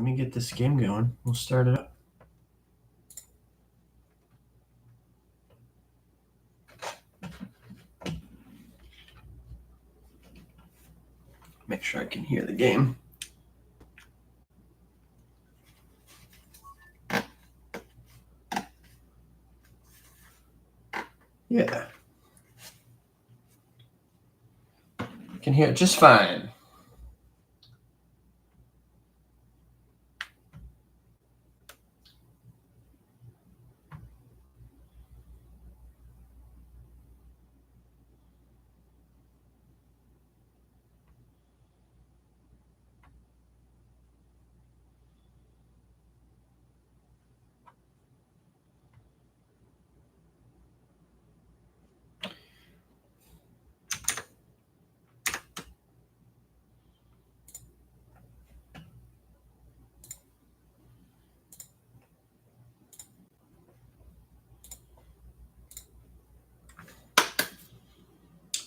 let me get this game going. We'll start it up. Make sure I can hear the game. Yeah. I can hear it just fine.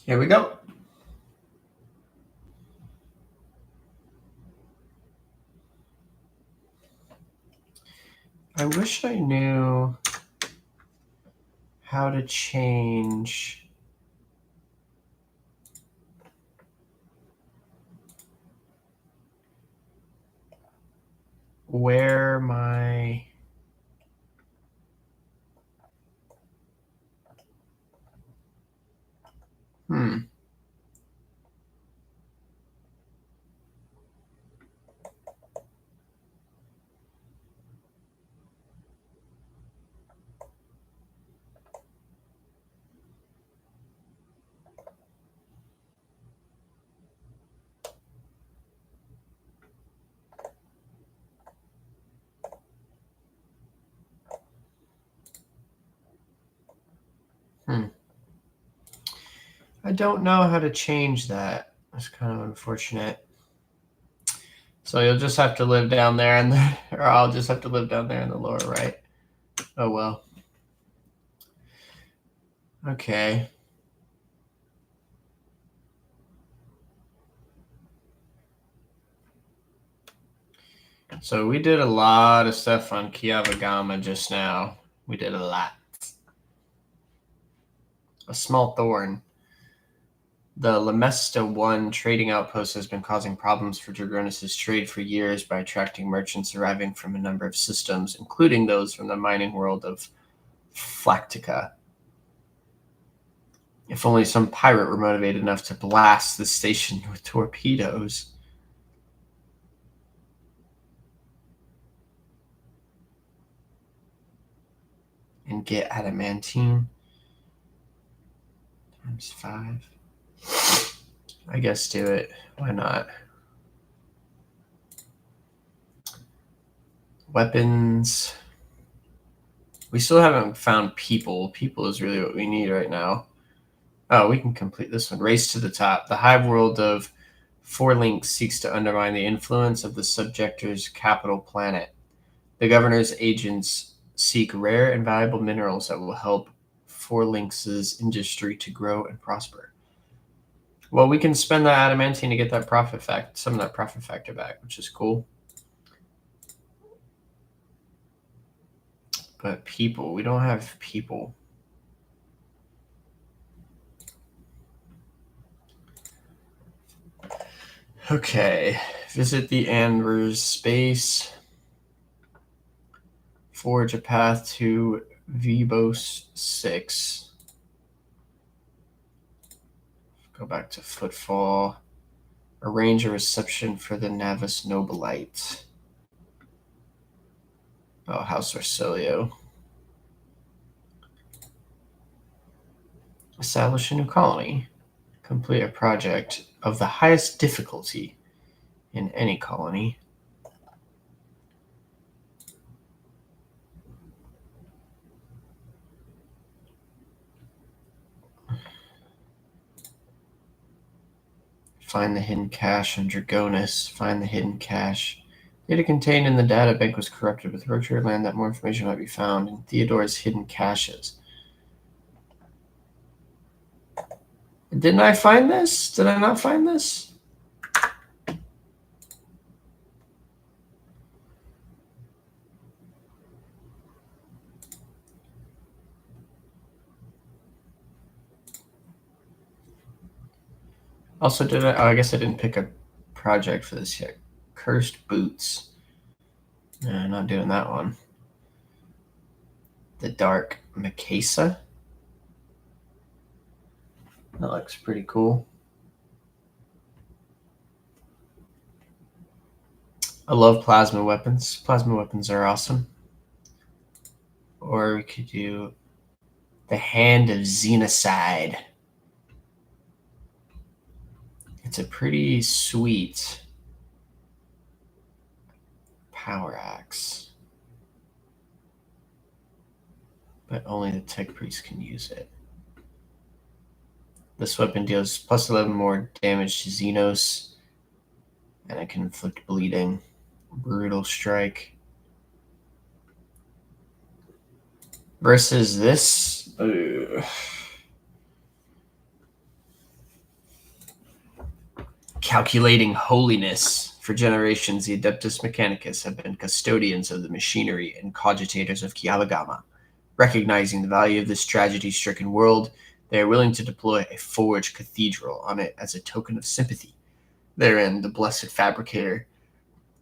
Here we go. I wish I knew how to change where my I don't know how to change that. That's kind of unfortunate. So you'll just have to live down there or I'll just have to live down there in the lower right. Oh well. Okay. So we did a lot of stuff on Kiavagama just now. We did a lot. A small thorn. The Lemesta 1 trading outpost has been causing problems for Dragonis' trade for years by attracting merchants arriving from a number of systems, including those from the mining world of Flactica. If only some pirate were motivated enough to blast the station with torpedoes. And get adamantine. Times 5. I guess do it. Why not? Weapons. We still haven't found people. People is really what we need right now. Oh, we can complete this one. Race to the top. The hive world of Four Links seeks to undermine the influence of the subjector's capital planet. The governor's agents seek rare and valuable minerals that will help Four Links' industry to grow and prosper. Well, we can spend that adamantine to get that some of that profit factor back, which is cool. But people, we don't have people. Okay, visit the Anvers space. Forge a path to Vibos 6. Go back to Footfall. Arrange a reception for the Navis Nobilite. Oh, House Orsilio. Establish a new colony. Complete a project of the highest difficulty in any colony. Find the hidden cache on Dragonis. Find the hidden cache. Data contained in the data bank was corrupted. With Rocher land that more information might be found in Theodore's hidden caches. Didn't I find this? Did I not find this? Also, did I? Oh, I guess I didn't pick a project for this yet. Cursed Boots. No, not doing that one. The Dark Mikasa. That looks pretty cool. I love plasma weapons. Plasma weapons are awesome. Or we could do the Hand of Xenocide. It's a pretty sweet power axe. But only the Tech Priest can use it. This weapon deals plus 11 more damage to Xenos. And it can inflict bleeding. Brutal strike. Versus this. Calculating holiness. For generations, the Adeptus Mechanicus have been custodians of the machinery and cogitators of Kialagama. Recognizing the value of this tragedy-stricken world, they are willing to deploy a forged cathedral on it as a token of sympathy. Therein, the blessed fabricator,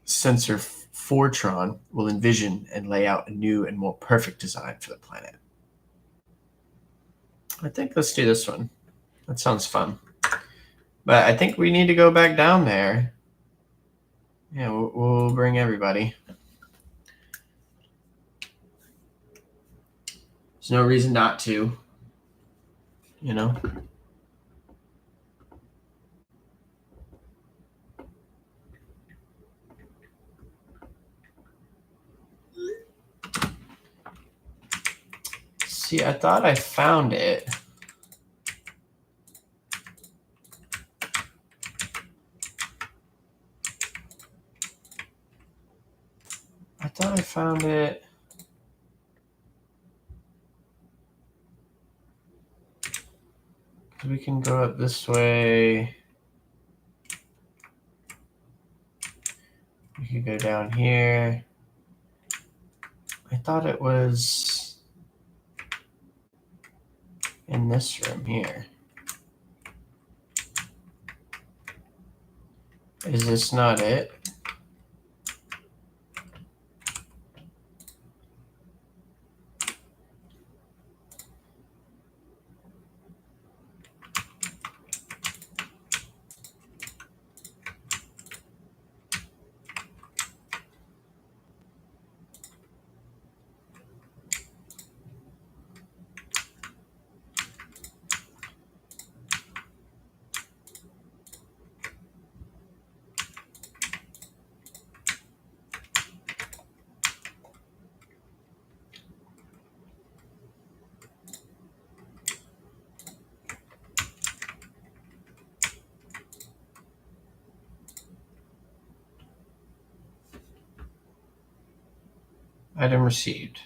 Sensor Fortron, will envision and lay out a new and more perfect design for the planet. I think let's do this one. That sounds fun. But I think we need to go back down there. Yeah, we'll bring everybody. There's no reason not to, you know? See, I thought I found it. I thought I found it. We can go up this way. We could go down here. I thought it was in this room here. Is this not it? Item received.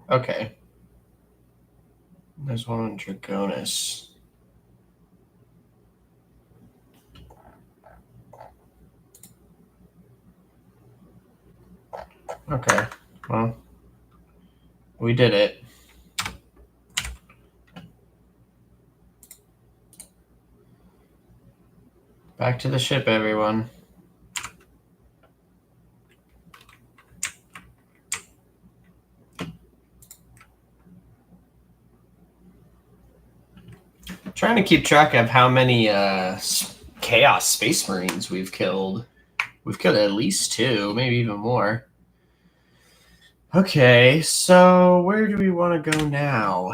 Okay. There's one on Draconis. Okay. Well, we did it. Back to the ship, everyone. Trying to keep track of how many Chaos Space Marines we've killed. We've killed at least 2, maybe even more. Okay, so where do we want to go now?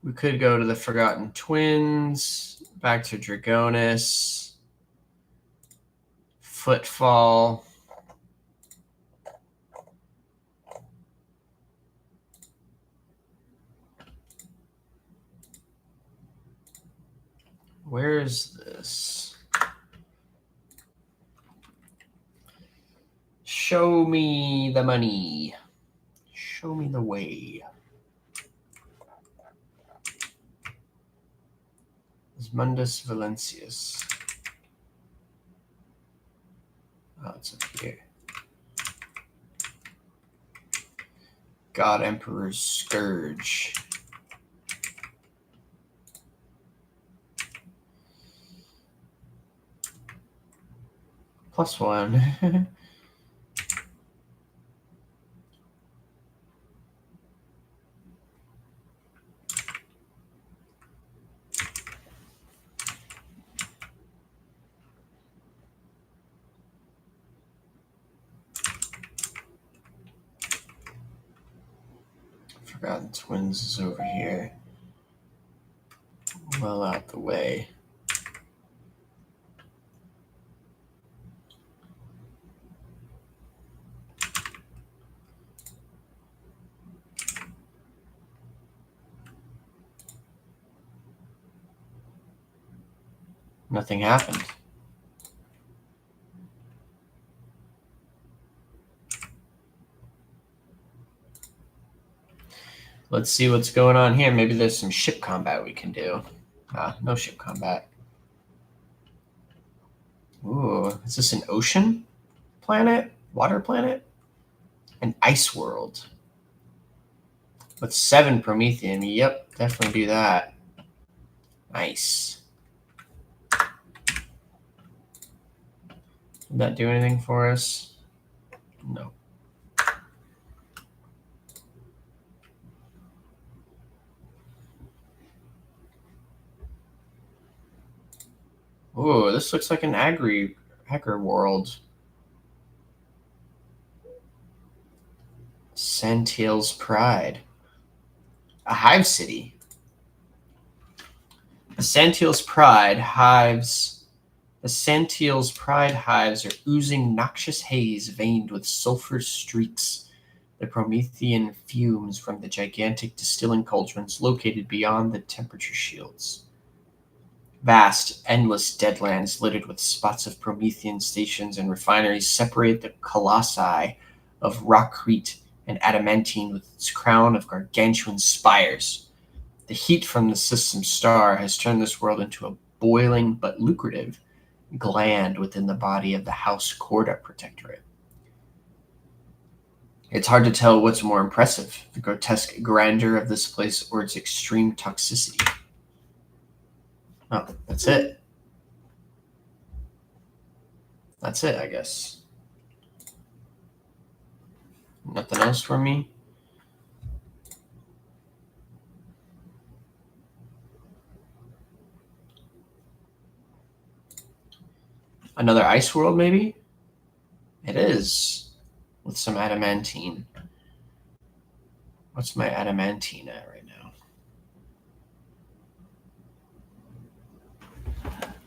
We could go to the Forgotten Twins, back to Draconis, Footfall. Where is this? Show me the money. Show me the way. Mundus Valencius. Oh, it's up here. God Emperor's Scourge. +1. Forgotten Twins is over here. Well out the way. Nothing happened. Let's see what's going on here. Maybe there's some ship combat we can do. No ship combat. Ooh, is this an ocean planet? Water planet? An ice world. With 7 Promethean. Yep, definitely do that. Nice. Did that do anything for us? No. Ooh, this looks like an hacker world. Santiel's Pride. A hive city. The Santiel's Pride hives are oozing noxious haze veined with sulfur streaks. The Promethean fumes from the gigantic distilling cauldrons located beyond the temperature shields. Vast, endless deadlands littered with spots of Promethean stations and refineries separate the colossi of rockcrete and adamantine with its crown of gargantuan spires. The heat from the system star has turned this world into a boiling but lucrative gland within the body of the House Corda Protectorate. It's hard to tell what's more impressive, the grotesque grandeur of this place or its extreme toxicity. Oh, that's it. That's it, I guess. Nothing else for me? Another ice world, maybe? It is. With some adamantine. What's my adamantine at right now?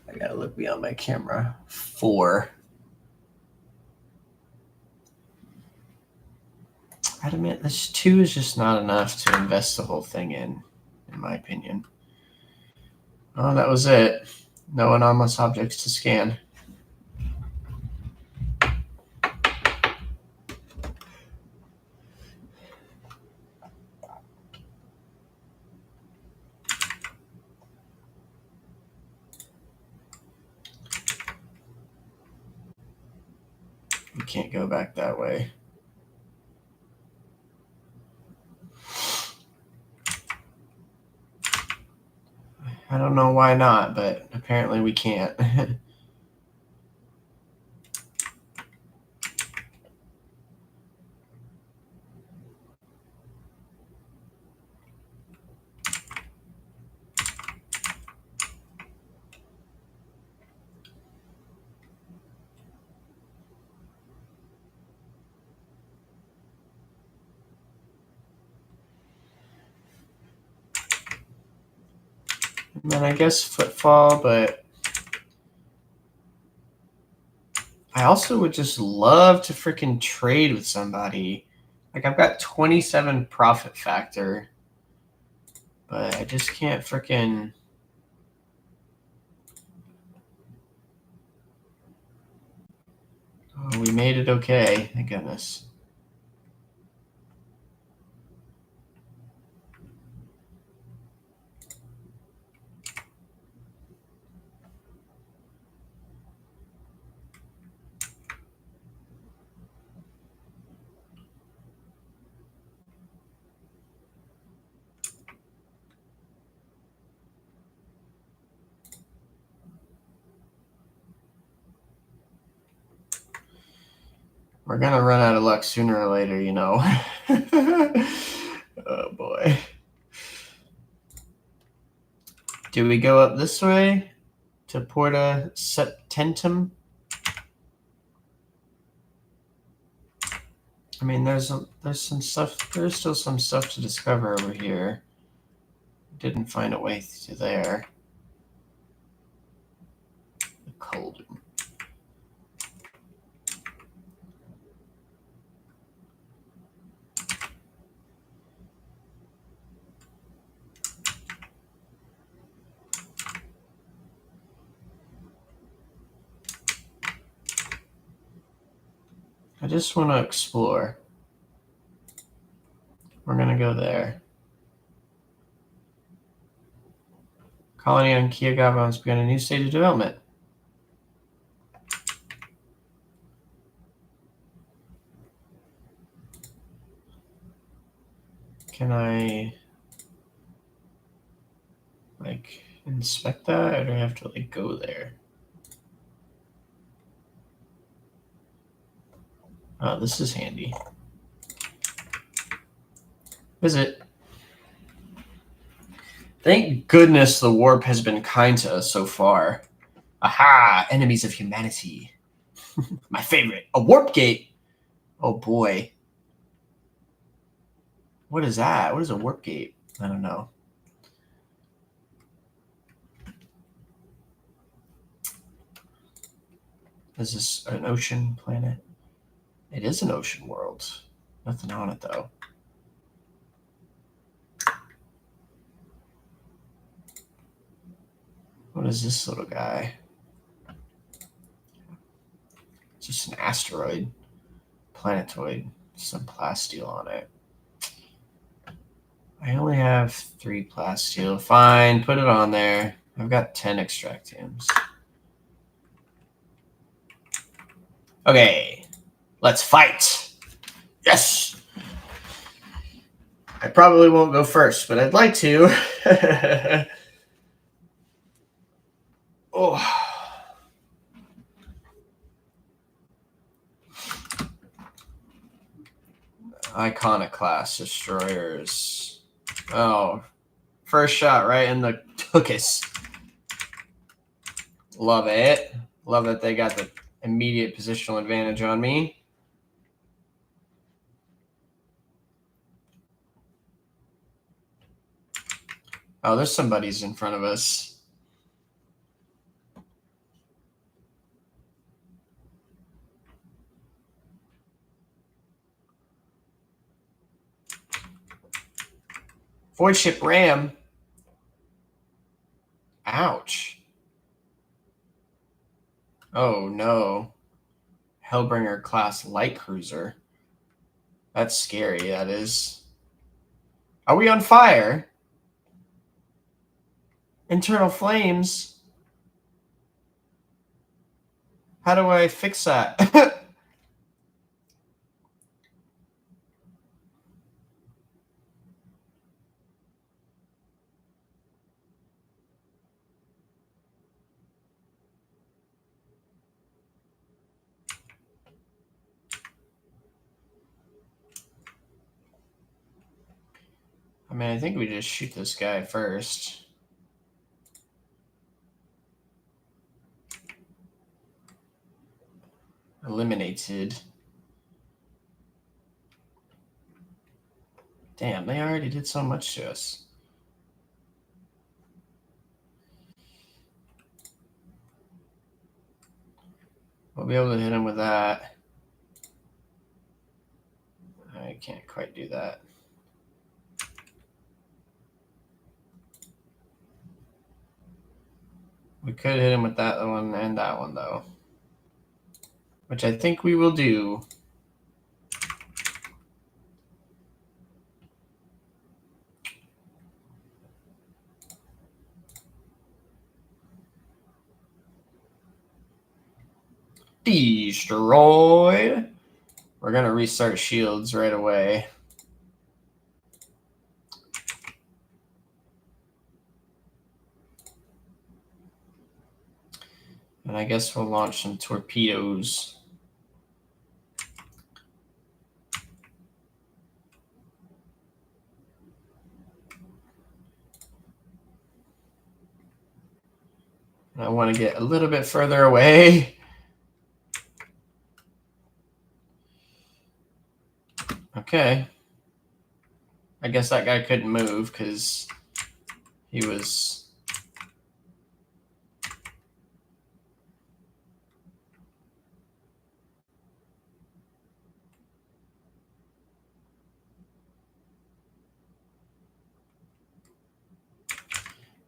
I gotta look beyond my camera. 4. Adamant, this 2 is just not enough to invest the whole thing in my opinion. Oh, that was it. No anomalous objects to scan. We can't go back that way. I don't know why not, but apparently we can't. And then I guess footfall, but I also would just love to freaking trade with somebody. Like, I've got 27 profit factor, but I just can't freaking... Oh, we made it okay. Thank goodness. We're going to run out of luck sooner or later, you know. Oh, boy. Do we go up this way to Porta Septentum? I mean, there's some stuff. There's still some stuff to discover over here. Didn't find a way to there. The cauldron. I just want to explore. We're going to go there. Colony on Kiagava has begun a new stage of development. Can I, like, inspect that, or do I have to, like, go there? Oh, this is handy. Visit. Thank goodness the warp has been kind to us so far. Aha! Enemies of humanity. My favorite. A warp gate. Oh boy. What is that? What is a warp gate? I don't know. Is this an ocean planet? It is an ocean world. Nothing on it though. What is this little guy? It's just an asteroid. Planetoid. Some plasteel on it. I only have 3 plasteel. Fine, put it on there. I've got 10 extractiums. Okay, let's fight. Yes! I probably won't go first, but I'd like to. Oh. Iconoclast destroyers. Oh, first shot right in the tuchus. Love it. Love that they got the immediate positional advantage on me. Oh, there's some buddies in front of us. Void ship ram. Ouch. Oh no. Hellbringer class light cruiser. That's scary, that is. Are we on fire? Internal flames? How do I fix that? I mean, I think we just shoot this guy first. Eliminated. Damn, they already did so much to us. We'll be able to hit him with that. I can't quite do that. We could hit him with that one and that one, though. Which I think we will do. Destroyed. We're going to restart shields right away. And I guess we'll launch some torpedoes. I want to get a little bit further away. Okay. I guess that guy couldn't move because he was...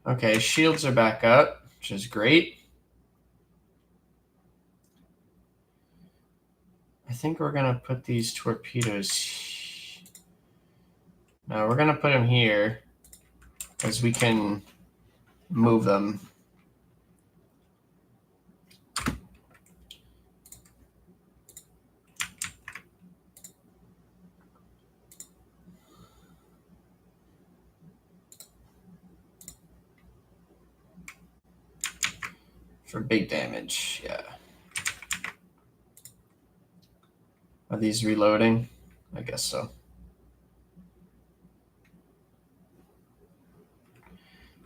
Okay, shields are back up, which is great. I think we're going to put these torpedoes... No, we're going to put them here because we can move them. For big damage, yeah. Are these reloading? I guess so.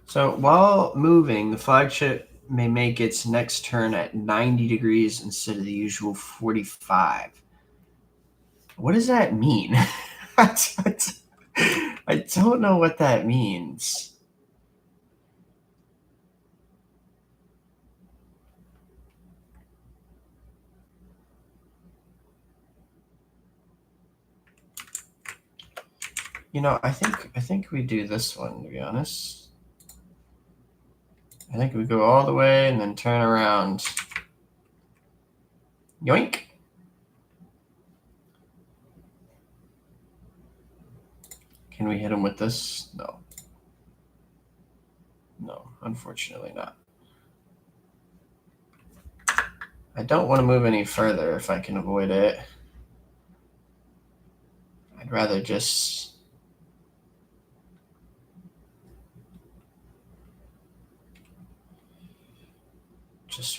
So while moving, the flagship may make its next turn at 90 degrees instead of the usual 45. What does that mean? I don't know what that means. You know, I think we do this one, to be honest. I think we go all the way and then turn around. Yoink. Can we hit him with this? No. No, unfortunately not. I don't want to move any further if I can avoid it. I'd rather just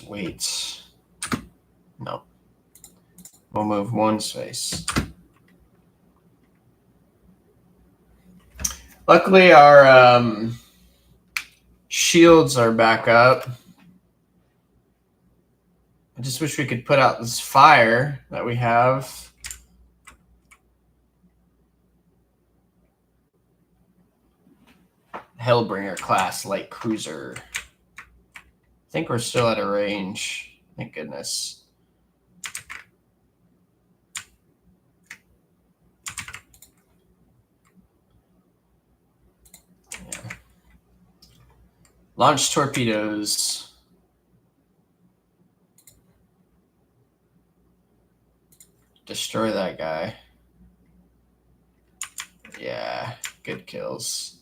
wait. No. We'll move one space. Luckily, our shields are back up. I just wish we could put out this fire that we have. Hellbringer class light cruiser. I think we're still at a range. Thank goodness. Yeah. Launch torpedoes. Destroy that guy. Yeah, good kills.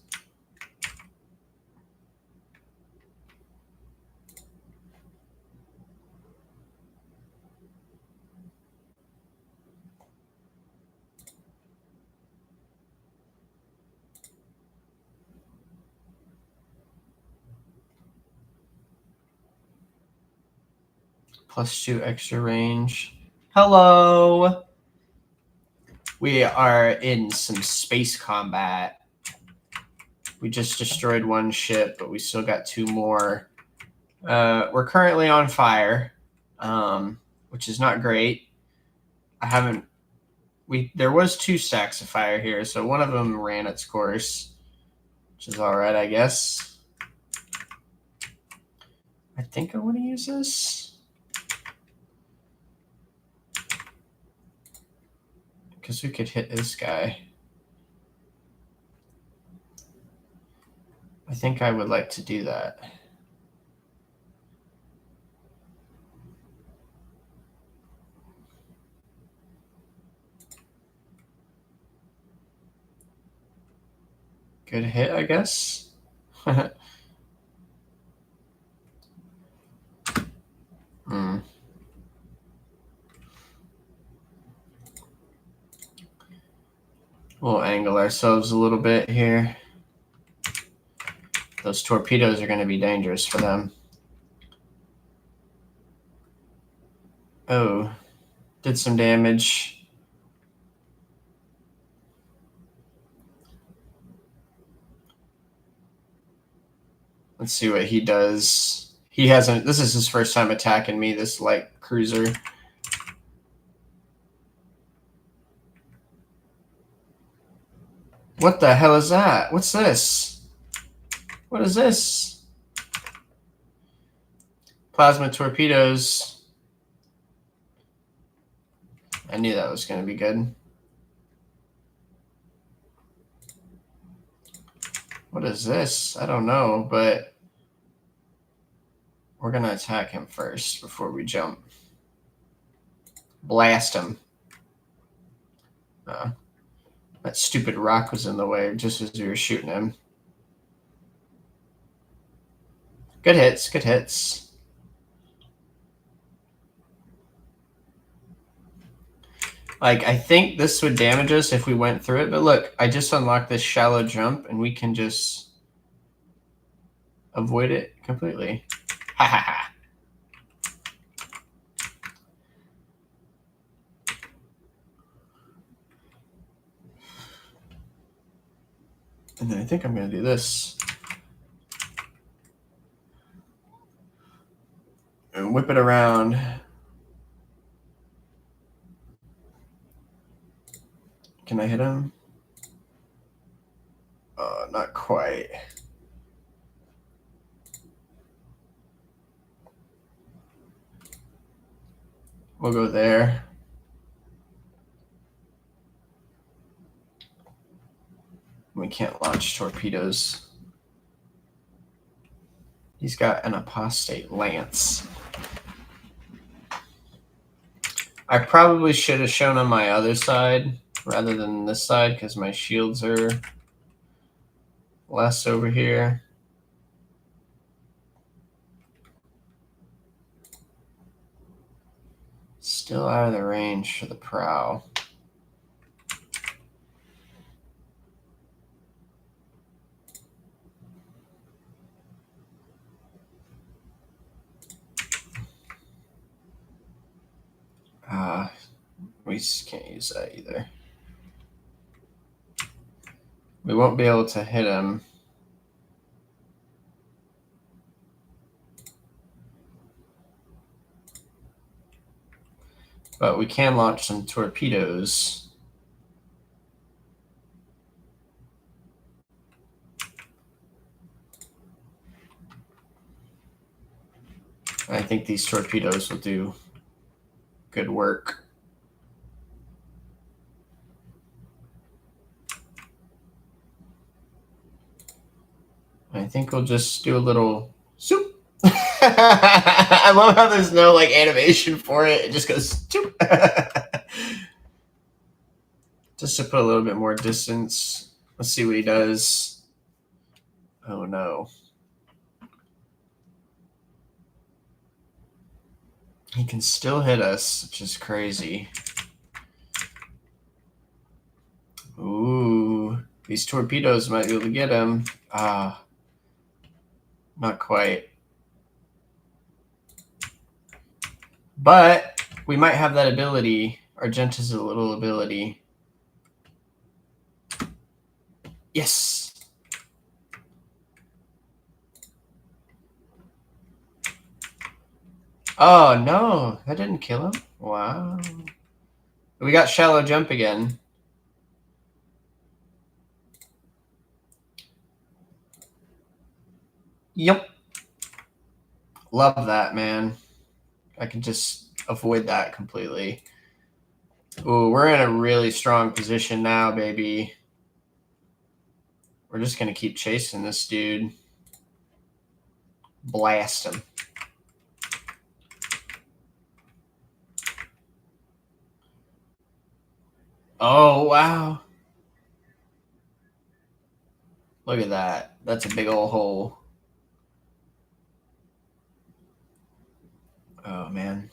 +2 extra range. Hello! We are in some space combat. We just destroyed one ship, but we still got 2 more. We're currently on fire, which is not great. There was 2 stacks of fire here, so one of them ran its course, which is all right, I guess. I think I want to use this because we could hit this guy. I think I would like to do that. Good hit, I guess. We'll angle ourselves a little bit here. Those torpedoes are going to be dangerous for them. Oh, did some damage. Let's see what he does. He hasn't. This is his first time attacking me, this light cruiser. What the hell is that? What's this? What is this? Plasma torpedoes. I knew that was going to be good. What is this? I don't know, but we're going to attack him first before we jump. Blast him. That stupid rock was in the way just as we were shooting him. Good hits, good hits. Like, I think this would damage us if we went through it, but look, I just unlocked this shallow jump, and we can just avoid it completely. Ha ha ha. And then I think I'm going to do this. And whip it around. Can I hit him? Not quite. We'll go there. We can't launch torpedoes. He's got an apostate lance. I probably should have shown on my other side rather than this side because my shields are less over here. Still out of the range for the prow. We can't use that either. We won't be able to hit him. But we can launch some torpedoes. I think these torpedoes will do good work. I think we'll just do a little soup. I love how there's no like animation for it. It just goes soup. Just to put a little bit more distance. Let's see what he does. Oh no. He can still hit us, which is crazy. Ooh, these torpedoes might be able to get him. Not quite. But we might have that ability. Argenta's a little ability. Yes. Oh, no. That didn't kill him. Wow. We got shallow jump again. Yep. Love that, man. I can just avoid that completely. Ooh, we're in a really strong position now, baby. We're just going to keep chasing this dude. Blast him. Oh, wow. Look at that. That's a big old hole. Oh, man.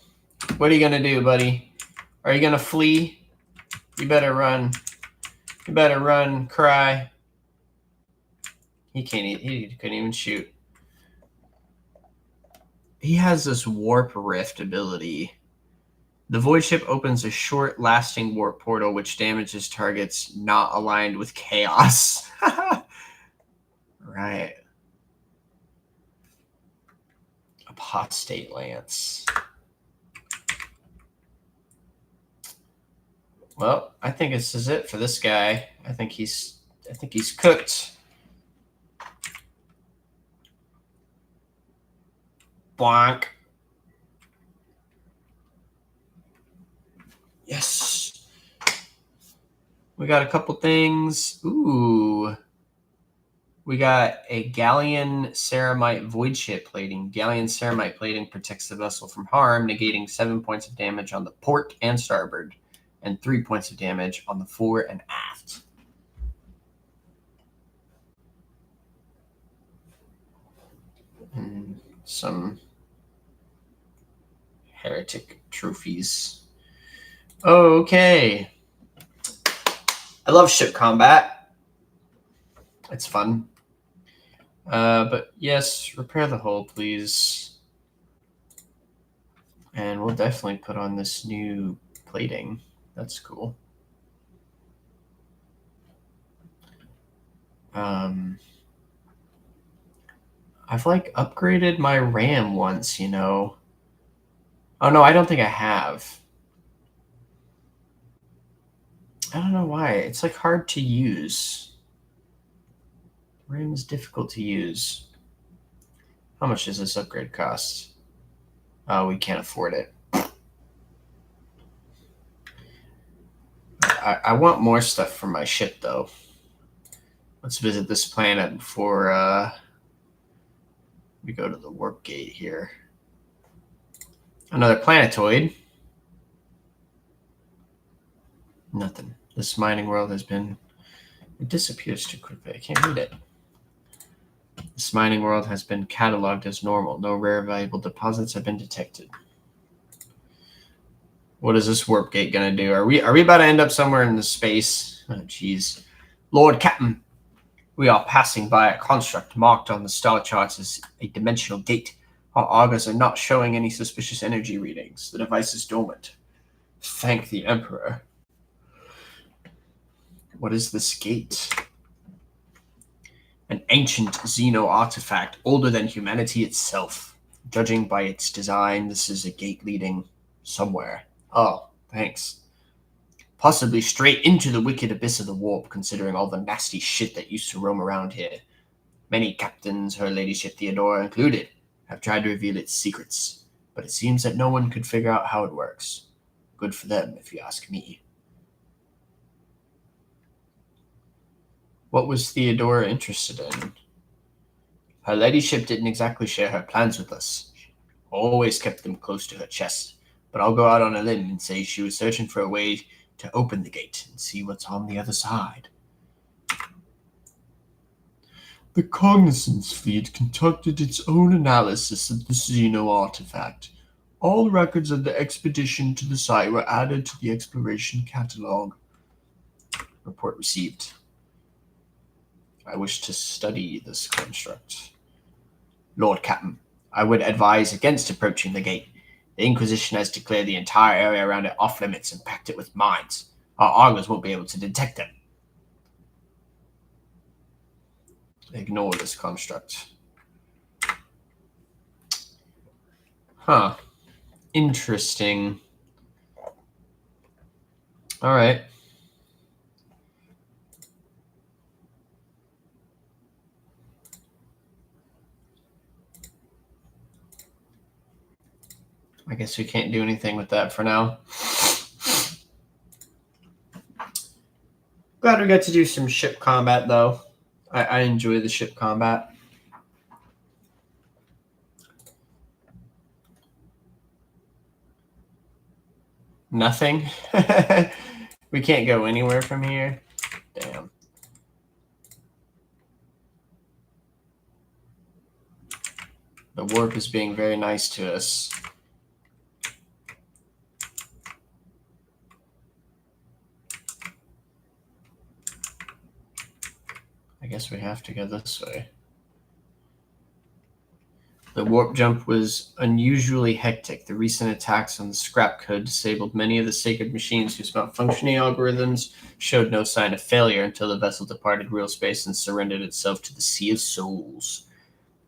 What are you going to do, buddy? Are you going to flee? You better run. You better run, cry. He couldn't even shoot. He has this warp rift ability. The void ship opens a short lasting warp portal which damages targets not aligned with chaos. Right. A Apostate lance. Well, I think this is it for this guy. I think he's cooked. Bonk. Yes. We got a couple things. Ooh. We got a Galleon Ceramite Void Ship plating. Galleon Ceramite plating protects the vessel from harm, negating 7 points of damage on the port and starboard, and 3 points of damage on the fore and aft. And some heretic trophies. Okay. I love ship combat. It's fun. But yes, repair the hull, please. And we'll definitely put on this new plating. That's cool. I've like upgraded my RAM once, you know. Oh no, I don't think I have. I don't know why. It's like hard to use. RAM is difficult to use. How much does this upgrade cost? Oh, we can't afford it. I want more stuff for my ship, though. Let's visit this planet before we go to the warp gate here. Another planetoid. Nothing. This mining world has been... It disappears too quickly. I can't read it. This mining world has been cataloged as normal. No rare valuable deposits have been detected. What is this warp gate gonna do? Are we about to end up somewhere in the space? Oh, jeez. Lord Captain, we are passing by a construct marked on the star charts as a dimensional gate. Our augurs are not showing any suspicious energy readings. The device is dormant. Thank the Emperor. What is this gate? An ancient Xeno artifact, older than humanity itself. Judging by its design, this is a gate leading somewhere. Oh, thanks. Possibly straight into the wicked abyss of the warp, considering all the nasty shit that used to roam around here. Many captains, Her Ladyship Theodora included, have tried to reveal its secrets, but it seems that no one could figure out how it works. Good for them, if you ask me. What was Theodora interested in? Her Ladyship didn't exactly share her plans with us. Always kept them close to her chest, but I'll go out on a limb and say she was searching for a way to open the gate and see what's on the other side. The Cognizance Fleet conducted its own analysis of the Xeno artifact. All records of the expedition to the site were added to the exploration catalog. Report received. I wish to study this construct. Lord Captain, I would advise against approaching the gate. The Inquisition has declared the entire area around it off limits and packed it with mines. Our augurs won't be able to detect them. Ignore this construct. Huh. Interesting. All right. I guess we can't do anything with that for now. Glad we got to do some ship combat, though. I enjoy the ship combat. Nothing? We can't go anywhere from here? Damn. The warp is being very nice to us. I guess we have to go this way. The warp jump was unusually hectic. The recent attacks on the scrap code disabled many of the sacred machines whose malfunctioning algorithms showed no sign of failure until the vessel departed real space and surrendered itself to the Sea of Souls.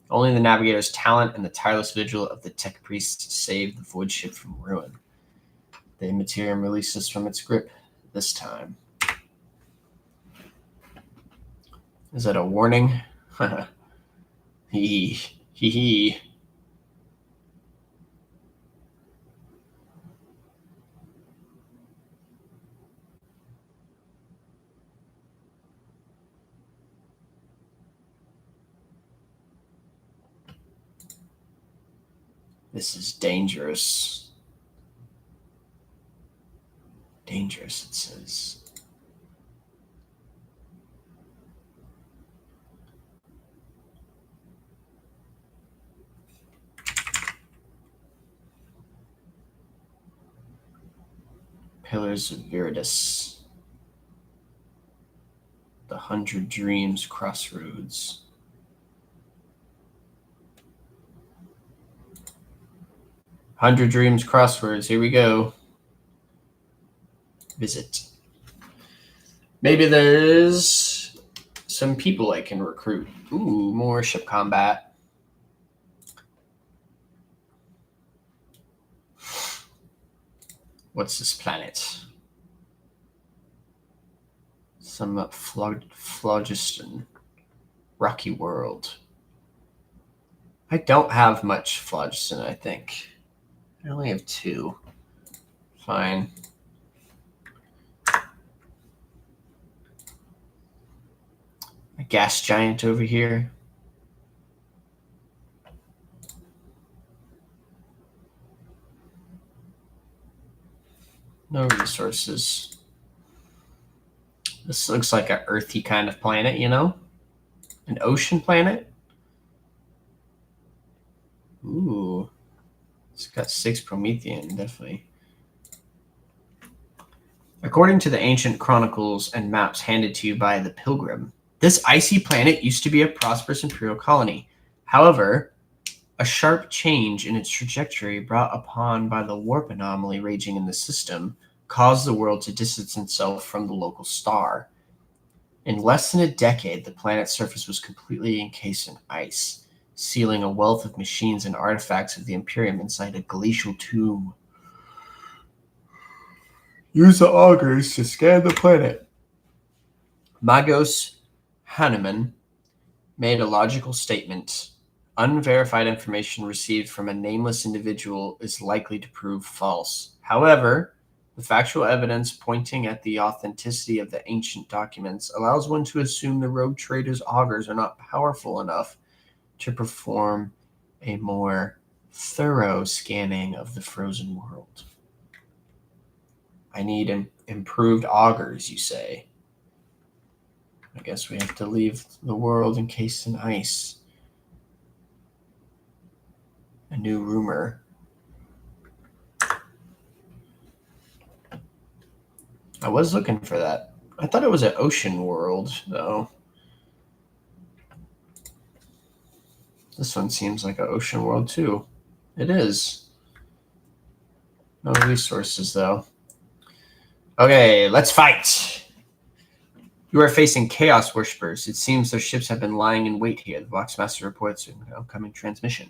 Only the navigator's talent and the tireless vigil of the tech priests saved the void ship from ruin. The Immaterium releases from its grip this time. Is that a warning? Hee hee. This is dangerous. Dangerous, it says. Pillars of Viridis. The 100 Dreams Crossroads. Hundred Dreams Crossroads. Here we go. Visit. Maybe there's some people I can recruit. Ooh, more ship combat. What's this planet? Some phlogiston. Rocky world. I don't have much phlogiston, I think. I only have 2. Fine. A gas giant over here. No resources. This looks like an earthy kind of planet, you know? An ocean planet? Ooh. It's got 6 Promethean, definitely. According to the ancient chronicles and maps handed to you by the Pilgrim, this icy planet used to be a prosperous imperial colony. However, a sharp change in its trajectory brought upon by the warp anomaly raging in the system caused the world to distance itself from the local star. In less than a decade, the planet's surface was completely encased in ice, sealing a wealth of machines and artifacts of the Imperium inside a glacial tomb. Use the augers to scan the planet. Magos Hahnemann made a logical statement. Unverified information received from a nameless individual is likely to prove false. However, the factual evidence pointing at the authenticity of the ancient documents allows one to assume the rogue trader's augers are not powerful enough to perform a more thorough scanning of the frozen world. I need improved augers, you say. I guess we have to leave the world encased in ice. A new rumor. I was looking for that. I thought it was an ocean world, though. This one seems like an ocean world, too. It is. No resources, though. Okay, let's fight! You are facing Chaos Worshippers. It seems their ships have been lying in wait here. The Voxmaster reports an upcoming transmission.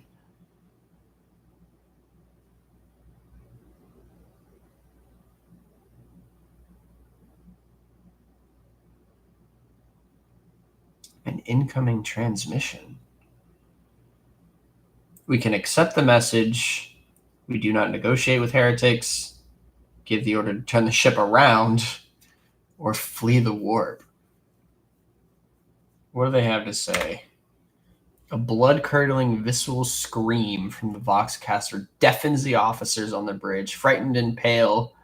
An incoming transmission. We can accept the message. We do not negotiate with heretics. Give the order to turn the ship around. Or flee the warp. What do they have to say? A blood-curdling visceral scream from the Voxcaster deafens the officers on the bridge. Frightened and pale,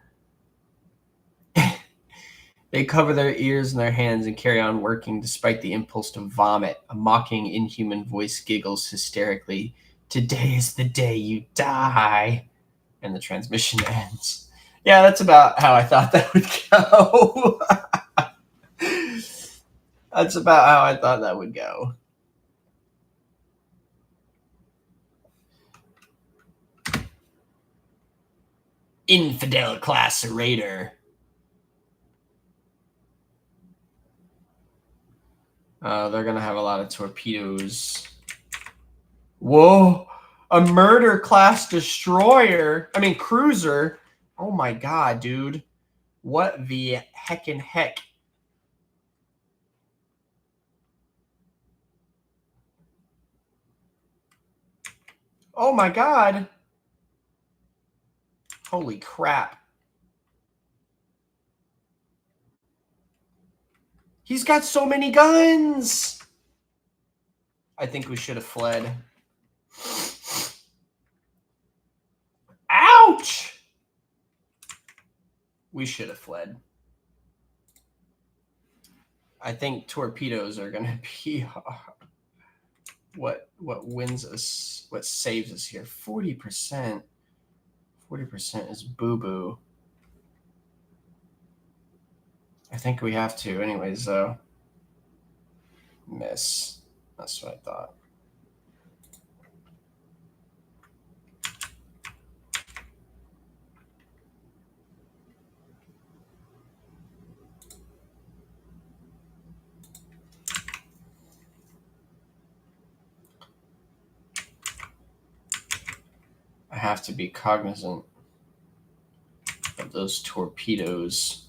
they cover their ears and their hands and carry on working despite the impulse to vomit. A mocking, inhuman voice giggles hysterically. Today is the day you die. And the transmission ends. Yeah, that's about how I thought that would go. That's about how I thought that would go. Infidel class raider. They're going to have a lot of torpedoes. Whoa. A murder class destroyer. I mean, cruiser. Oh my god, dude. What the heckin' heck? Oh my god. Holy crap. He's got so many guns. I think we should have fled. Ouch! We should have fled. I think torpedoes are going to be what wins us, what saves us here. 40%. 40% is boo-boo. I think we have to anyways, though. Miss. That's what I thought. I have to be cognizant of those torpedoes.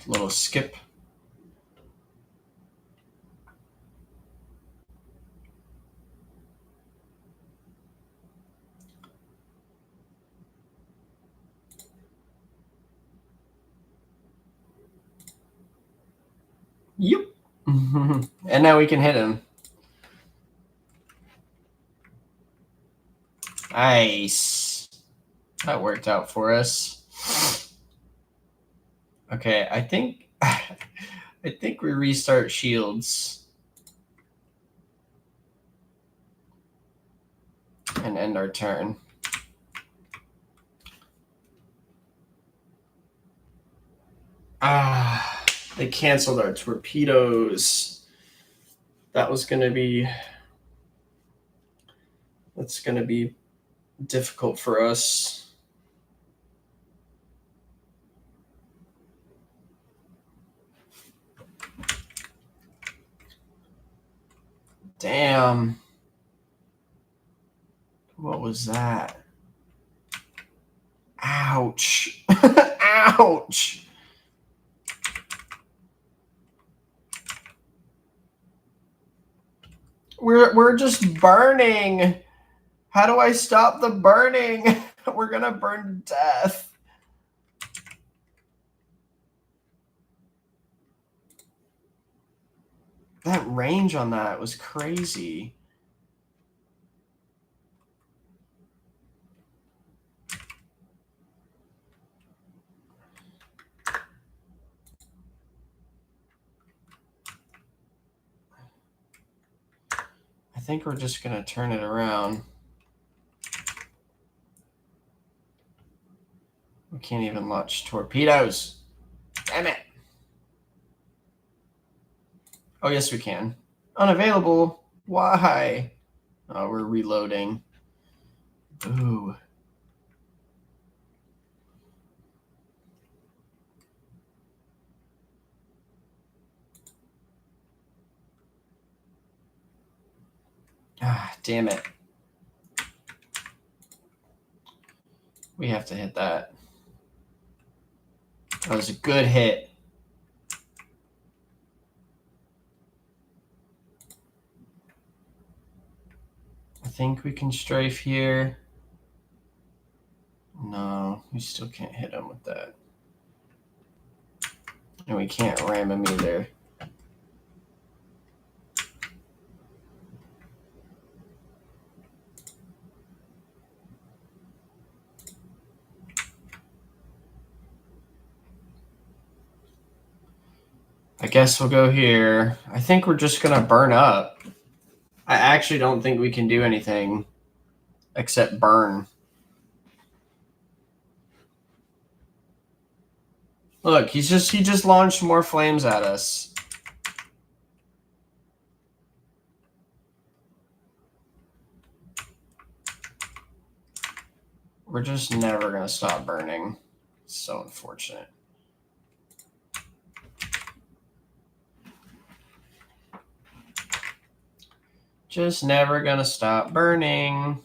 Little skip. Yep. And now we can hit him. Nice. That worked out for us. Okay, I think we restart shields and end our turn. They canceled our torpedoes. That's gonna be difficult for us. Damn. What was that? Ouch. Ouch. We're just burning. How do I stop the burning? We're gonna burn to death. That range on that was crazy. I think we're just gonna turn it around. We can't even launch torpedoes. Damn it. Oh, yes, we can. Unavailable. Why? Oh, we're reloading. Ooh. Ah, damn it. We have to hit that. That was a good hit. I think we can strafe here. No, we still can't hit him with that. And we can't ram him either. I guess we'll go here. I think we're just going to burn up. I actually don't think we can do anything except burn. Look, he just launched more flames at us. We're just never going to stop burning. It's so unfortunate. Just never going to stop burning.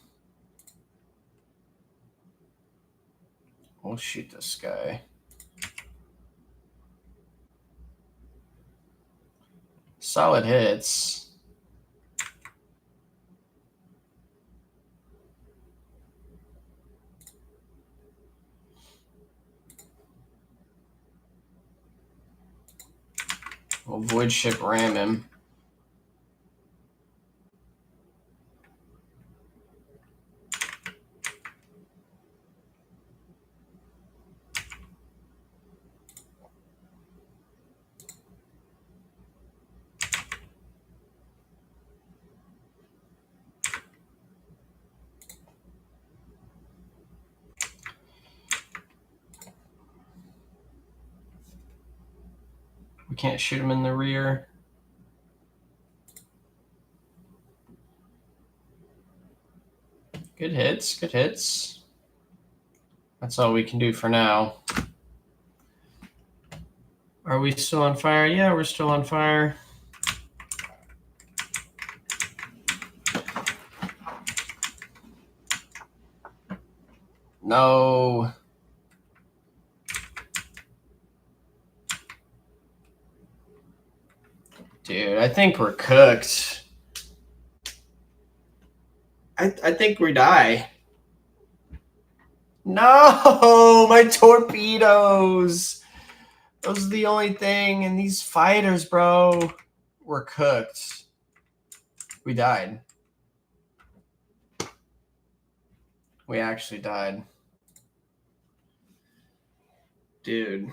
We'll shoot this guy. Solid hits. We'll void ship ram him. We can't shoot him in the rear. Good hits, good hits. That's all we can do for now. Are we still on fire? Yeah, we're still on fire. No. Dude, I think we're cooked. I think we die. No, my torpedoes. Those are the only thing. And these fighters, bro, we're cooked. We died. We actually died. Dude.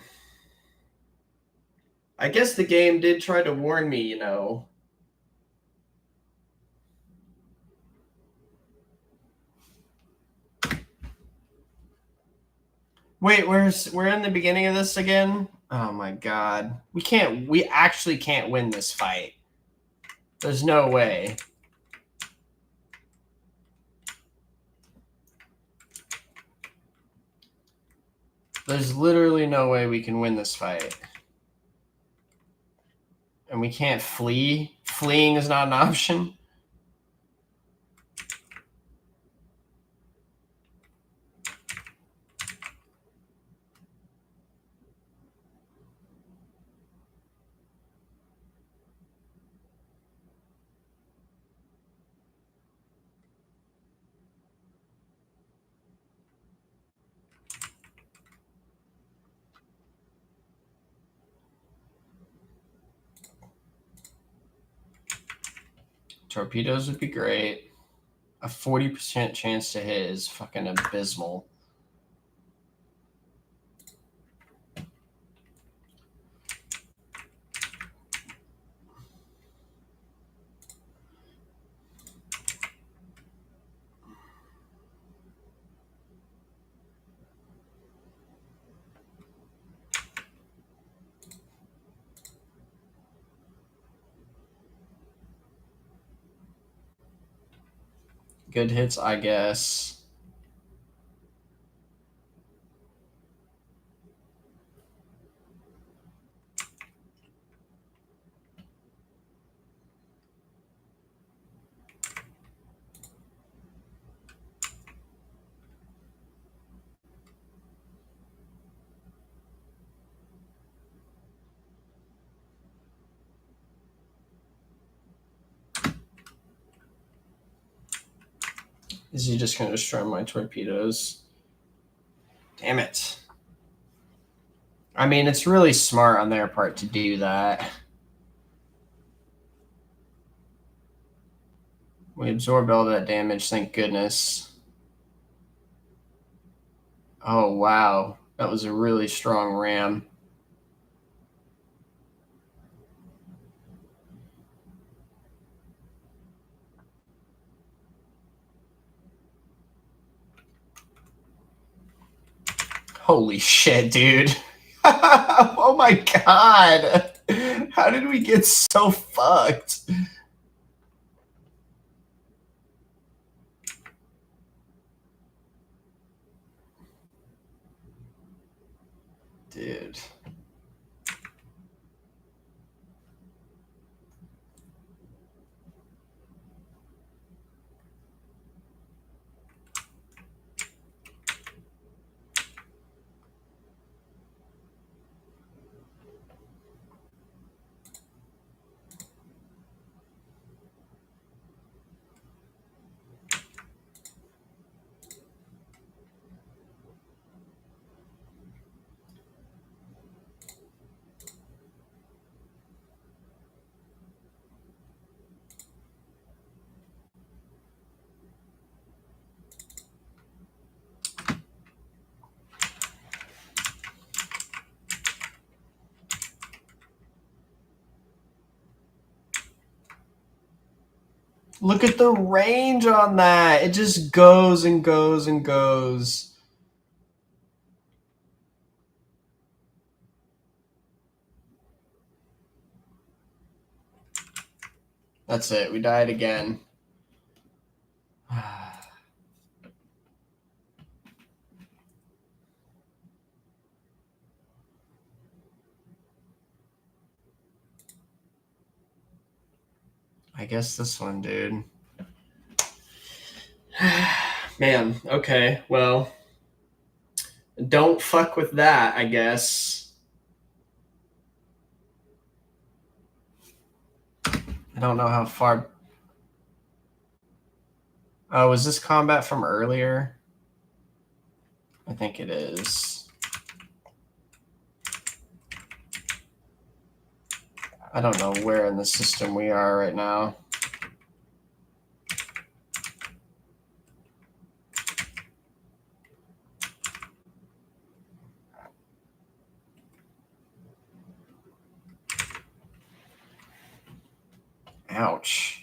I guess the game did try to warn me, you know. Wait, we're in the beginning of this again? Oh my god. We actually can't win this fight. There's no way. There's literally no way we can win this fight. And we can't flee. Fleeing is not an option. Torpedoes would be great. A 40% chance to hit is fucking abysmal. Good hits, I guess. Is he just going to destroy my torpedoes? Damn it. I mean, it's really smart on their part to do that. We absorbed all that damage, thank goodness. Oh, wow. That was a really strong ram. Holy shit, dude. Oh my god. How did we get so fucked? Dude. Look at the range on that. It just goes and goes and goes. That's it. We died again. I guess this one, dude. Man, okay. Well, don't fuck with that, I guess. I don't know how far. Oh, was this combat from earlier? I think it is. I don't know where in the system we are right now. Ouch.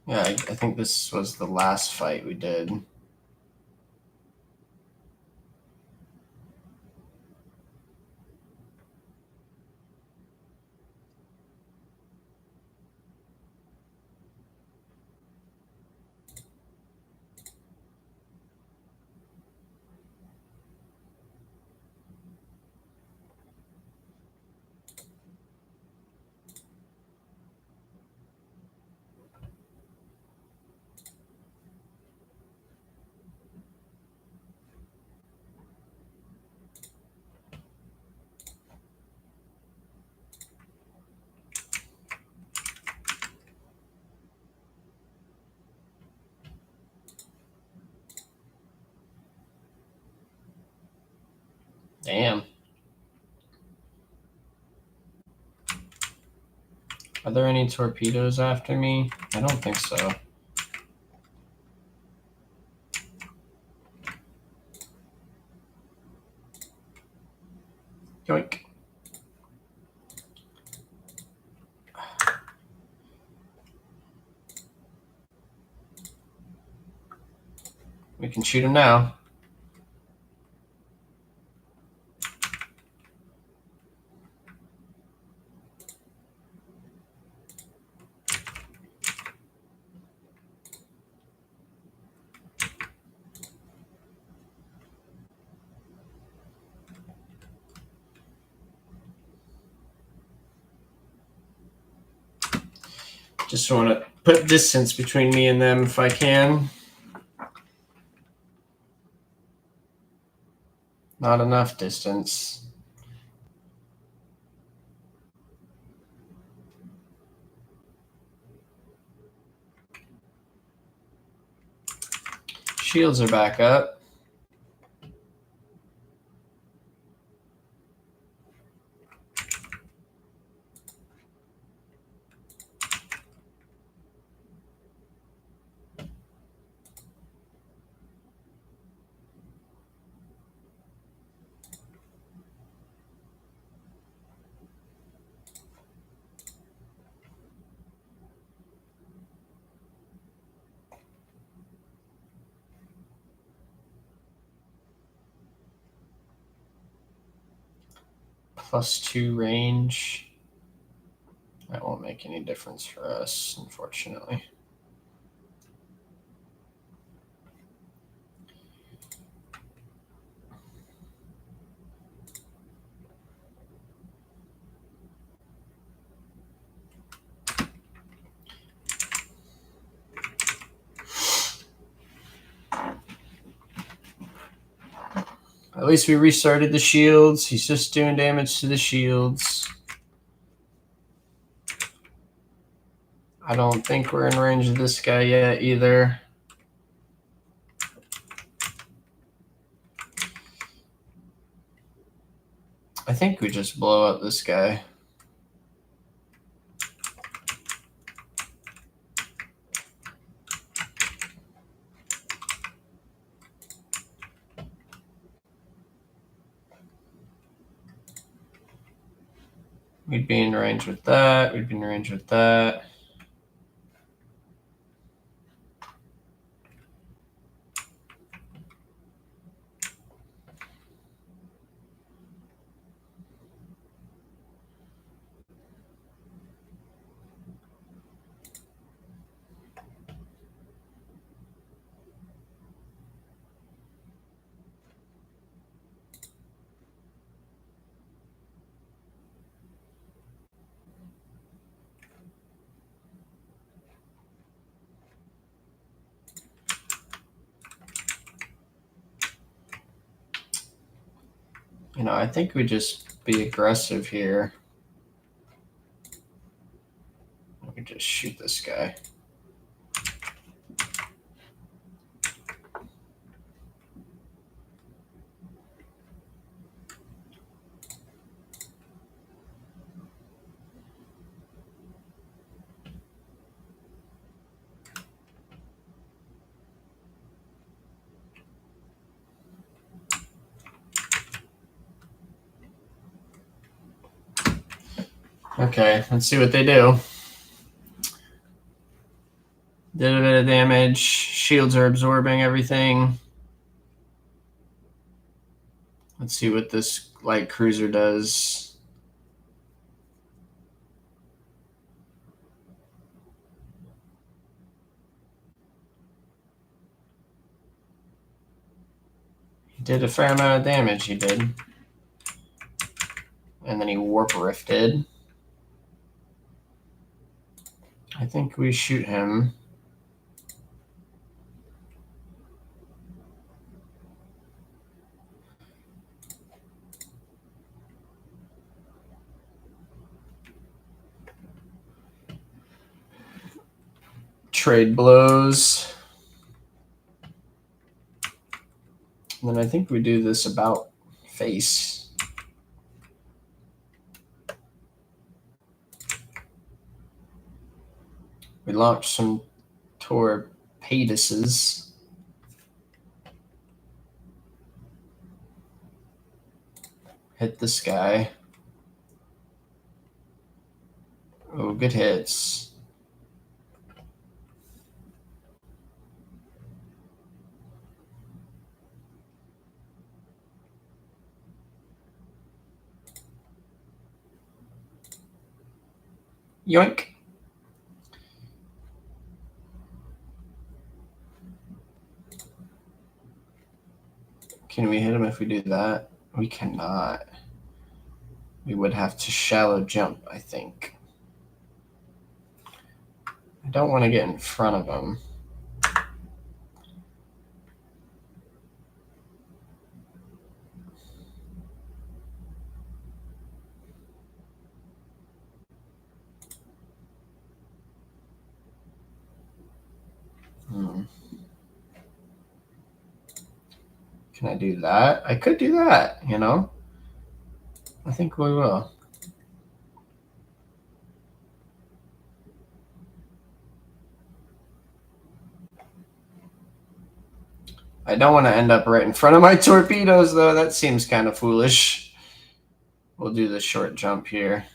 Yeah, I think this was the last fight we did. Damn. Are there any torpedoes after me? I don't think so. Yoink. We can shoot him now. Just want to put distance between me and them if I can. Not enough distance. Shields are back up. +2 range. That won't make any difference for us, unfortunately. At least we restarted the shields. He's just doing damage to the shields. I don't think we're in range of this guy yet either. I think we just blow up this guy. We'd be in range with that. We'd be in range with that. I think we just be aggressive here. We just shoot this guy. Okay, let's see what they do. Did a bit of damage. Shields are absorbing everything. Let's see what this light cruiser does. He did a fair amount of damage, he did. And then he warp rifted. I think we shoot him. Trade blows. And then I think we do this about face. We launch some torpeduses. Hit this guy. Oh, good hits. Yoink. Can we hit him if we do that? We cannot. We would have to shallow jump, I think. I don't want to get in front of him. Can I do that? I could do that, I think we will. I don't want to end up right in front of my torpedoes, though. That seems kind of foolish. We'll do the short jump here.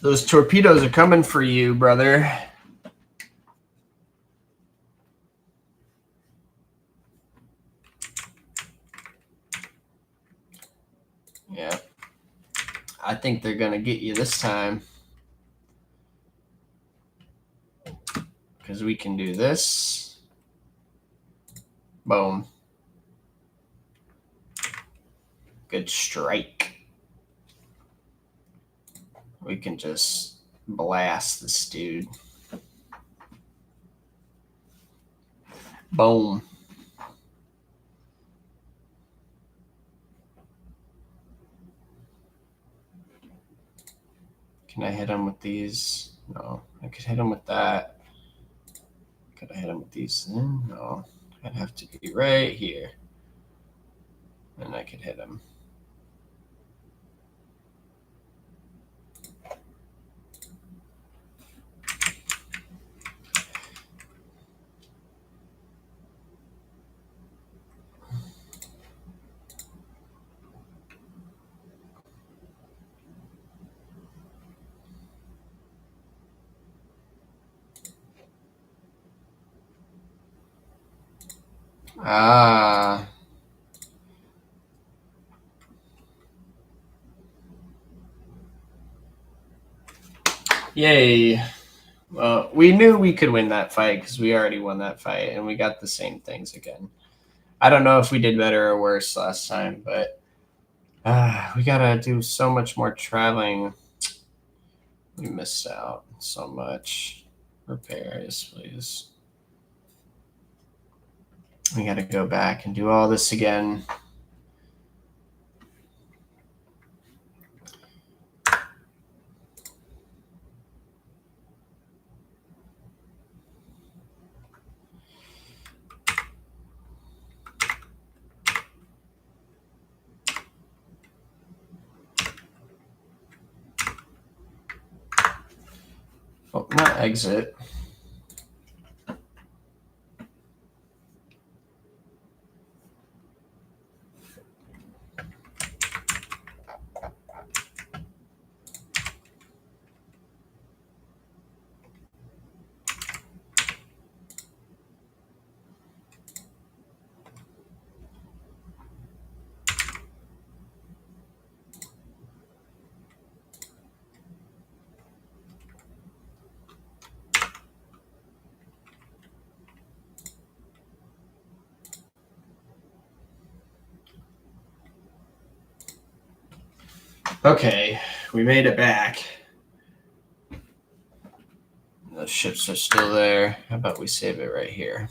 Those torpedoes are coming for you, brother. Yeah. I think they're going to get you this time. Because we can do this. Boom. Good strike. We can just blast this dude. Boom. Can I hit him with these? No. I could hit him with that. Could I hit him with these? No. I'd have to be right here. And I could hit him. Ah. Yay. Well, we knew we could win that fight because we already won that fight, and we got the same things again. I don't know if we did better or worse last time, but we got to do so much more traveling. We missed out so much. Repairs, please. We got to go back and do all this again. Oh, not exit. Okay, we made it back. The ships are still there. How about we save it right here?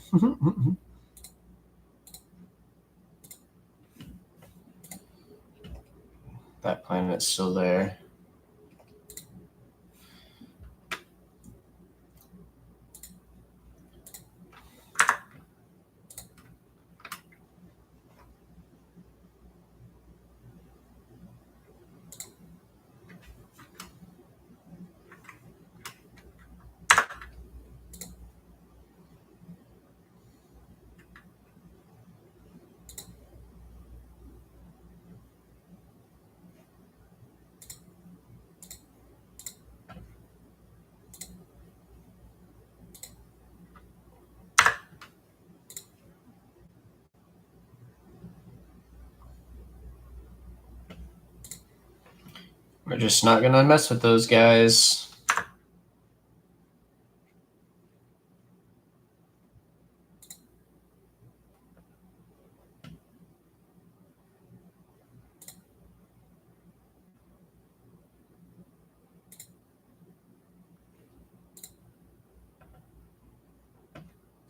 That planet's still there. We're just not going to mess with those guys.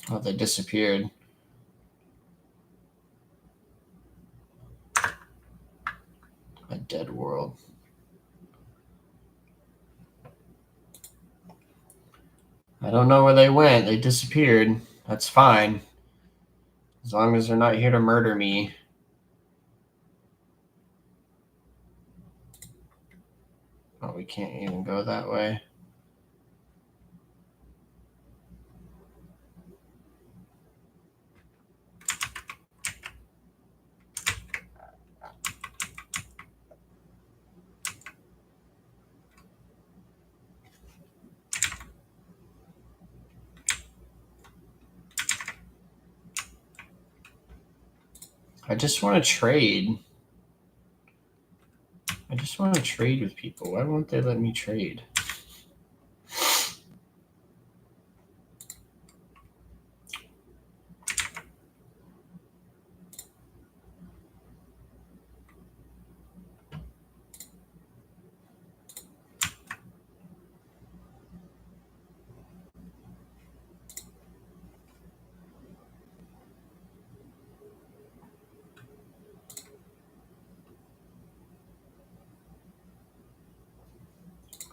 Oh, they disappeared. A dead world. I don't know where they went. They disappeared. That's fine. As long as they're not here to murder me. Oh, we can't even go that way. I just want to trade. I just want to trade with people. Why won't they let me trade?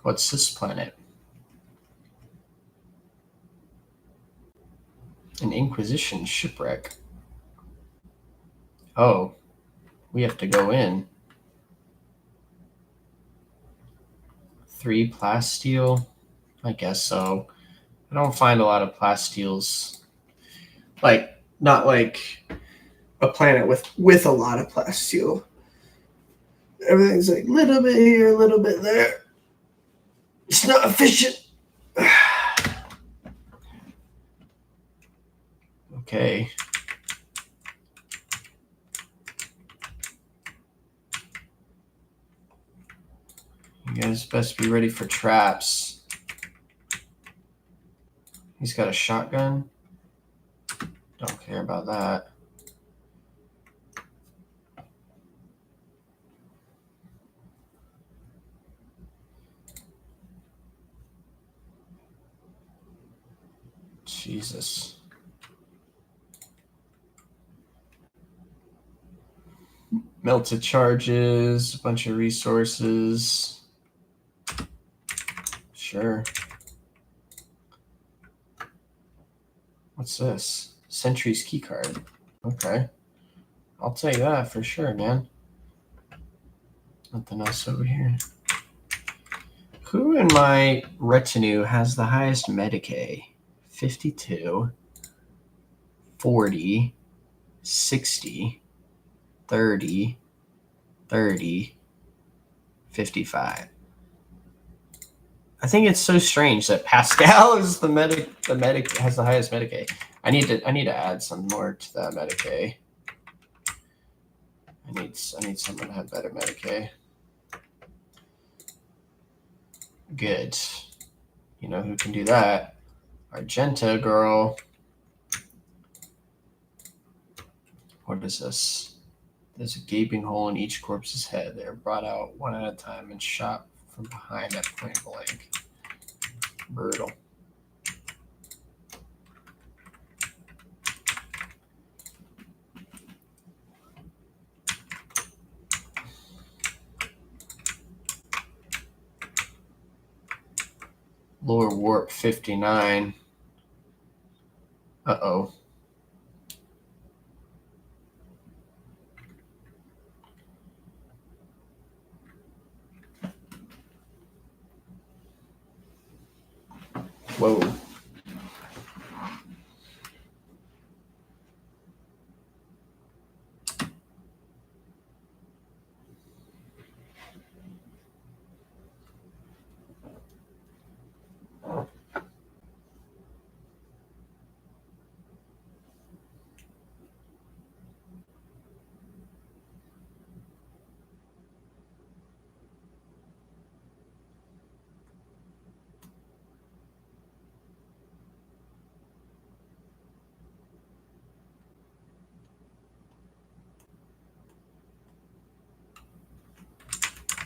What's this planet? An Inquisition shipwreck. Oh, we have to go in. 3 plasteel? I guess so. I don't find a lot of plasteels. Like, not like a planet with a lot of plasteel. Everything's like a little bit here, a little bit there. It's not efficient. Okay. You guys best be ready for traps. He's got a shotgun. Don't care about that. Jesus. Melted charges, a bunch of resources. Sure. What's this? Sentry's keycard. Okay. I'll take that for sure, man. Nothing else over here. Who in my retinue has the highest Medicaid? 52, 40, 60, 30, 30, 55. I think it's so strange that Pascal is the medic has the highest Medicaid. I need to add some more to that Medicaid. I need someone to have better Medicaid. Good. You know who can do that? Argenta girl. What is this? There's a gaping hole in each corpse's head. They are brought out one at a time and shot from behind at point blank. Brutal. Lower warp 59. Uh-oh. Whoa.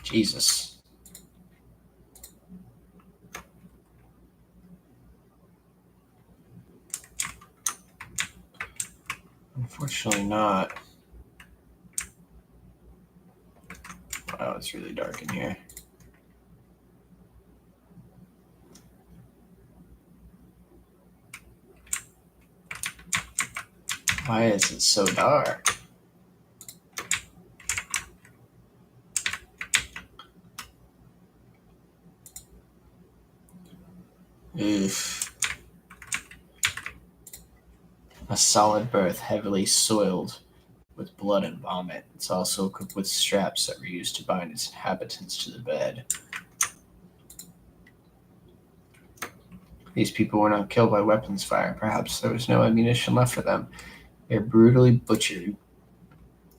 Jesus. Unfortunately not. Wow, it's really dark in here. Why is it so dark? Oof. A solid berth, heavily soiled with blood and vomit. It's also equipped with straps that were used to bind its inhabitants to the bed. These people were not killed by weapons fire. Perhaps there was no ammunition left for them. They're brutally butchered.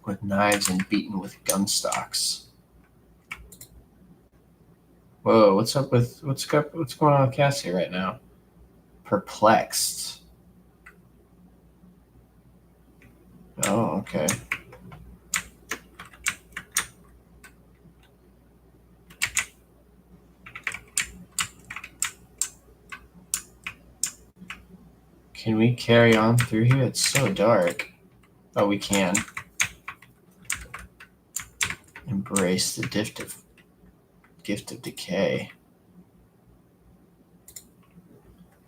with knives and beaten with gun stocks. Whoa, what's going on with Cassie right now? Perplexed. Oh, okay. Can we carry on through here? It's so dark. Oh, we can. Embrace the gift of decay.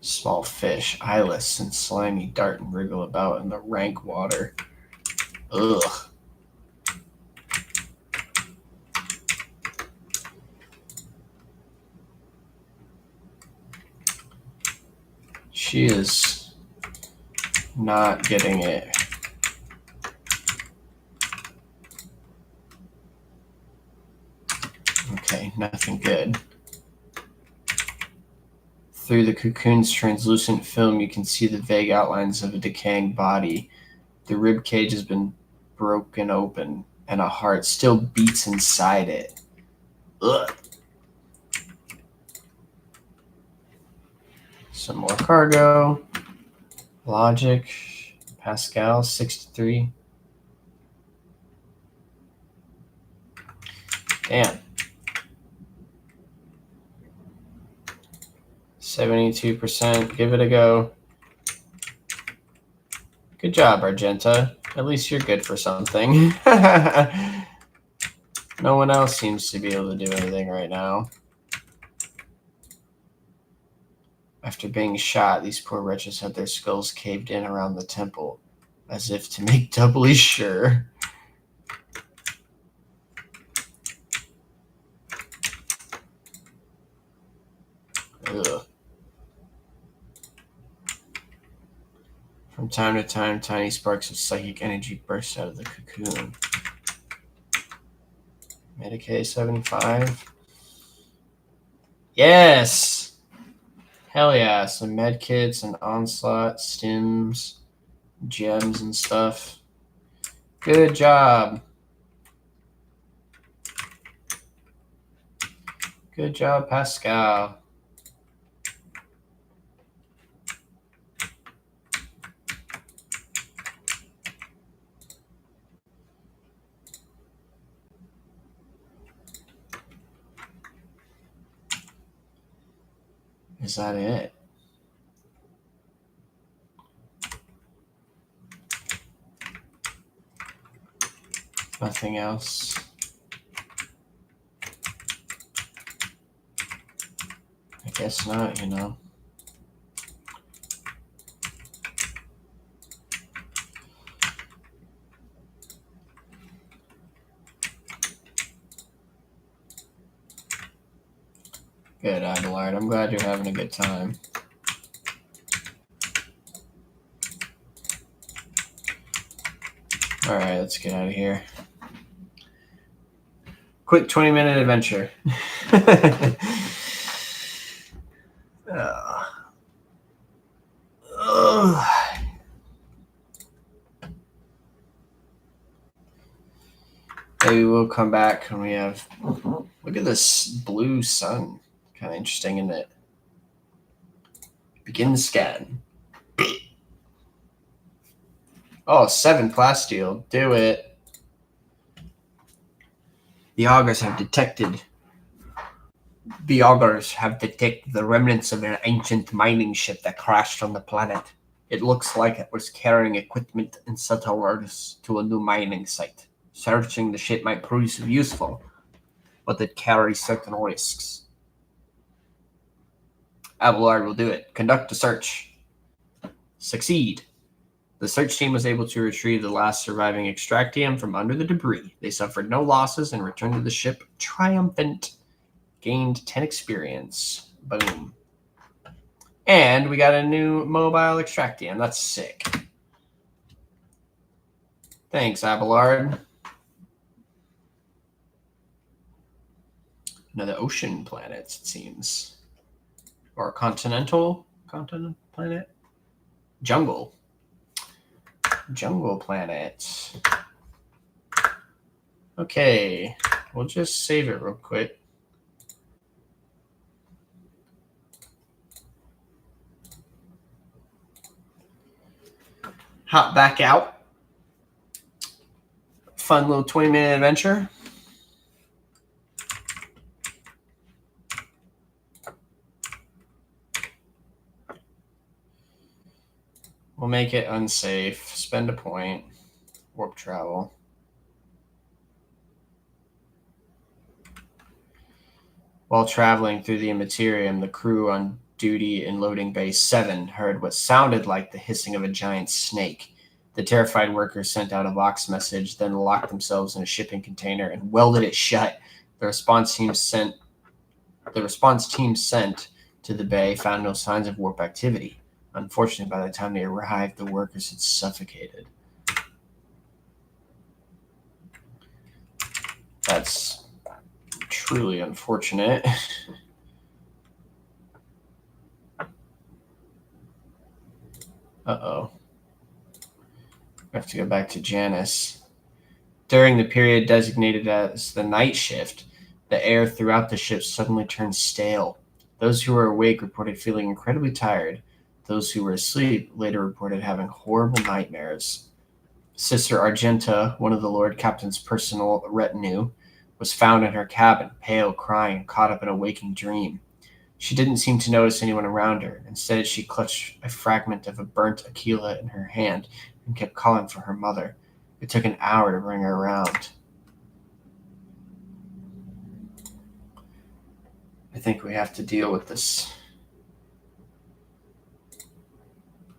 Small fish, eyeless and slimy, dart and wriggle about in the rank water. Ugh. She is not getting it. Okay, nothing good. Through the cocoon's translucent film, you can see the vague outlines of a decaying body. The rib cage has been broken open, and a heart still beats inside it. Ugh. Some more cargo. Logic. Pascal, 63. Damn. 72%. Give it a go. Good job, Argenta. At least you're good for something. No one else seems to be able to do anything right now. After being shot, these poor wretches had their skulls caved in around the temple, as if to make doubly sure. Ugh. From time to time, tiny sparks of psychic energy burst out of the cocoon. Medicaid 75. Yes! Hell yeah, some medkits and onslaught, stims, gems and stuff. Good job. Good job, Pascal. Is that it? Nothing else? I guess not, you know. Good, Abelard. I'm glad you're having a good time. All right, let's get out of here. Quick 20-minute adventure. Maybe we'll come back when we have... Look at this blue sun. Kind of interesting, isn't it? Begin scan. Oh, 7 plasteel. Do it. The augurs have detected the remnants of an ancient mining ship that crashed on the planet. It looks like it was carrying equipment and subtle orders to a new mining site. Searching the ship might prove useful, but it carries certain risks. Abelard will do it. Conduct a search. Succeed. The search team was able to retrieve the last surviving Sgt-hamster from under the debris. They suffered no losses and returned to the ship triumphant. Gained 10 experience. Boom. And we got a new mobile Sgt-hamster. That's sick. Thanks, Abelard. Another ocean planet, it seems. Or continent planet? Jungle planet. Okay, we'll just save it real quick. Hop back out. Fun little 20-minute adventure. We'll make it unsafe. Spend a point. Warp travel. While traveling through the Immaterium, the crew on duty in loading bay 7 heard what sounded like the hissing of a giant snake. The terrified workers sent out a Vox message, then locked themselves in a shipping container and welded it shut. The response team sent to the bay found no signs of warp activity. Unfortunately, by the time they arrived, the workers had suffocated. That's truly unfortunate. Uh-oh. We have to go back to Janice. During the period designated as the night shift, the air throughout the ship suddenly turned stale. Those who were awake reported feeling incredibly tired. Those who were asleep later reported having horrible nightmares. Sister Argenta, one of the Lord Captain's personal retinue, was found in her cabin, pale, crying, caught up in a waking dream. She didn't seem to notice anyone around her. Instead, she clutched a fragment of a burnt Aquila in her hand and kept calling for her mother. It took an hour to bring her around. I think we have to deal with this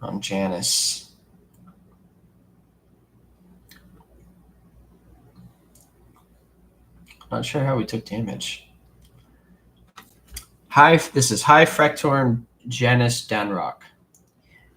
on Janice. Not sure how we took damage. This is High Frectorn Janice Danrock.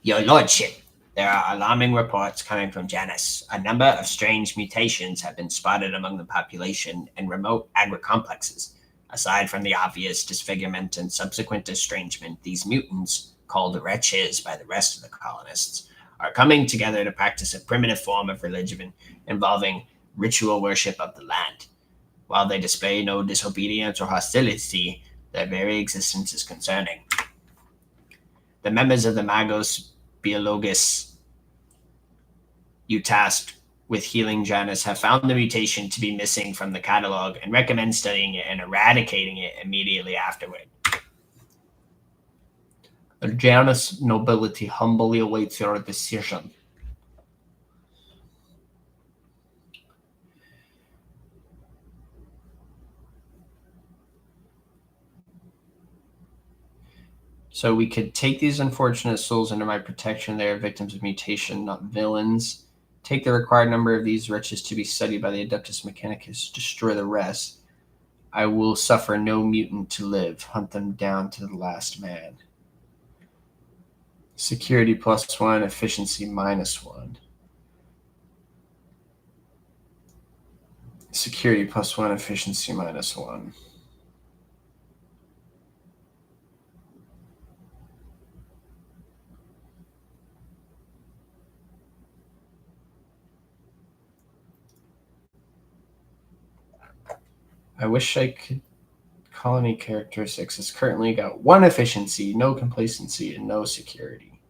Your Lordship, there are alarming reports coming from Janus. A number of strange mutations have been spotted among the population in remote agri-complexes. Aside from the obvious disfigurement and subsequent estrangement, these mutants, called wretches by the rest of the colonists, are coming together to practice a primitive form of religion involving ritual worship of the land. While they display no disobedience or hostility, their very existence is concerning. The members of the Magos Biologus you tasked with healing Janus have found the mutation to be missing from the catalog and recommend studying it and eradicating it immediately afterward. The Janus nobility humbly awaits your decision. So we could take these unfortunate souls under my protection. They are victims of mutation, not villains. Take the required number of these wretches to be studied by the Adeptus Mechanicus. Destroy the rest. I will suffer no mutant to live. Hunt them down to the last man. Security +1, efficiency -1. Security +1, efficiency -1. I wish I could. Colony characteristics has currently got 1 efficiency, no complacency, and no security.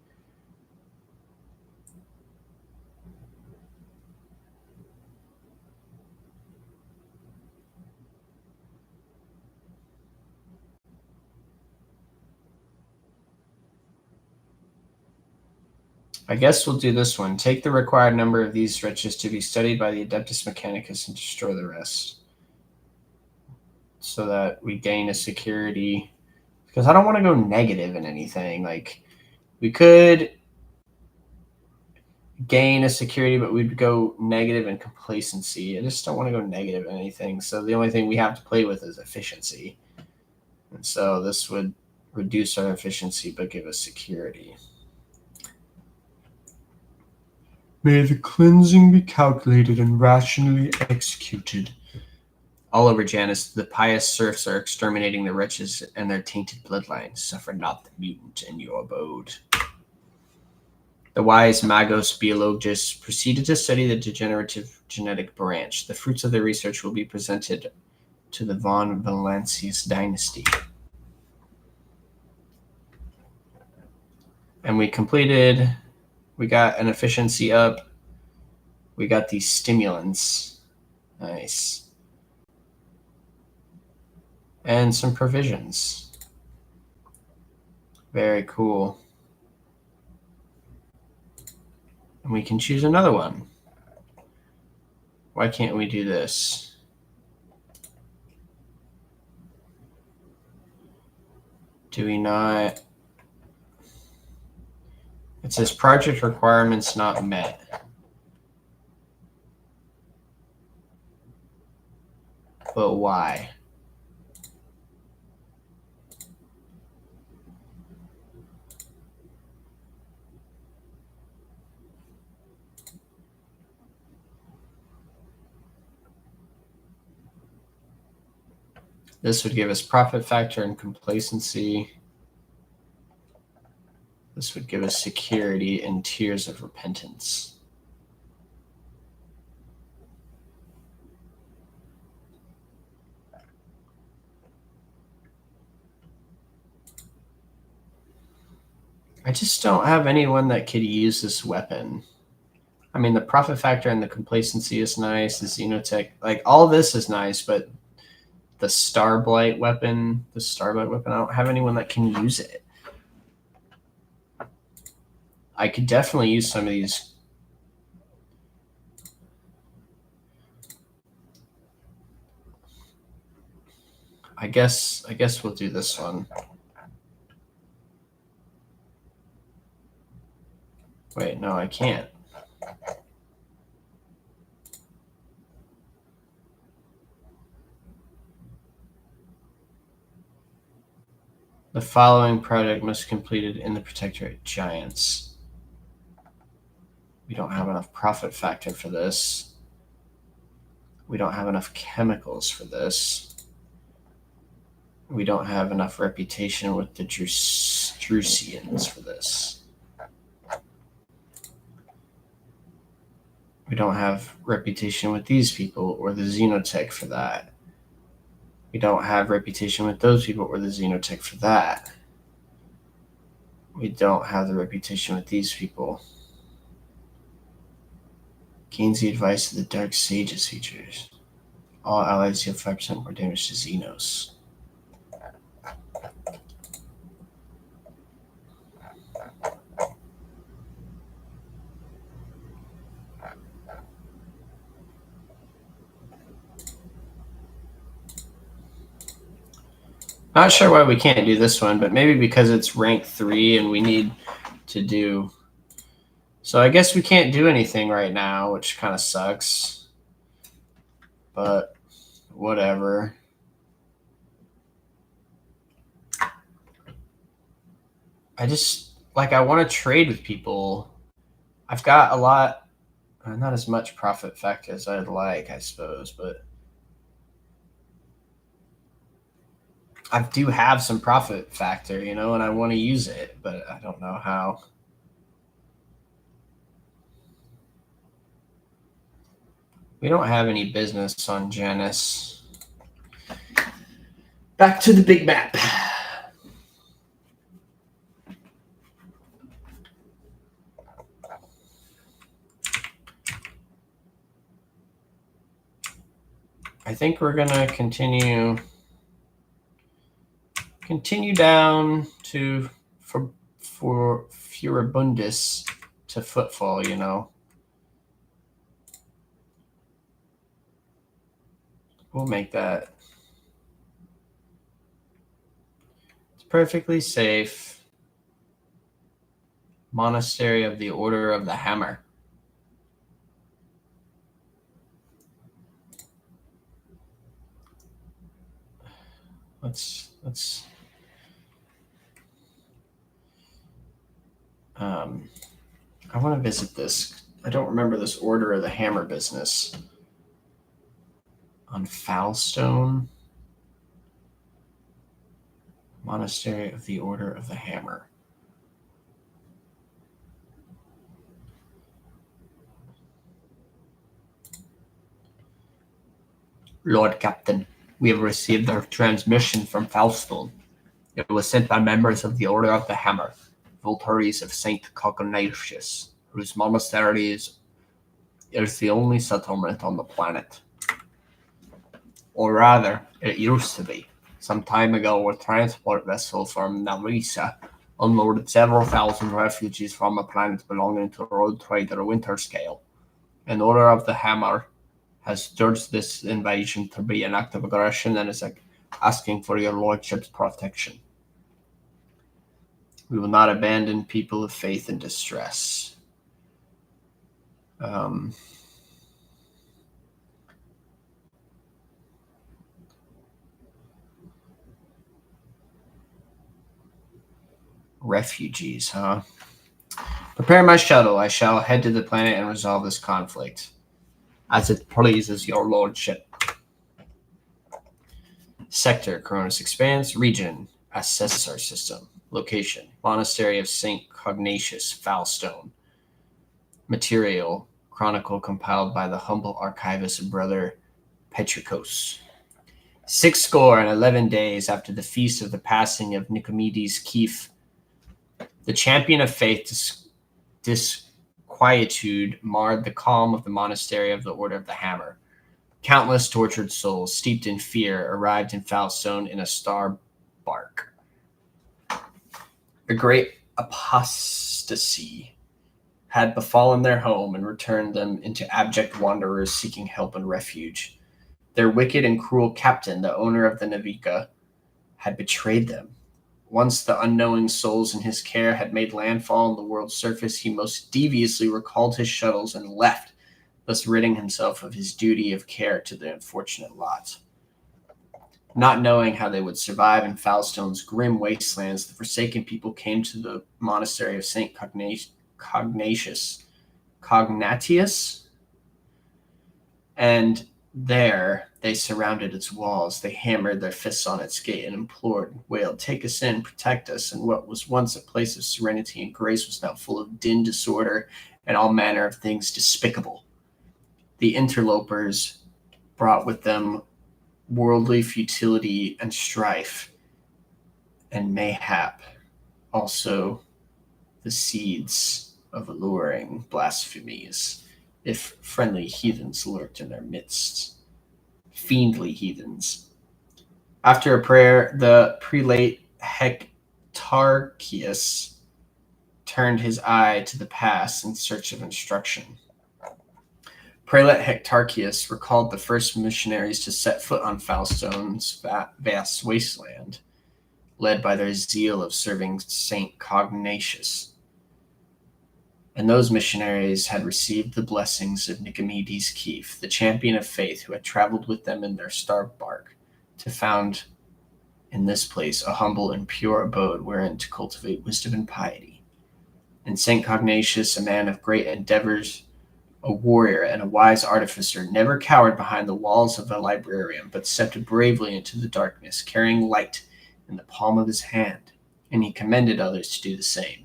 I guess we'll do this one. Take the required number of these wretches to be studied by the Adeptus Mechanicus and destroy the rest. So that we gain a security. Because I don't want to go negative in anything. Like, we could gain a security, but we'd go negative in complacency. I just don't want to go negative in anything. So the only thing we have to play with is efficiency. And so this would reduce our efficiency, but give us security. May the cleansing be calculated and rationally executed. All over Janus, the pious serfs are exterminating the wretches and their tainted bloodlines. Suffer not the mutant in your abode. The wise Magos biologists proceeded to study the degenerative genetic branch. The fruits of their research will be presented to the von Valancius dynasty. And we got an efficiency up. We got these stimulants. Nice. And some provisions. Very cool. And we can choose another one. Why can't we do this? Do we not? It says project requirements not met. But why? This would give us profit factor and complacency. This would give us security and tears of repentance. I just don't have anyone that could use this weapon. I mean, the profit factor and the complacency is nice. The Xenotech, like all this is nice, but the Starblight weapon, I don't have anyone that can use it. I could definitely use some of these. I guess we'll do this one. Wait, no, I can't. The following project must be completed in the Protectorate Giants. We don't have enough profit factor for this. We don't have enough chemicals for this. We don't have enough reputation with the Drusians for this. We don't have reputation with these people or the Xenotech for that. We don't have reputation with those people or the Xenotech for that. We don't have the reputation with these people. Gains the advice of the Dark Sages features. All allies deal 5% more damage to Xenos. Not sure why we can't do this one, but maybe because it's rank 3 and we need to do. So I guess we can't do anything right now, which kind of sucks. But whatever. I want to trade with people. I've got a lot, not as much profit factor as I'd like, I suppose, but I do have some profit factor, and I want to use it, but I don't know how. We don't have any business on Janus. Back to the big map. I think we're gonna continue down to for Furibundus to Footfall, We'll make that. It's perfectly safe. Monastery of the Order of the Hammer. Let's I want to visit this. I don't remember this Order of the Hammer business. On Foulstone. Monastery of the Order of the Hammer. Lord Captain, we have received a transmission from Falstone. It was sent by members of the Order of the Hammer, votaries of St. Cognatius, whose monastery is the only settlement on the planet. Or rather, it used to be. Some time ago, a transport vessel from Narisa unloaded several thousand refugees from a planet belonging to road trader Winterscale. An Order of the Hammer has judged this invasion to be an act of aggression and is asking for your lordship's protection. We will not abandon people of faith in distress. Refugees, huh? Prepare my shuttle. I shall head to the planet and resolve this conflict. As it pleases your lordship. Sector, Cronus Expanse. Region, Assessor System. Location, Monastery of St. Cognatius, Falstone. Material, chronicle compiled by the humble archivist brother Petricos. 611 days after the feast of the passing of Nicomedes Keefe, the champion of faith disquietude marred the calm of the monastery of the Order of the Hammer. Countless tortured souls, steeped in fear, arrived in Falstone in a star bark. A great apostasy had befallen their home and returned them into abject wanderers seeking help and refuge. Their wicked and cruel captain, the owner of the Navica, had betrayed them. Once the unknowing souls in his care had made landfall on the world's surface, he most deviously recalled his shuttles and left, thus ridding himself of his duty of care to the unfortunate lot. Not knowing how they would survive in Falstone's grim wastelands, the forsaken people came to the monastery of St. Cognatius, and there they surrounded its walls. They hammered their fists on its gate and implored and wailed, "Take us in, protect us." And what was once a place of serenity and grace was now full of din, disorder, and all manner of things despicable. The interlopers brought with them worldly futility and strife, and mayhap also the seeds of alluring blasphemies, if friendly heathens lurked in their midst. Fiendly heathens. After a prayer, the prelate Hectarchius turned his eye to the past in search of instruction. Prelate Hectarchius recalled the first missionaries to set foot on Falstone's vast wasteland, led by their zeal of serving St. Cognatius. And those missionaries had received the blessings of Nicomedes Keefe, the champion of faith who had traveled with them in their star bark to found in this place a humble and pure abode wherein to cultivate wisdom and piety. And St. Cognatius, a man of great endeavors, a warrior and a wise artificer, never cowered behind the walls of the librarium, but stepped bravely into the darkness, carrying light in the palm of his hand, and he commended others to do the same.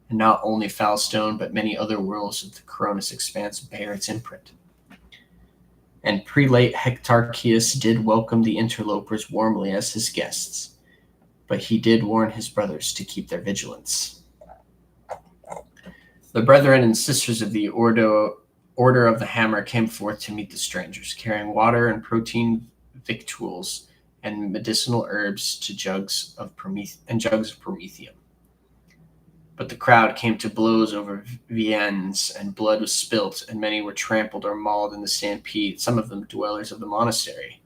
And not only Falstone, but many other worlds of the Cronus Expanse bear its imprint. And Prelate Hectarchius did welcome the interlopers warmly as his guests, but he did warn his brothers to keep their vigilance. The brethren and sisters of the Order of the Hammer came forth to meet the strangers, carrying water and protein victuals and medicinal herbs to jugs of promethium. But the crowd came to blows over viands, and blood was spilt, and many were trampled or mauled in the stampede, some of them dwellers of the monastery.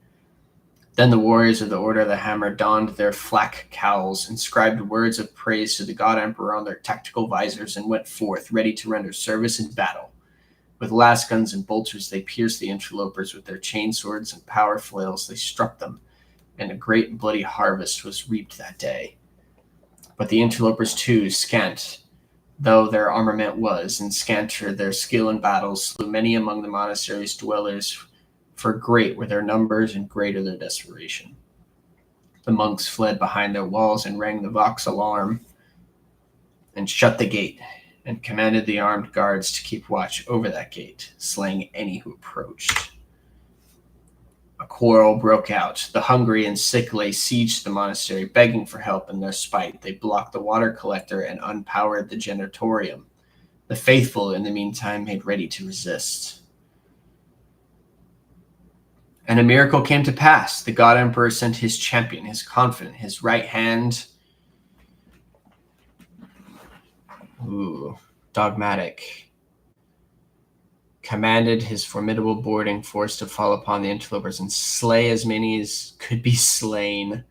Then the warriors of the Order of the Hammer donned their flak cowls, inscribed words of praise to the God Emperor on their tactical visors, and went forth, ready to render service in battle. With lasguns and bolters they pierced the interlopers, with their chainswords and power flails they struck them, and a great and bloody harvest was reaped that day. But the interlopers too, scant though their armament was, and scanter their skill in battles, slew many among the monastery's dwellers, for great were their numbers and greater their desperation. The monks fled behind their walls and rang the vox alarm, and shut the gate, and commanded the armed guards to keep watch over that gate, slaying any who approached. A quarrel broke out. The hungry and sick lay siege to the monastery, begging for help in their spite. They blocked the water collector and unpowered the generatorium. The faithful, in the meantime, made ready to resist. And a miracle came to pass. The God Emperor sent his champion, his confidant, his right hand. Dogmatic. Commanded his formidable boarding force to fall upon the interlopers and slay as many as could be slain.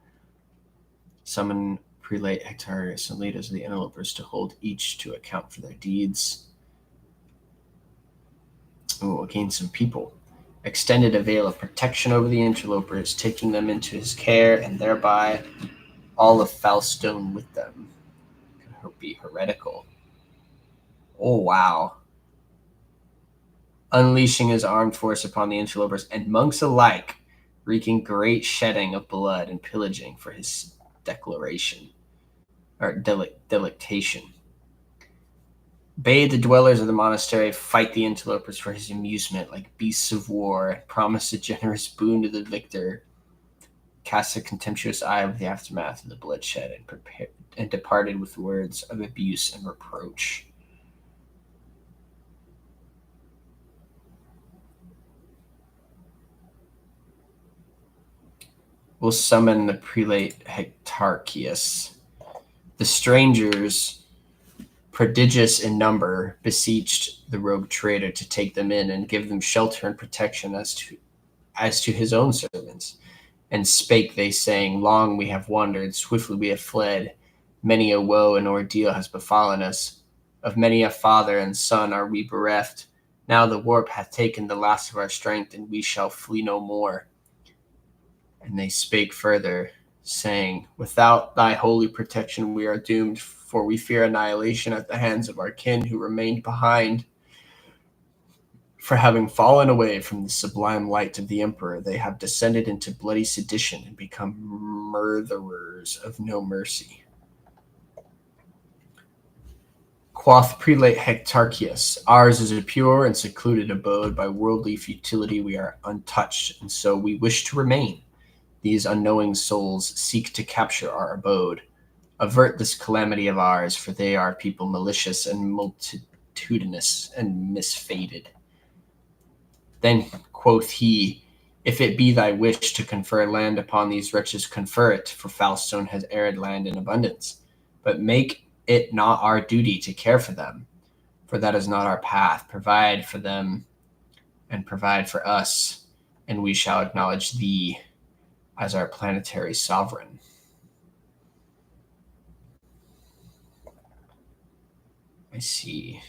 Summon Prelate Hectarius and leaders of the interlopers to hold each to account for their deeds. Gain some people. Extended a veil of protection over the interlopers, taking them into his care, and thereby all of Falstone with them. Could be heretical. Oh, wow. Unleashing his armed force upon the interlopers and monks alike, wreaking great shedding of blood and pillaging for his declaration, or delectation. Bade the dwellers of the monastery fight the interlopers for his amusement like beasts of war, promised a generous boon to the victor, cast a contemptuous eye over the aftermath of the bloodshed, and departed with words of abuse and reproach. Will summon the prelate Hectarchius. The strangers, prodigious in number, beseeched the rogue traitor to take them in and give them shelter and protection as to his own servants. And spake they, saying, Long we have wandered, swiftly we have fled. Many a woe and ordeal has befallen us. Of many a father and son are we bereft. Now the warp hath taken the last of our strength, and we shall flee no more. And they spake further, saying, Without thy holy protection we are doomed, for we fear annihilation at the hands of our kin who remained behind. For having fallen away from the sublime light of the emperor, they have descended into bloody sedition and become murderers of no mercy. Quoth Prelate Hectarchius, ours is a pure and secluded abode. By worldly futility we are untouched, and so we wish to remain. These unknowing souls seek to capture our abode. Avert this calamity of ours, for they are people malicious and multitudinous and misfated. Then quoth he, If it be thy wish to confer land upon these wretches, confer it, for Falstone has arid land in abundance. But make it not our duty to care for them, for that is not our path. Provide for them and provide for us, and we shall acknowledge thee as our planetary sovereign. I see.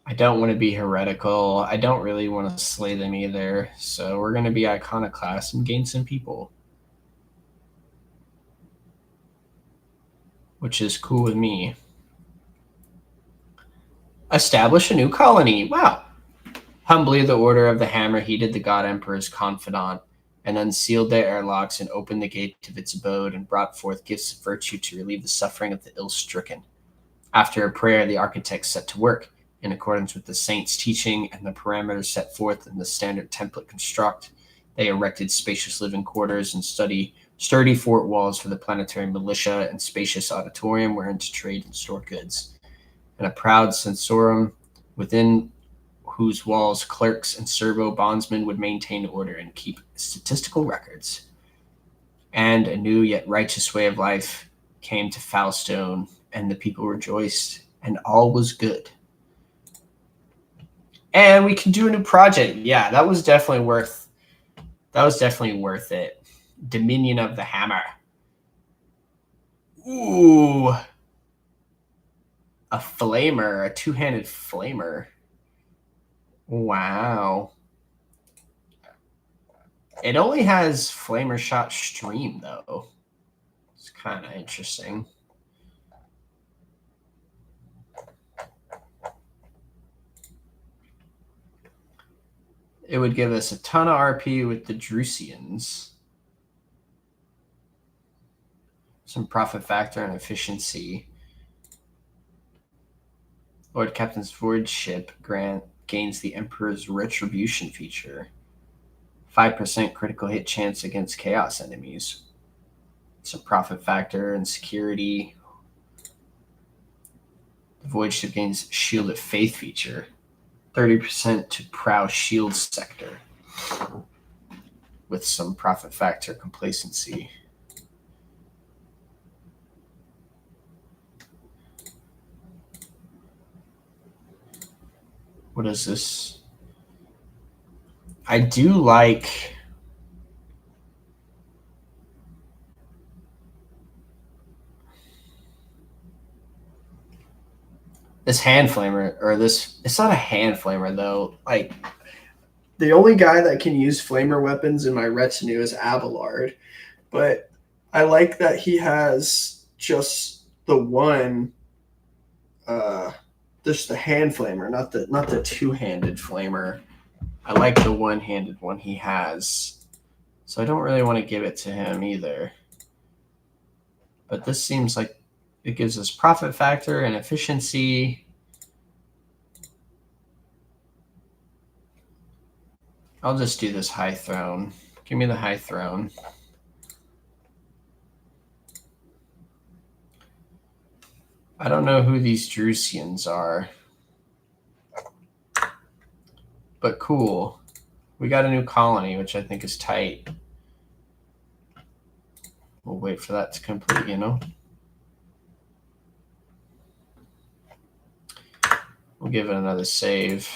I don't want to be heretical. I don't really want to slay them either. So we're going to be iconoclast and gain some people, which is cool with me. Establish a new colony. Wow. Humbly, the Order of the Hammer heeded the God Emperor's confidant and unsealed their airlocks and opened the gate of its abode and brought forth gifts of virtue to relieve the suffering of the ill-stricken. After a prayer, the architects set to work, in accordance with the saint's teaching and the parameters set forth in the standard template construct. They erected spacious living quarters and sturdy fort walls for the planetary militia and spacious auditorium wherein to trade and store goods, and a proud censorum within whose walls clerks and servo bondsmen would maintain order and keep statistical records. And a new yet righteous way of life came to Falstone, and the people rejoiced, and all was good. And we can do a new project. Yeah, that was definitely worth it. Dominion of the Hammer. Ooh. A flamer, a two-handed flamer. Wow. It only has flamer shot stream, though. It's kind of interesting. It would give us a ton of RP with the Drusians. some profit factor and efficiency. Lord Captain's void ship gains the Emperor's Retribution feature. 5% critical hit chance against chaos enemies. Some profit factor and security. The void ship gains Shield of Faith feature. 30% to prow shield sector. With some profit factor complacency. What is this? I do like this hand flamer, or this. It's not a hand flamer though. Like, the only guy that can use flamer weapons in my retinue is Abelard, but I like that he has just the one, just the hand flamer, not the two-handed flamer. I like the one-handed one he has, so I don't really want to give it to him either. But this seems like it gives us profit factor and efficiency. I'll just do this high throne. Give me the high throne. I don't know who these Drusians are. But cool. We got a new colony, which I think is tight. We'll wait for that to complete, you know? We'll give it another save.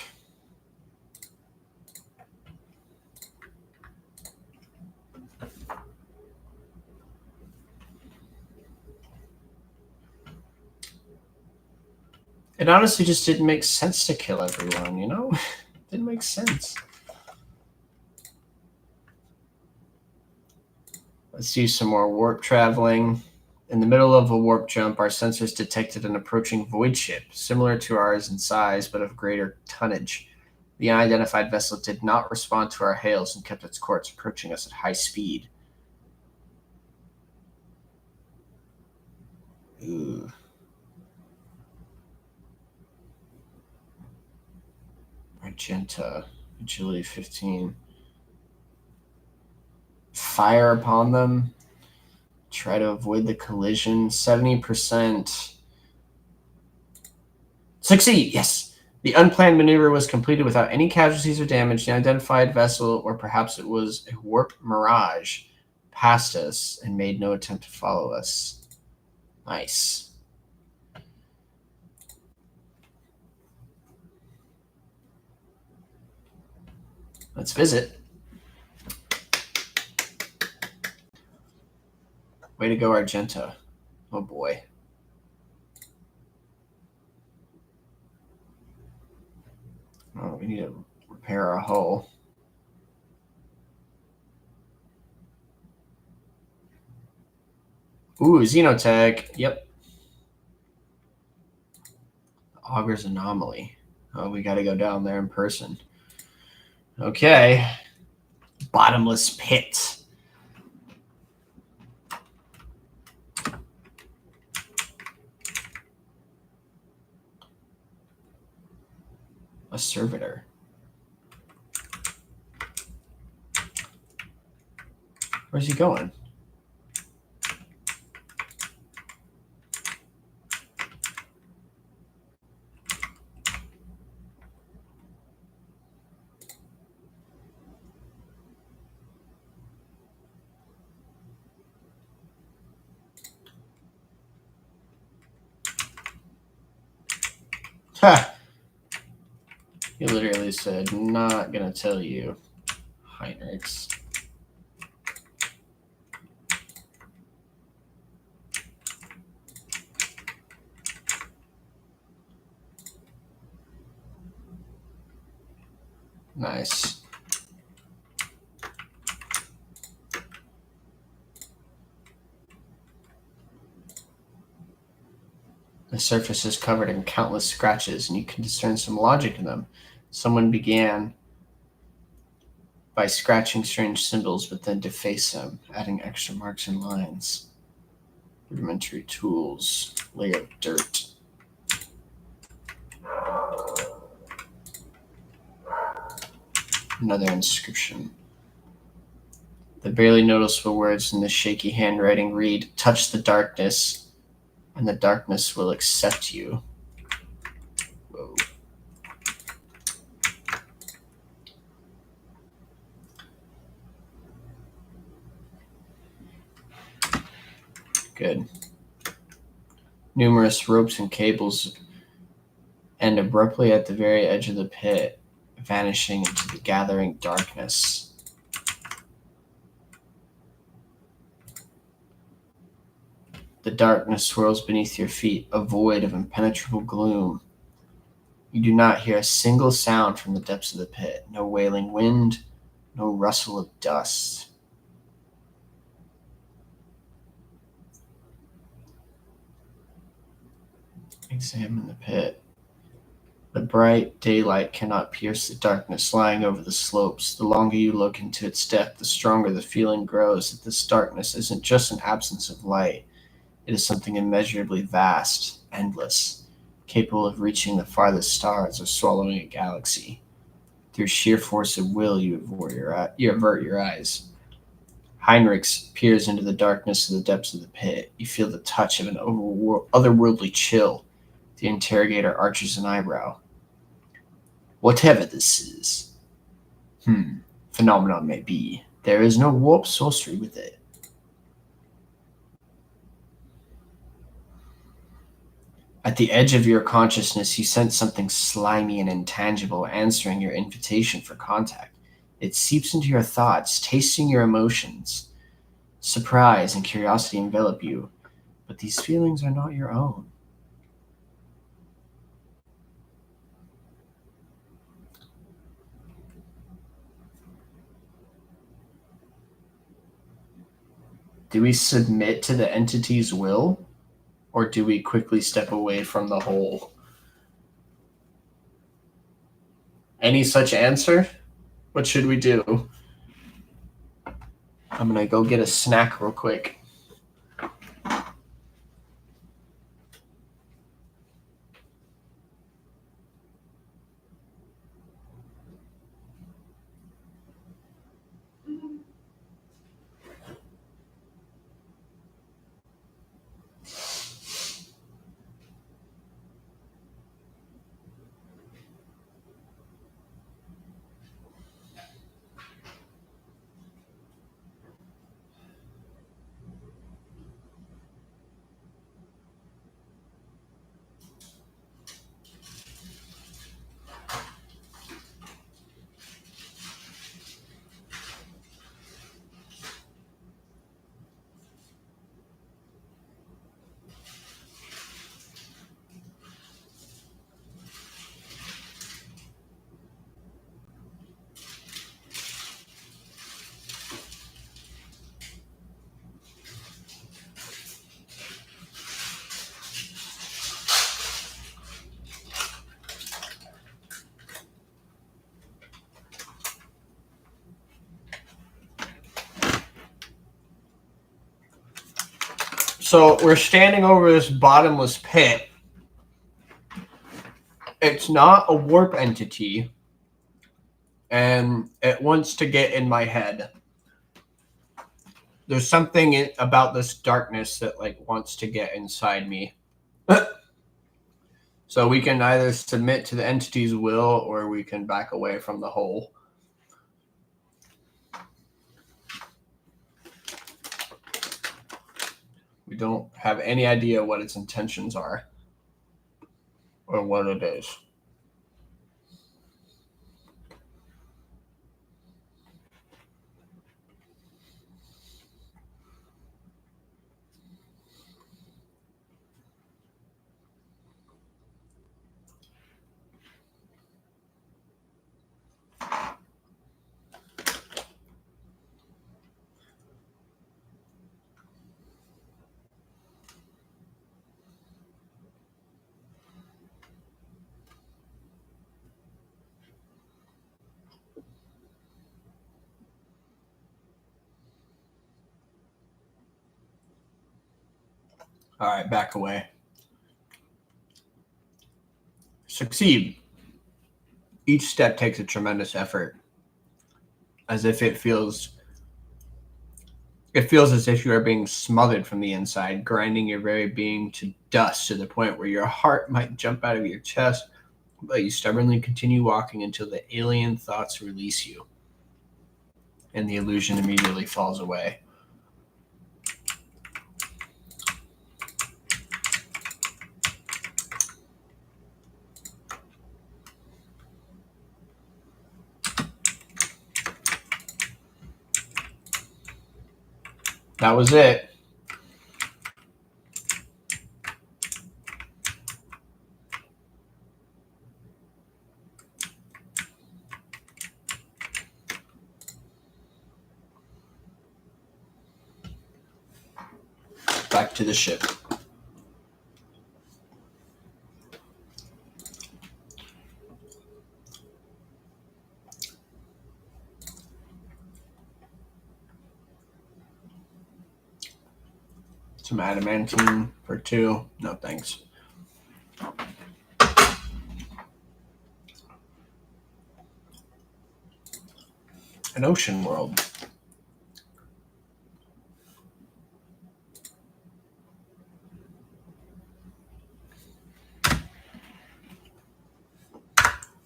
It honestly just didn't make sense to kill everyone, you know? Didn't make sense. Let's do some more warp traveling. In the middle of a warp jump, our sensors detected an approaching void ship, similar to ours in size, but of greater tonnage. The unidentified vessel did not respond to our hails and kept its course, approaching us at high speed. Ooh. Magenta, agility 15. Fire upon them. Try to avoid the collision. 70%. Succeed! Yes! The unplanned maneuver was completed without any casualties or damage. The unidentified vessel, or perhaps it was a warp mirage, passed us and made no attempt to follow us. Nice. Let's visit. Way to go, Argenta. Oh boy. Oh, we need to repair our hull. Ooh, Xenotech. Yep. Augur's Anomaly. Oh, we got to go down there in person. Okay. Bottomless Pit. A servitor. Where's he going? Ha! He literally said, not gonna tell you, Heinrichs. Nice. The surface is covered in countless scratches, and you can discern some logic in them. Someone began by scratching strange symbols, but then defaced them, adding extra marks and lines. Rudimentary tools. Layer of dirt. Another inscription. The barely noticeable words in the shaky handwriting read, "Touch the darkness, and the darkness will accept you." Whoa. Good. Numerous ropes and cables end abruptly at the very edge of the pit, vanishing into the gathering darkness. The darkness swirls beneath your feet, a void of impenetrable gloom. You do not hear a single sound from the depths of the pit. No wailing wind, no rustle of dust. Examine the pit. The bright daylight cannot pierce the darkness lying over the slopes. The longer you look into its depth, the stronger the feeling grows that this darkness isn't just an absence of light. It is something immeasurably vast, endless, capable of reaching the farthest stars or swallowing a galaxy. Through sheer force of will, you avert your eyes. Heinrich peers into the darkness of the depths of the pit. You feel the touch of an otherworldly chill. The interrogator arches an eyebrow. Whatever this is, phenomenon may be, there is no warp sorcery with it. At the edge of your consciousness, you sense something slimy and intangible answering your invitation for contact. It seeps into your thoughts, tasting your emotions. Surprise and curiosity envelop you, but these feelings are not your own. Do we submit to the entity's will, or do we quickly step away from the hole? Any such answer? What should we do? I'm gonna go get a snack real quick. So we're standing over this bottomless pit. It's not a warp entity, and it wants to get in my head. There's something about this darkness that wants to get inside me. So we can either submit to the entity's will, or we can back away from the hole. We don't have any idea what its intentions are or what it is. All right, back away. Succeed. Each step takes a tremendous effort, as if it feels as if you are being smothered from the inside, grinding your very being to dust to the point where your heart might jump out of your chest, but you stubbornly continue walking until the alien thoughts release you, and the illusion immediately falls away. That was it. Back to the ship. Some adamantine for 2. No thanks. An ocean world.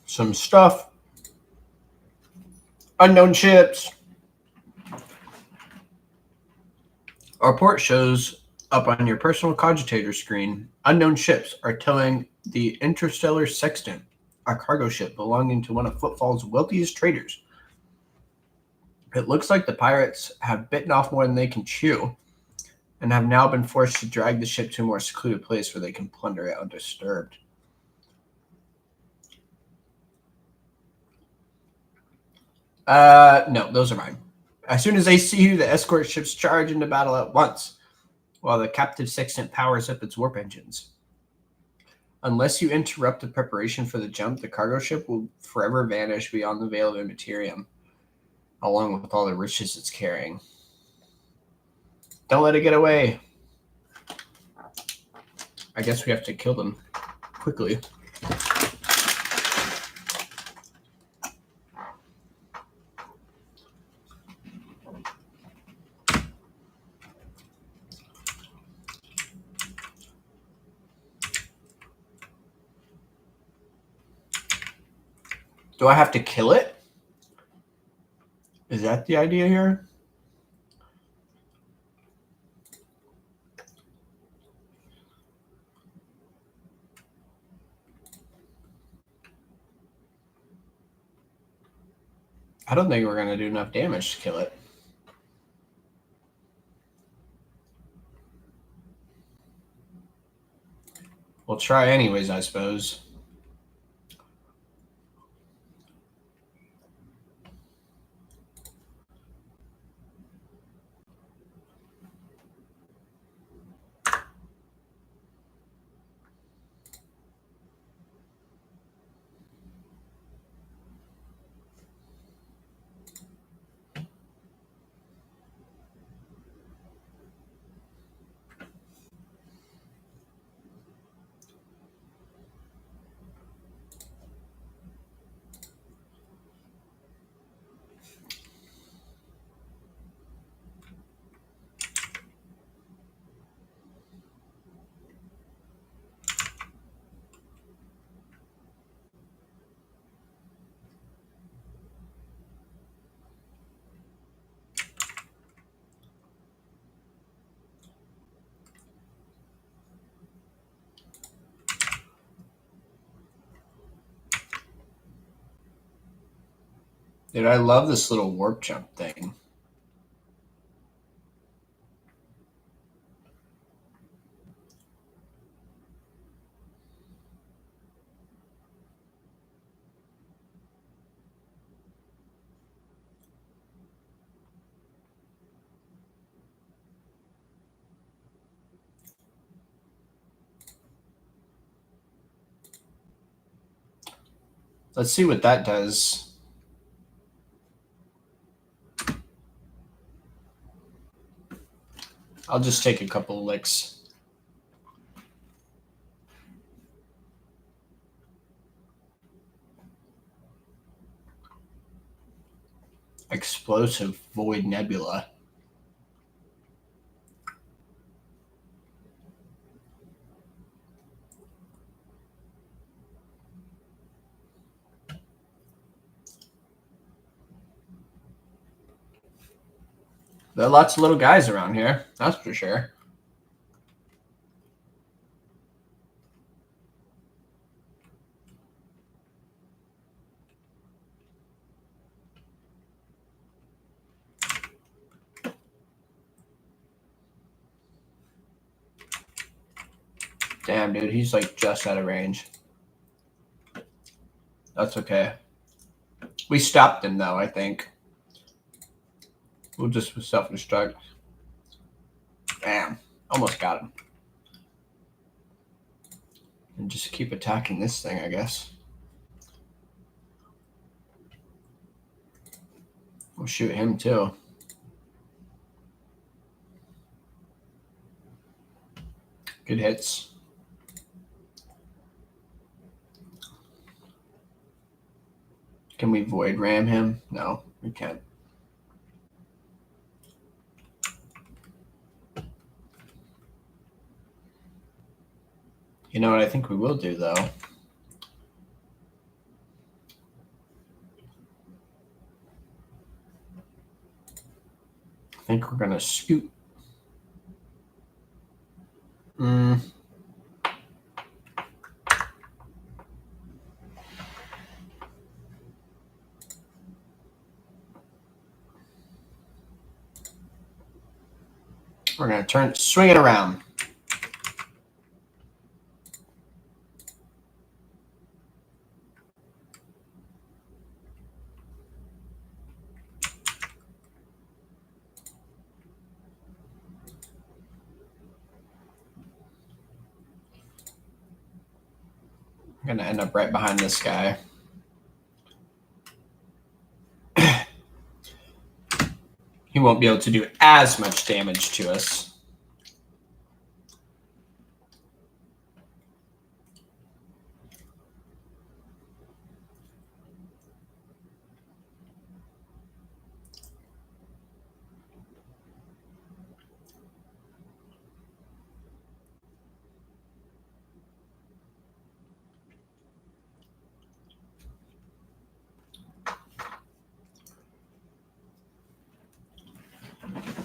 Some stuff. Unknown ships. Our port shows up on your personal cogitator screen. Unknown ships are towing the Interstellar Sextant, a cargo ship belonging to one of Footfall's wealthiest traders. It looks like the pirates have bitten off more than they can chew, and have now been forced to drag the ship to a more secluded place where they can plunder it undisturbed. No, those are mine. As soon as they see you, the escort ships charge into battle at once, while the captive sextant powers up its warp engines. Unless you interrupt the preparation for the jump, the cargo ship will forever vanish beyond the veil of immaterium, along with all the riches it's carrying. Don't let it get away. I guess we have to kill them quickly. Do I have to kill it? Is that the idea here? I don't think we're going to do enough damage to kill it. We'll try anyways, I suppose. Dude, I love this little warp jump thing. Let's see what that does. I'll just take a couple licks. Explosive void nebula. There are lots of little guys around here, that's for sure. Damn, dude, he's like just out of range. That's okay. We stopped him though, I think. We'll just self-destruct. Damn, almost got him. And just keep attacking this thing, I guess. We'll shoot him too. Good hits. Can we void ram him? No, we can't. You know what I think we will do though? I think we're gonna scoot. We're gonna swing it around. I'm gonna end up right behind this guy. He won't be able to do as much damage to us.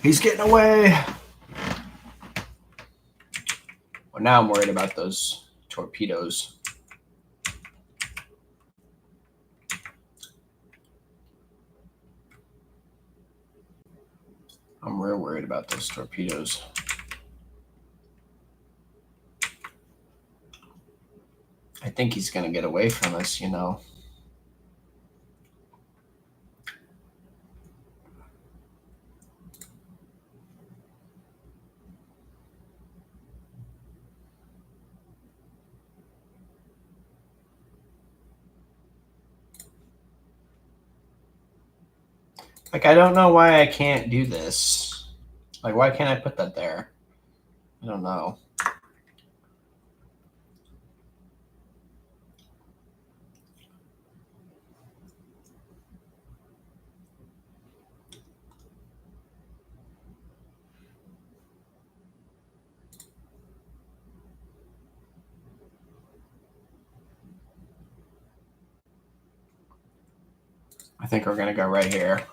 He's getting away. Well, now I'm worried about those torpedoes. I'm real worried about those torpedoes. I think he's going to get away from us, you know. Like, I don't know why I can't do this. Like, why can't I put that there? I don't know. I think we're going to go right here.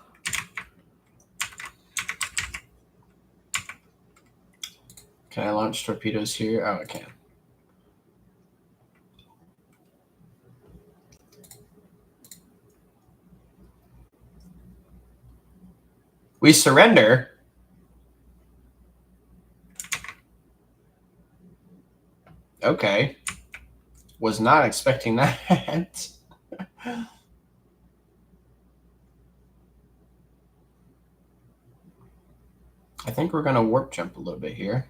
Can I launch torpedoes here? Oh, I can. We surrender. Okay. Was not expecting that. I think we're going to warp jump a little bit here.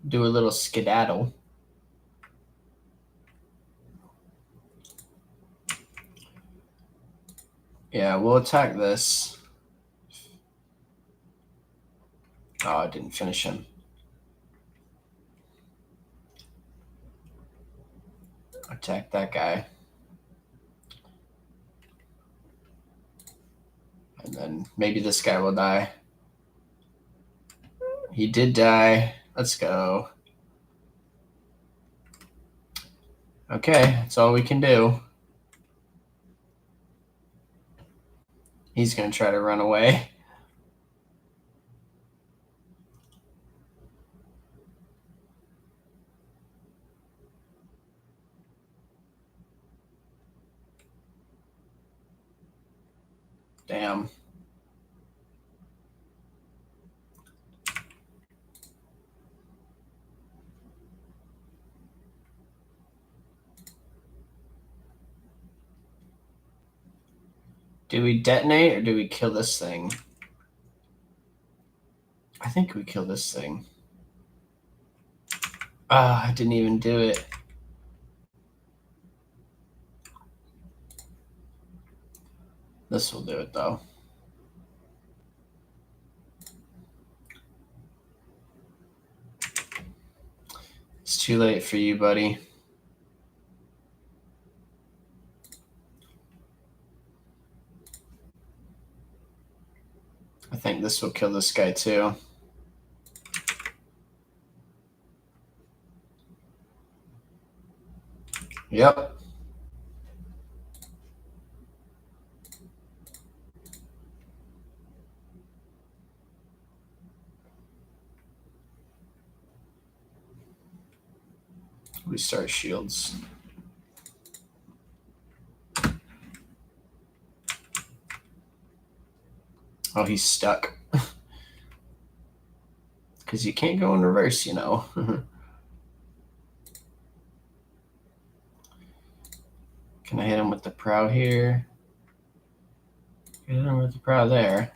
Do a little skedaddle. Yeah, we'll attack this. Oh, I didn't finish him. Attack that guy. And maybe this guy will die. He did die. Let's go. Okay, that's all we can do. He's going to try to run away. Damn. Do we detonate or do we kill this thing? I think we kill this thing. Ah, I didn't even do it. This will do it, though. It's too late for you, buddy. I think this will kill this guy, too. Yep. We start shields. Oh, he's stuck. Because you can't go in reverse, you know. Can I hit him with the prow here? Hit him with the prow there.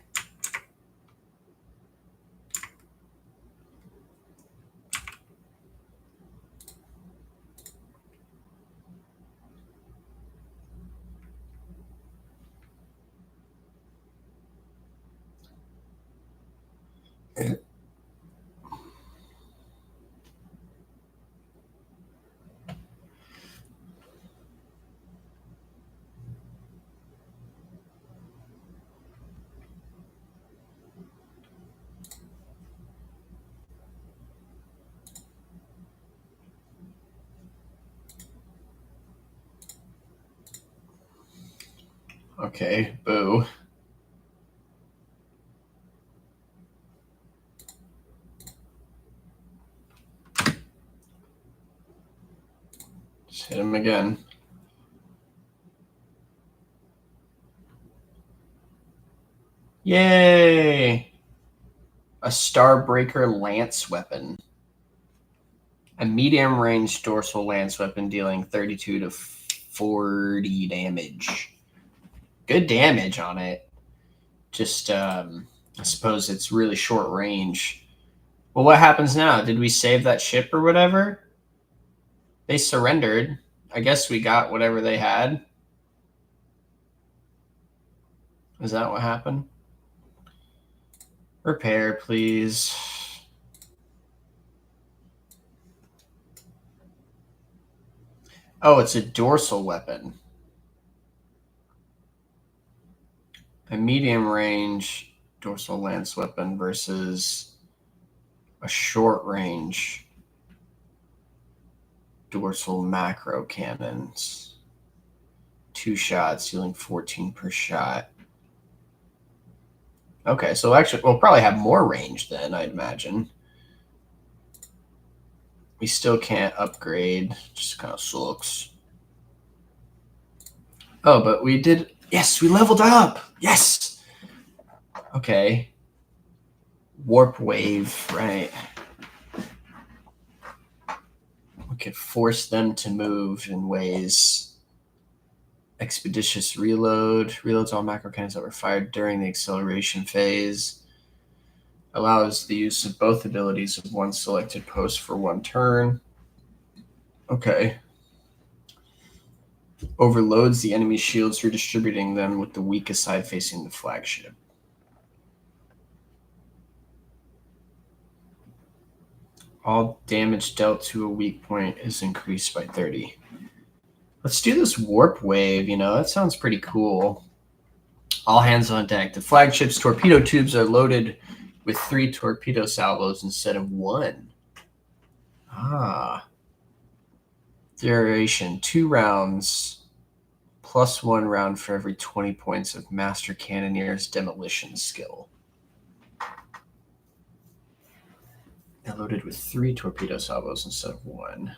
Okay, boo. Just hit him again. Yay! A Starbreaker Lance weapon. A medium-range dorsal lance weapon dealing 32 to 40 damage. Good damage on it. Just, I suppose it's really short range. Well, what happens now? Did we save that ship or whatever? They surrendered. I guess we got whatever they had. Is that what happened? Repair, please. Oh, it's a dorsal weapon. A medium range dorsal lance weapon versus a short range dorsal macro cannons. 2 shots, dealing 14 per shot. Okay, so actually we'll probably have more range then, I'd imagine. We still can't upgrade, just kind of sucks. Oh, but we did. Yes, we leveled up. Yes. Okay. Warp wave, right. We could force them to move in ways. Expeditious reload. Reloads all macro cannons that were fired during the acceleration phase. Allows the use of both abilities of one selected post for 1 turn. Okay. Overloads the enemy shields, redistributing them with the weakest side facing the flagship. All damage dealt to a weak point is increased by 30. Let's do this warp wave, you know, that sounds pretty cool. All hands on deck. The flagship's torpedo tubes are loaded with 3 torpedo salvos instead of 1. Duration 2 rounds, plus 1 round for every 20 points of Master Cannonier's demolition skill. They're loaded with 3 torpedo salvos instead of 1.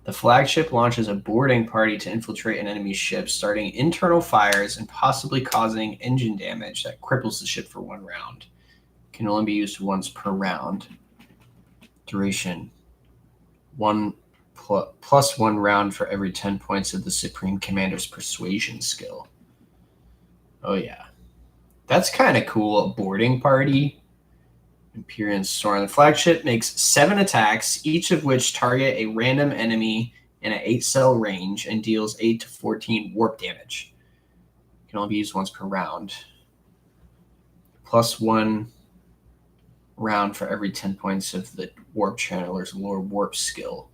The flagship launches a boarding party to infiltrate an enemy ship, starting internal fires and possibly causing engine damage that cripples the ship for 1 round. Can only be used once per round. Duration 1 plus 1 round for every 10 points of the Supreme Commander's persuasion skill. Oh yeah. That's kind of cool. A boarding party. Empyrean Storm. The flagship makes 7 attacks, each of which target a random enemy in an 8-cell range and deals 8 to 14 warp damage. Can only be used once per round. Plus 1 round for every 10 points of the warp channeler's lore warp skill.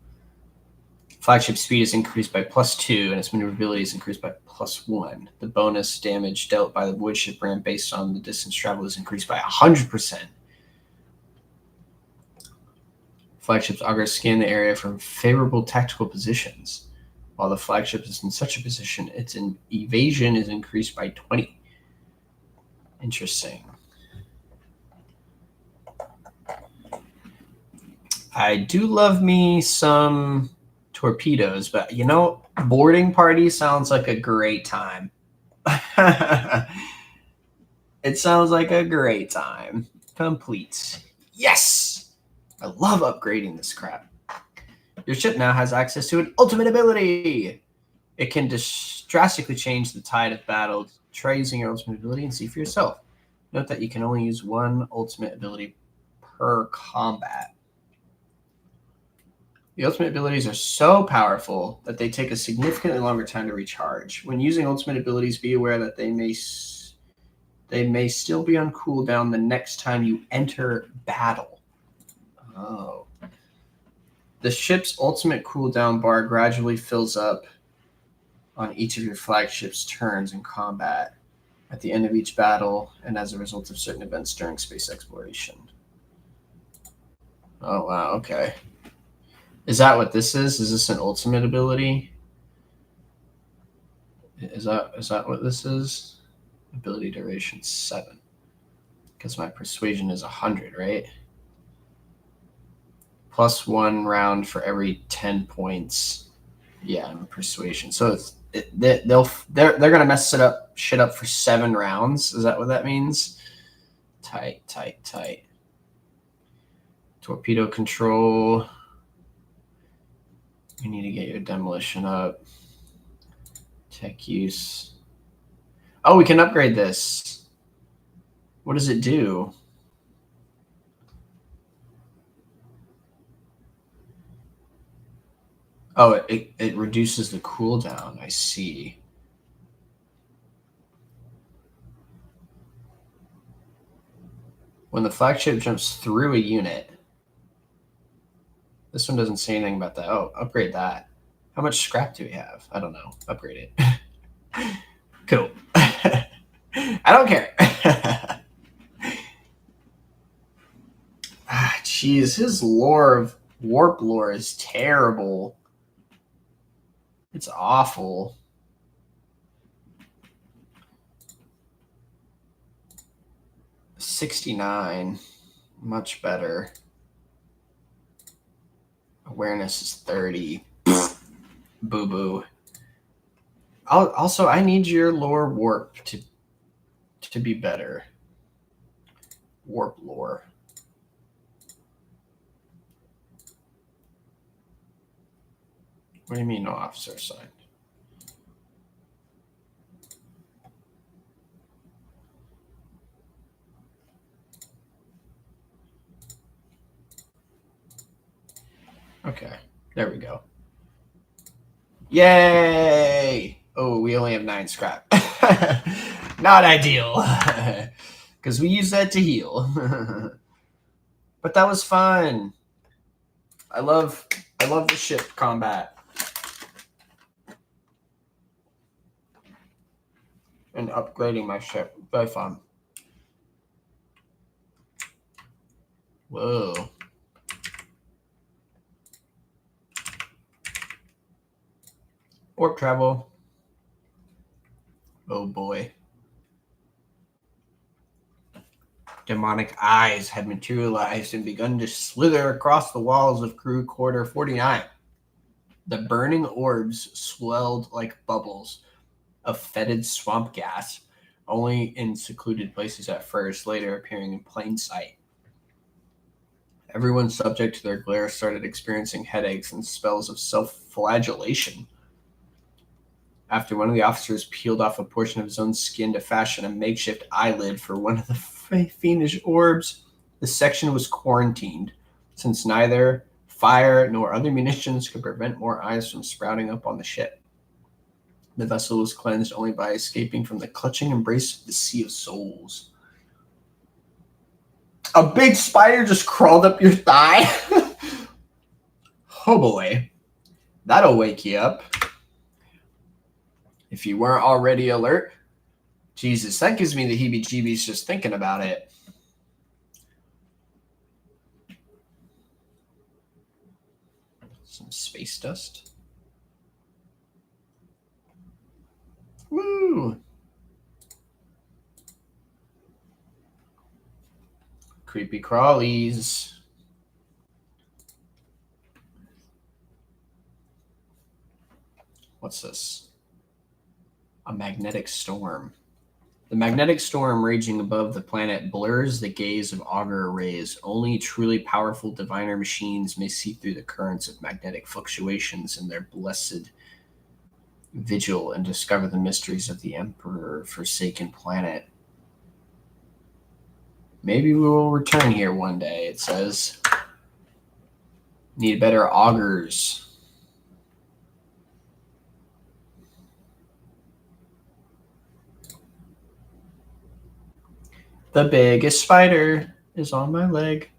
Flagship speed is increased by plus 2, and its maneuverability is increased by plus 1. The bonus damage dealt by the void ship ram based on the distance traveled is increased by 100%. Flagship's augers scan the area from favorable tactical positions. While the flagship is in such a position, its evasion is increased by 20. Interesting. I do love me some torpedoes, but you know, boarding party sounds like a great time. It sounds like a great time. Complete. Yes! I love upgrading this crap. Your ship now has access to an ultimate ability. It can drastically change the tide of battle. Try using your ultimate ability and see for yourself. Note that you can only use 1 ultimate ability per combat. The ultimate abilities are so powerful that they take a significantly longer time to recharge. When using ultimate abilities, be aware that they may still be on cooldown the next time you enter battle. Oh. The ship's ultimate cooldown bar gradually fills up on each of your flagship's turns in combat, at the end of each battle, and as a result of certain events during space exploration. Oh, wow, okay. Is that what this is? Is this an ultimate ability? Is that what this is? Ability duration 7. Because my persuasion is 100, right? Plus 1 round for every 10 points. Yeah, I'm persuasion. So they're gonna mess shit up for 7 rounds. Is that what that means? Tight. Torpedo control. We need to get your demolition up. Tech use. Oh, we can upgrade this. What does it do? Oh, it reduces the cooldown. I see. When the flagship jumps through a unit. This one doesn't say anything about that. Oh, upgrade that. How much scrap do we have? I don't know. Upgrade it. Cool. I don't care. Jeez, his warp lore is terrible. It's awful. $69. Much better. Awareness is 30. Boo-boo. Also, I need your lore warp to be better. Warp lore. What do you mean no officer assigned? Okay, there we go. Yay! Oh, we only have 9 scrap. Not ideal. Because we use that to heal. But that was fun. I love the ship combat. and upgrading my ship. Very fun. Whoa. Warp travel. Oh boy. Demonic eyes had materialized and begun to slither across the walls of crew quarter 49. The burning orbs swelled like bubbles of fetid swamp gas, only in secluded places at first, later appearing in plain sight. Everyone subject to their glare started experiencing headaches and spells of self-flagellation. After one of the officers peeled off a portion of his own skin to fashion a makeshift eyelid for one of the fiendish orbs, the section was quarantined, since neither fire nor other munitions could prevent more eyes from sprouting up on the ship. The vessel was cleansed only by escaping from the clutching embrace of the Sea of Souls. A big spider just crawled up your thigh? Oh boy. That'll wake you up. If you weren't already alert. Jesus, that gives me the heebie-jeebies just thinking about it. Some space dust. Woo! Creepy crawlies. What's this? A magnetic storm. The magnetic storm raging above the planet blurs the gaze of auger rays. Only truly powerful diviner machines may see through the currents of magnetic fluctuations in their blessed vigil and discover the mysteries of the Emperor-forsaken planet. Maybe we will return here one day, it says. Need better augers. The biggest spider is on my leg.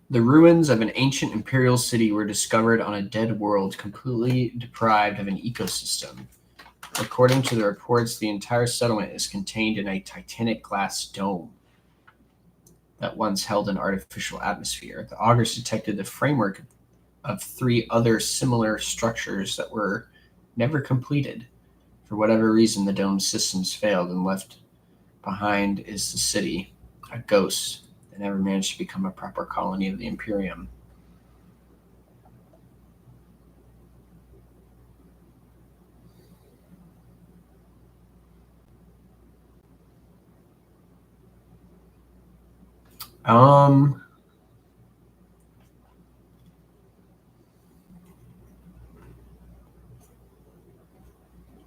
The ruins of an ancient imperial city were discovered on a dead world completely deprived of an ecosystem. According to the reports, the entire settlement is contained in a titanic glass dome that once held an artificial atmosphere. The augurs detected the framework of 3 other similar structures that were never completed. For whatever reason, the dome's systems failed, and left behind is the city, a ghost that never managed to become a proper colony of the Imperium.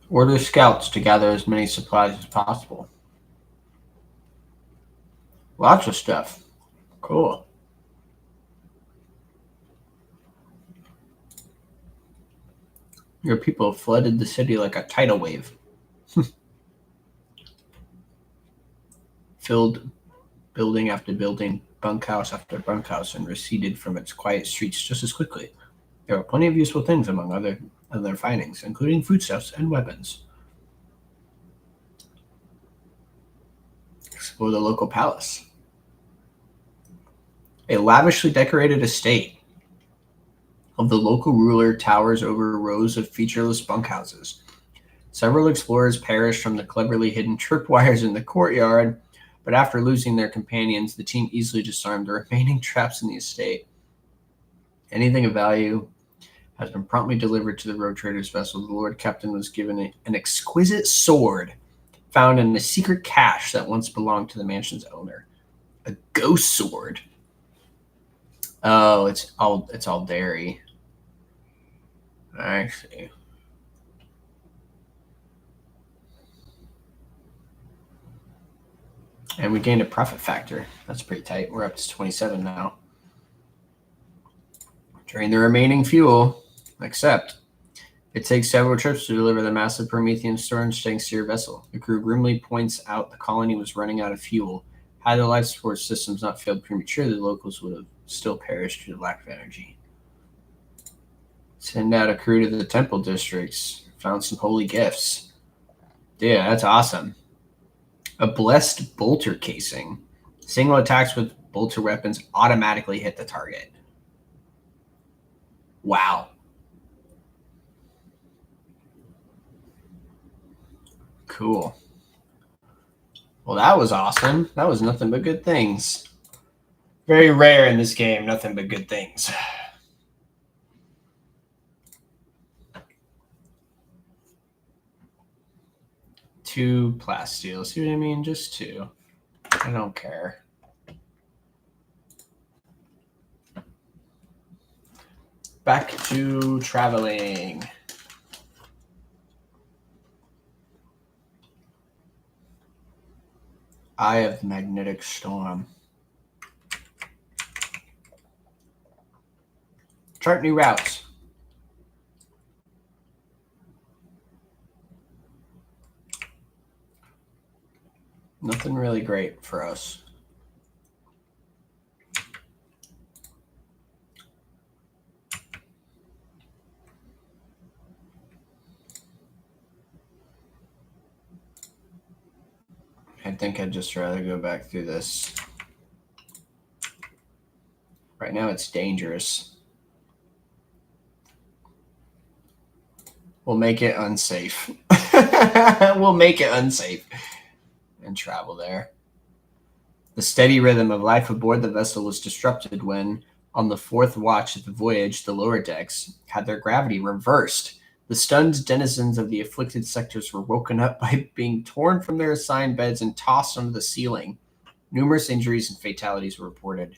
Order scouts to gather as many supplies as possible. Lots of stuff. Cool. Your people flooded the city like a tidal wave. Filled building after building, bunkhouse after bunkhouse, and receded from its quiet streets just as quickly. There were plenty of useful things among other findings, including foodstuffs and weapons. Explore the local palace. A lavishly decorated estate of the local ruler towers over rows of featureless bunkhouses. Several explorers perished from the cleverly hidden tripwires in the courtyard, but after losing their companions, the team easily disarmed the remaining traps in the estate. Anything of value has been promptly delivered to the rogue trader's vessel. The Lord Captain was given an exquisite sword found in a secret cache that once belonged to the mansion's owner. A ghost sword. Oh, it's all dairy. I see. And we gained a profit factor. That's pretty tight. We're up to 27 now. Drain the remaining fuel, except it takes several trips to deliver the massive Promethean storage tanks to your vessel. The crew grimly points out the colony was running out of fuel. Had the life support systems not failed prematurely, the locals would have still perished due to lack of energy. Send out a crew to the temple districts. Found some holy gifts. Yeah, that's awesome. A blessed bolter casing. Single attacks with bolter weapons automatically hit the target. Wow. Cool. Well, that was awesome. That was nothing but good things. Very rare in this game, nothing but good things. Two plasteel. See what I mean? Just two. I don't care. Back to traveling. Eye of Magnetic Storm. Chart new routes. Nothing really great for us. I think I'd just rather go back through this. Right now it's dangerous. We'll make it unsafe. We'll make it unsafe and travel there. The steady rhythm of life aboard the vessel was disrupted when, on the fourth watch of the voyage, the lower decks had their gravity reversed. The stunned denizens of the afflicted sectors were woken up by being torn from their assigned beds and tossed onto the ceiling. Numerous injuries and fatalities were reported.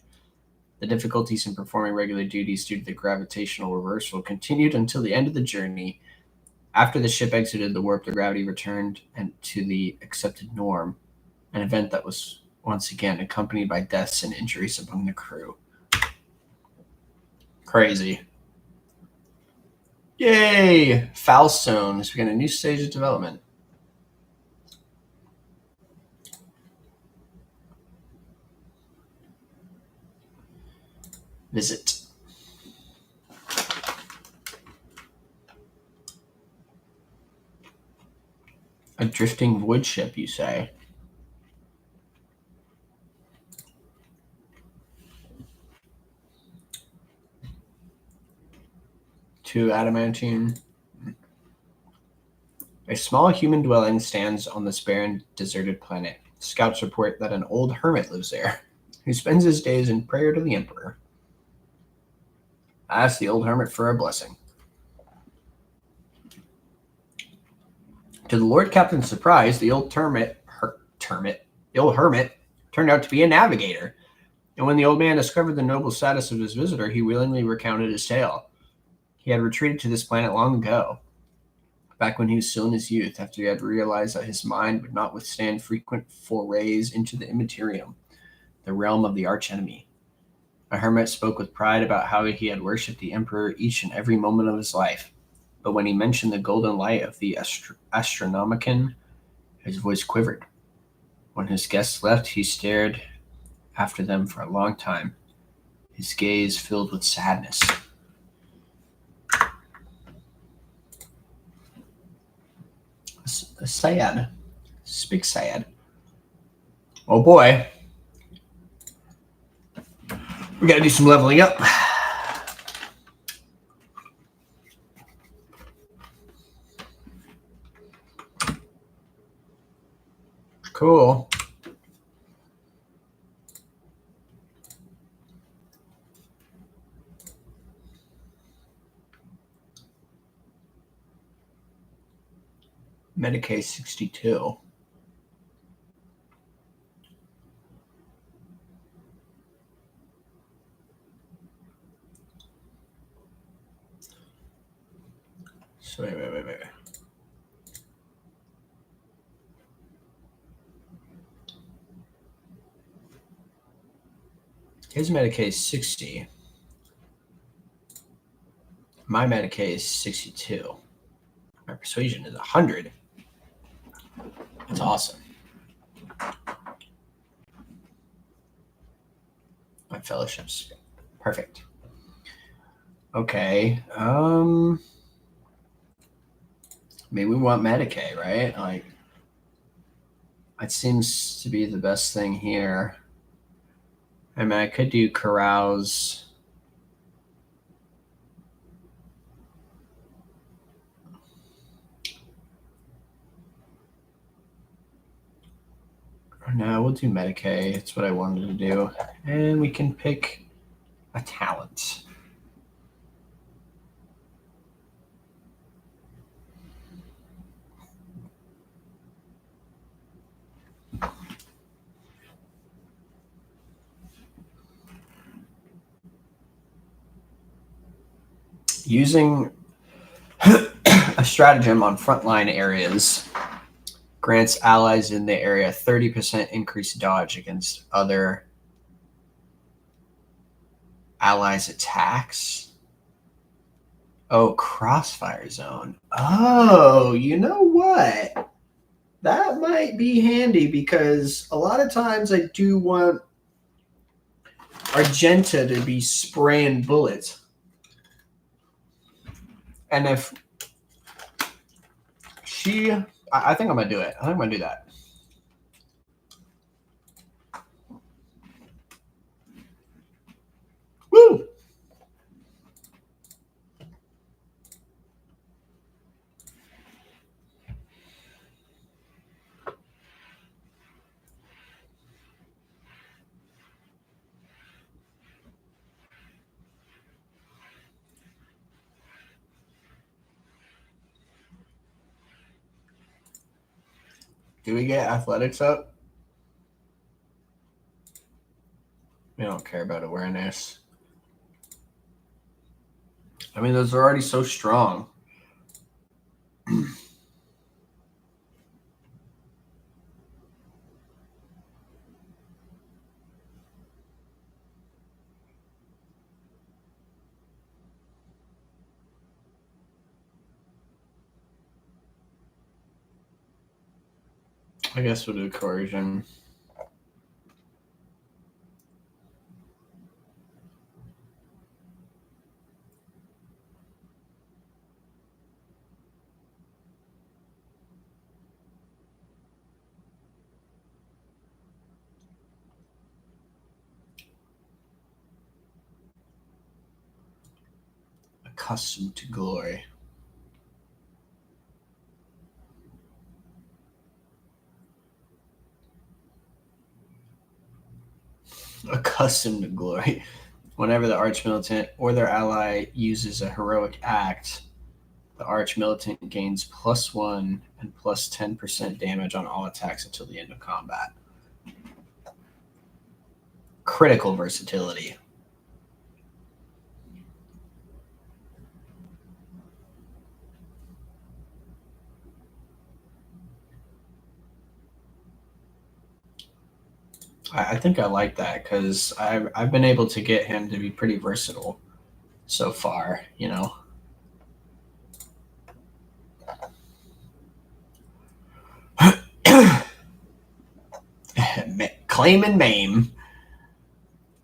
The difficulties in performing regular duties due to the gravitational reversal continued until the end of the journey. After the ship exited the warp, the gravity returned to the accepted norm, an event that was once again accompanied by deaths and injuries among the crew. Crazy. Yay! Foulstone has begun a new stage of development. Visit. A drifting void ship, you say? Two adamantine. A small human dwelling stands on this barren, deserted planet. Scouts report that an old hermit lives there, who spends his days in prayer to the Emperor. I asked the old hermit for a blessing. To the Lord Captain's surprise, the old hermit turned out to be a navigator. And when the old man discovered the noble status of his visitor, he willingly recounted his tale. He had retreated to this planet long ago, back when he was still in his youth, after he had realized that his mind would not withstand frequent forays into the immaterium, the realm of the archenemy. A hermit spoke with pride about how he had worshipped the Emperor each and every moment of his life. But when he mentioned the golden light of the Astronomicon, his voice quivered. When his guests left, he stared after them for a long time, his gaze filled with sadness. Sad. Speak sad. Oh boy. We gotta do some leveling up. Cool. Medicaid 62. So wait. His Medicaid is 60. My Medicaid is 62. My persuasion is 100. That's awesome. My fellowship's perfect. Okay. Maybe we want Medicaid, right? Like, It seems to be the best thing here. I mean, I could do carouse. No, we'll do Medicaid. It's what I wanted to do. And we can pick a talent. Using a stratagem on frontline areas grants allies in the area 30% increased dodge against other allies' attacks. Oh, crossfire zone. Oh, you know what? That might be handy because a lot of times I do want Argenta to be spraying bullets. And if I think I'm going to do it. I think I'm going to do that. Woo! Do we get athletics up? We don't care about awareness. I mean, those are already so strong. I guess we'll do coercion. Accustomed to glory. Accustomed to glory. Whenever the arch-militant or their ally uses a heroic act, the arch-militant gains +1 and +10% damage on all attacks until the end of combat. Critical versatility. I think I like that because I've been able to get him to be pretty versatile so far, you know. Claim and maim.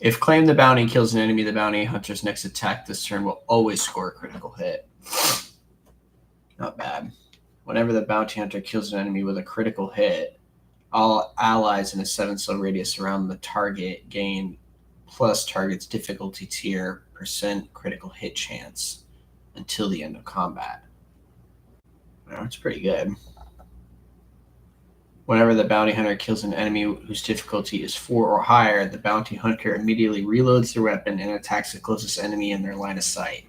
If claim the bounty kills an enemy, the bounty hunter's next attack this turn will always score a critical hit. Not bad. Whenever the bounty hunter kills an enemy with a critical hit, all allies in a 7-cell radius around the target gain plus target's difficulty tier % critical hit chance until the end of combat. That's pretty good. Whenever the bounty hunter kills an enemy whose difficulty is 4 or higher, the bounty hunter immediately reloads their weapon and attacks the closest enemy in their line of sight.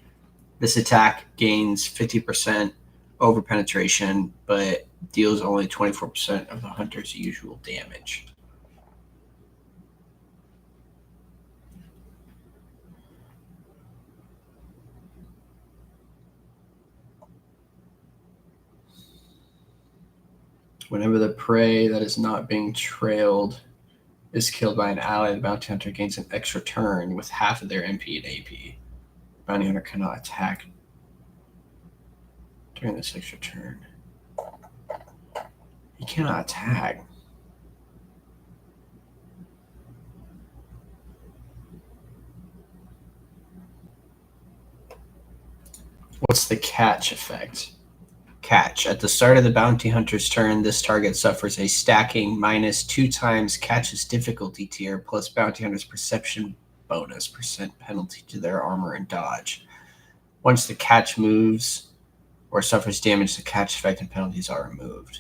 This attack gains 50% over penetration, but deals only 24% of the hunter's usual damage. Whenever the prey that is not being trailed is killed by an ally, the bounty hunter gains an extra turn with half of their MP and AP. Bounty hunter cannot attack during this extra turn. He cannot attack. What's the catch effect? Catch. At the start of the bounty hunter's turn, this target suffers a stacking minus 2 times Catch's difficulty tier plus bounty hunter's perception bonus percent penalty to their armor and dodge. Once the Catch moves or suffers damage, the Catch effect and penalties are removed.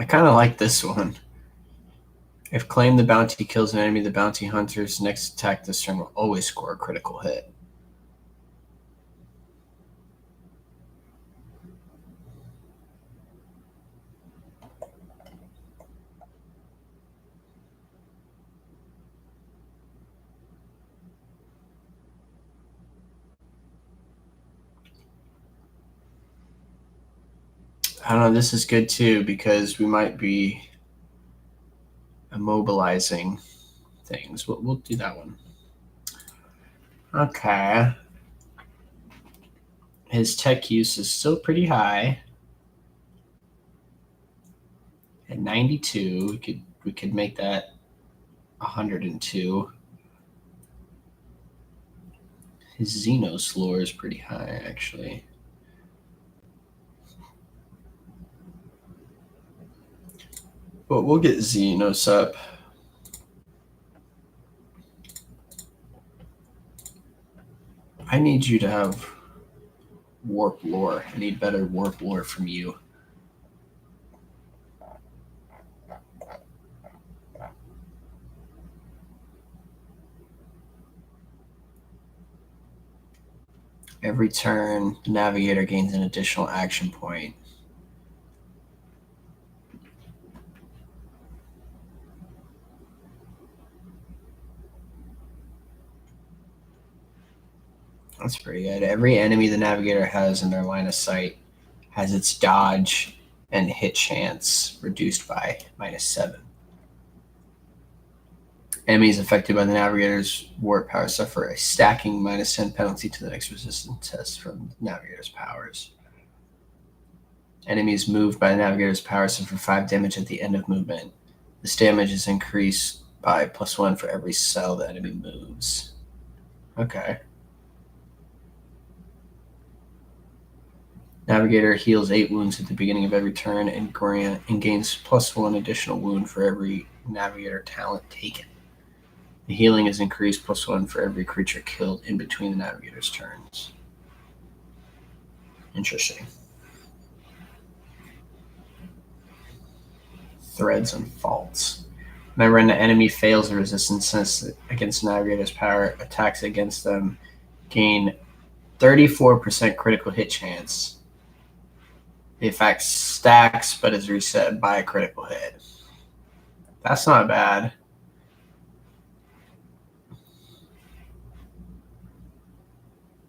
I kind of like this one. If claim the bounty kills an enemy, the bounty hunter's next attack this turn will always score a critical hit. I don't know, this is good too because we might be immobilizing things. We'll do that one. Okay. His tech use is still pretty high. At 92, we could make that 102. His Xenos lore is pretty high, actually. But we'll get Xenos up. I need you to have warp lore. I need better warp lore from you. Every turn, the navigator gains an additional action point. That's pretty good. Every enemy the navigator has in their line of sight has its dodge and hit chance reduced by -7. Enemies affected by the navigator's warp power suffer a stacking -10 penalty to the next resistance test from the navigator's powers. Enemies moved by the navigator's power suffer 5 damage at the end of movement. This damage is increased by +1 for every cell the enemy moves. Okay. Navigator heals 8 wounds at the beginning of every turn and gains +1 additional wound for every navigator talent taken. The healing is increased +1 for every creature killed in between the navigator's turns. Interesting. Threads and faults. Whenever an enemy fails a resistance test against the navigator's power, attacks against them gain 34% critical hit chance. The effect stacks, but is reset by a critical hit. That's not bad.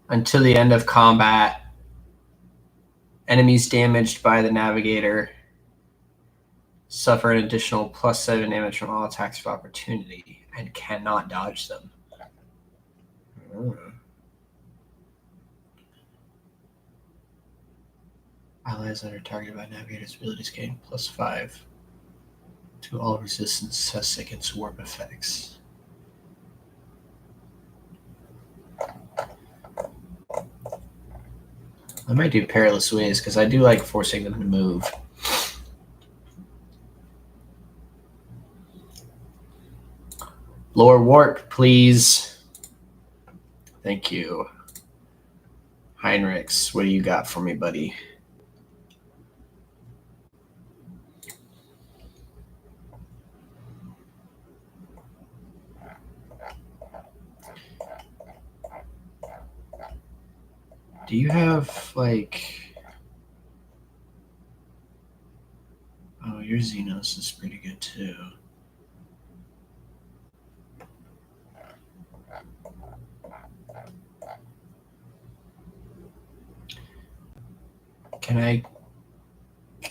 Until the end of combat, enemies damaged by the navigator suffer an additional +7 damage from all attacks of opportunity and cannot dodge them. Allies that are targeted by navigator's abilities gain +5 to all resistance tests against warp effects. I might do Perilous Ways because I do like forcing them to move. Lower warp, please. Thank you. Heinrichs, what do you got for me, buddy? Do you have, like... Oh, your Xenos is pretty good, too. Can I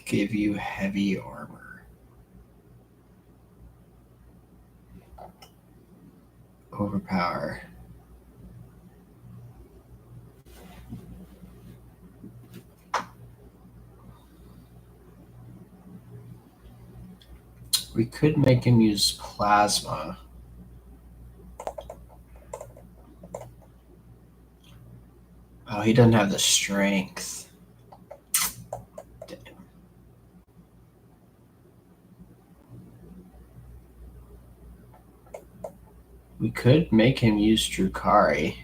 give you heavy armor? Overpower. We could make him use plasma. Oh, he doesn't have the strength. Damn. We could make him use Drukari.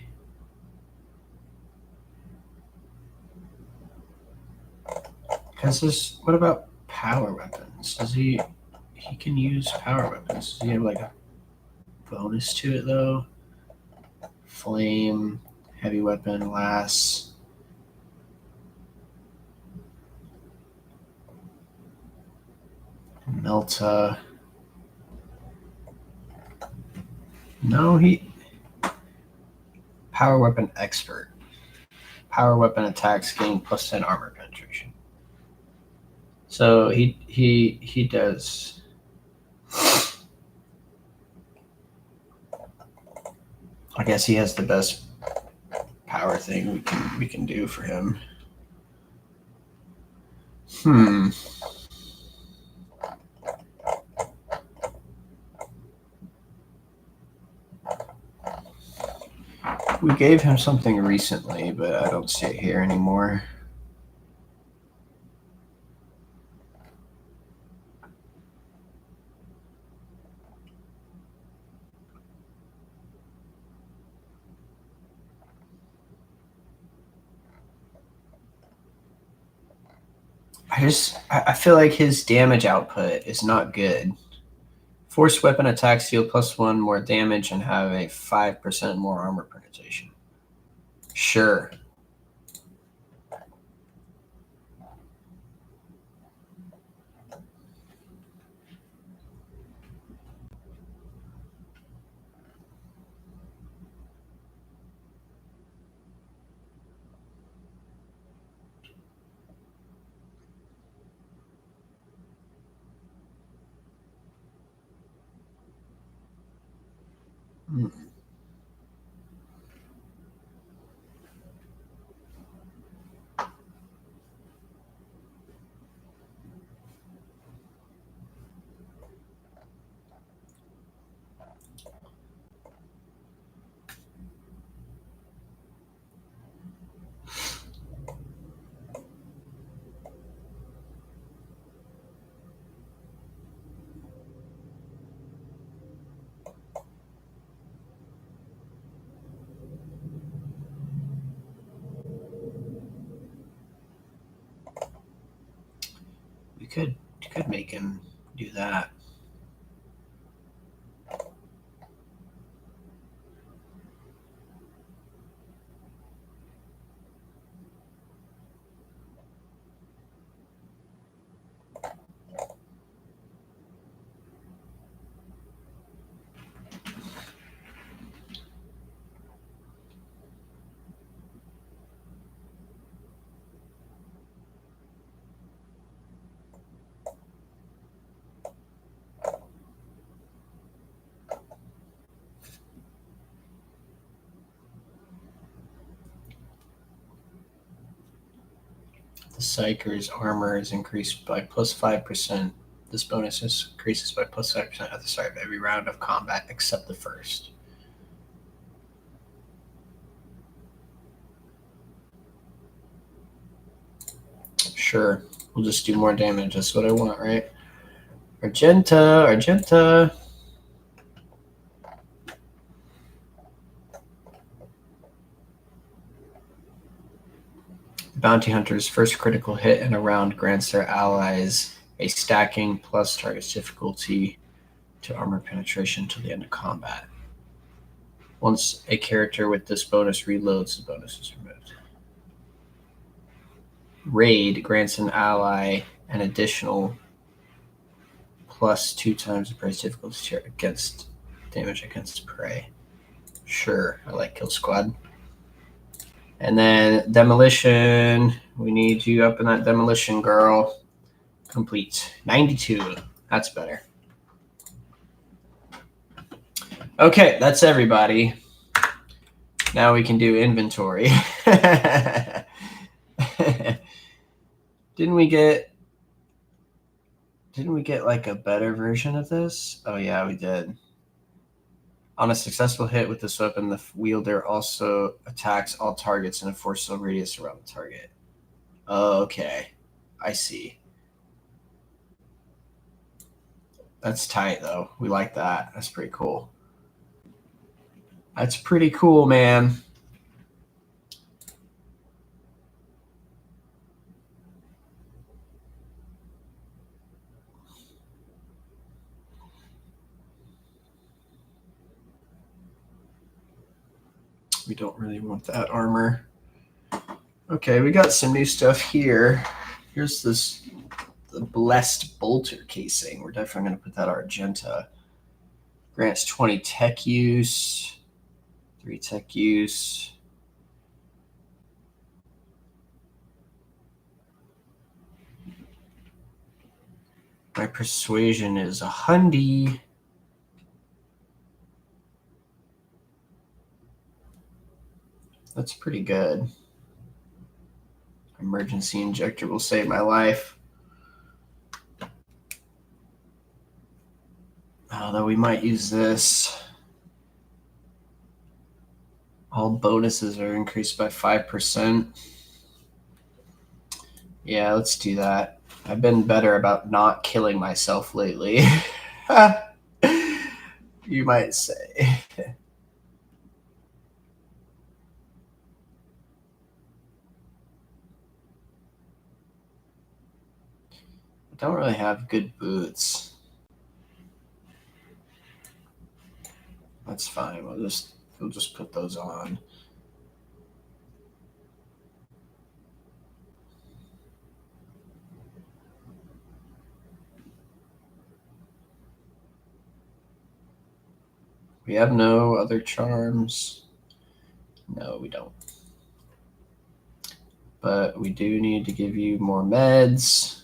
Because this, what about power weapons? Does he can use power weapons? Does he have like a bonus to it though? Flame, heavy weapon, lass. Melta. No, he power weapon expert. Power weapon attacks gain +10 armor penetration. So he does. I guess he has the best power thing we can do for him. We gave him something recently, but I don't see it here anymore. I feel like his damage output is not good. Force weapon attacks deal +1 more damage and have a 5% more armor penetration. Sure. You could make him do that. The Psyker's armor is increased by +5%. This bonus increases by +5% at the start of every round of combat except the first. Sure, we'll just do more damage. That's what I want, right? Argenta. Bounty Hunter's first critical hit in a round grants their allies a stacking plus target's difficulty to armor penetration until the end of combat. Once a character with this bonus reloads, the bonus is removed. Raid grants an ally an additional +2 times the prey's difficulty against damage against prey. Sure, I like Kill Squad. And then Demolition, we need you up in that Demolition, girl. Complete. 92. That's better. Okay, that's everybody. Now we can do inventory. Didn't we get Didn't we get like a better version of this? Oh yeah, we did. On a successful hit with this weapon, the wielder also attacks all targets in a force-field radius around the target. Okay, I see. That's tight, though. We like that. That's pretty cool. That's pretty cool, man. We don't really want that armor. Okay, we got some new stuff here. Here's the blessed bolter casing. We're definitely going to put that Argenta. Grants 20 tech use, 3 tech use. My persuasion is 100. That's pretty good. Emergency injector will save my life. Although we might use this. All bonuses are increased by 5%. Yeah, let's do that. I've been better about not killing myself lately. You might say. I don't really have good boots. That's fine. We'll just put those on. We have no other charms. No, we don't. But we do need to give you more meds.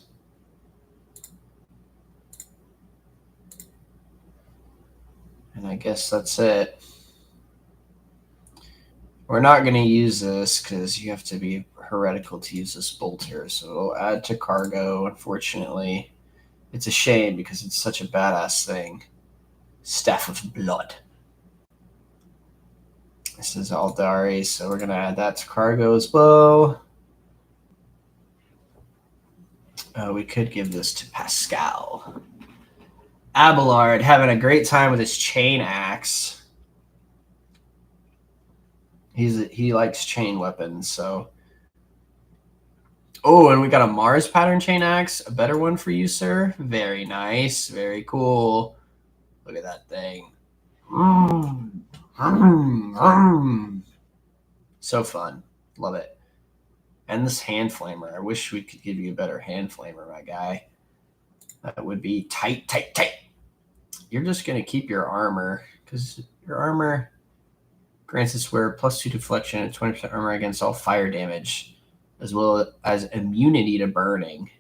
And I guess that's it. We're not going to use this because you have to be heretical to use this bolter. So we'll add to cargo, unfortunately. It's a shame because it's such a badass thing. Staff of Blood. This is Aldari, so we're going to add that to cargo as well. We could give this to Pascal. Abelard having a great time with his chain axe. He likes chain weapons, so. Oh, and we got a Mars pattern chain axe. A better one for you, sir. Very nice. Very cool. Look at that thing. So fun. Love it. And this hand flamer. I wish we could give you a better hand flamer, my guy. That would be tight, tight, tight. You're just going to keep your armor because your armor grants its wearer +2 deflection and 20% armor against all fire damage, as well as immunity to burning.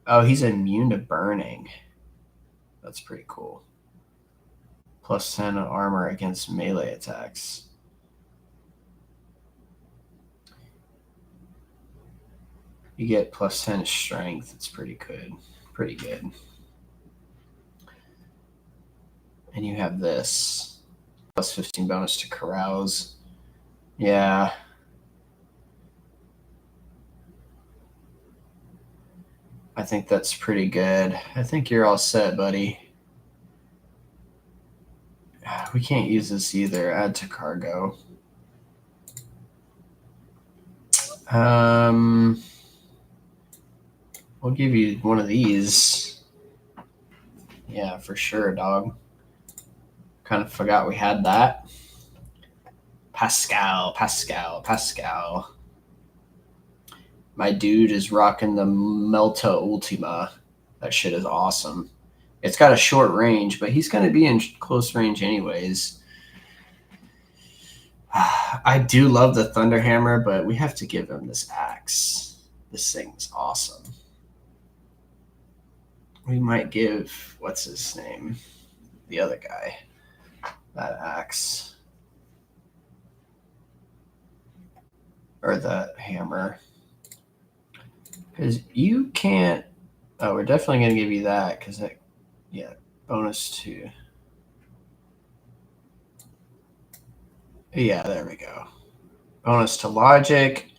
Oh, he's immune to burning. That's pretty cool. +10 armor against melee attacks. You get +10 strength. It's pretty good. Pretty good. And you have this. +15 bonus to carouse. Yeah. I think that's pretty good. I think you're all set, buddy. We can't use this either. Add to cargo. We'll give you one of these. Yeah, for sure, dog. Kind of forgot we had that. Pascal. My dude is rocking the Melta Ultima. That shit is awesome. It's got a short range, but he's going to be in close range anyways. I do love the Thunderhammer, but we have to give him this axe. This thing's awesome. We might give, what's his name? The other guy. That axe. Or the hammer. Because you can't Oh, we're definitely going to give you that because that, yeah, bonus to. Yeah, there we go. Bonus to logic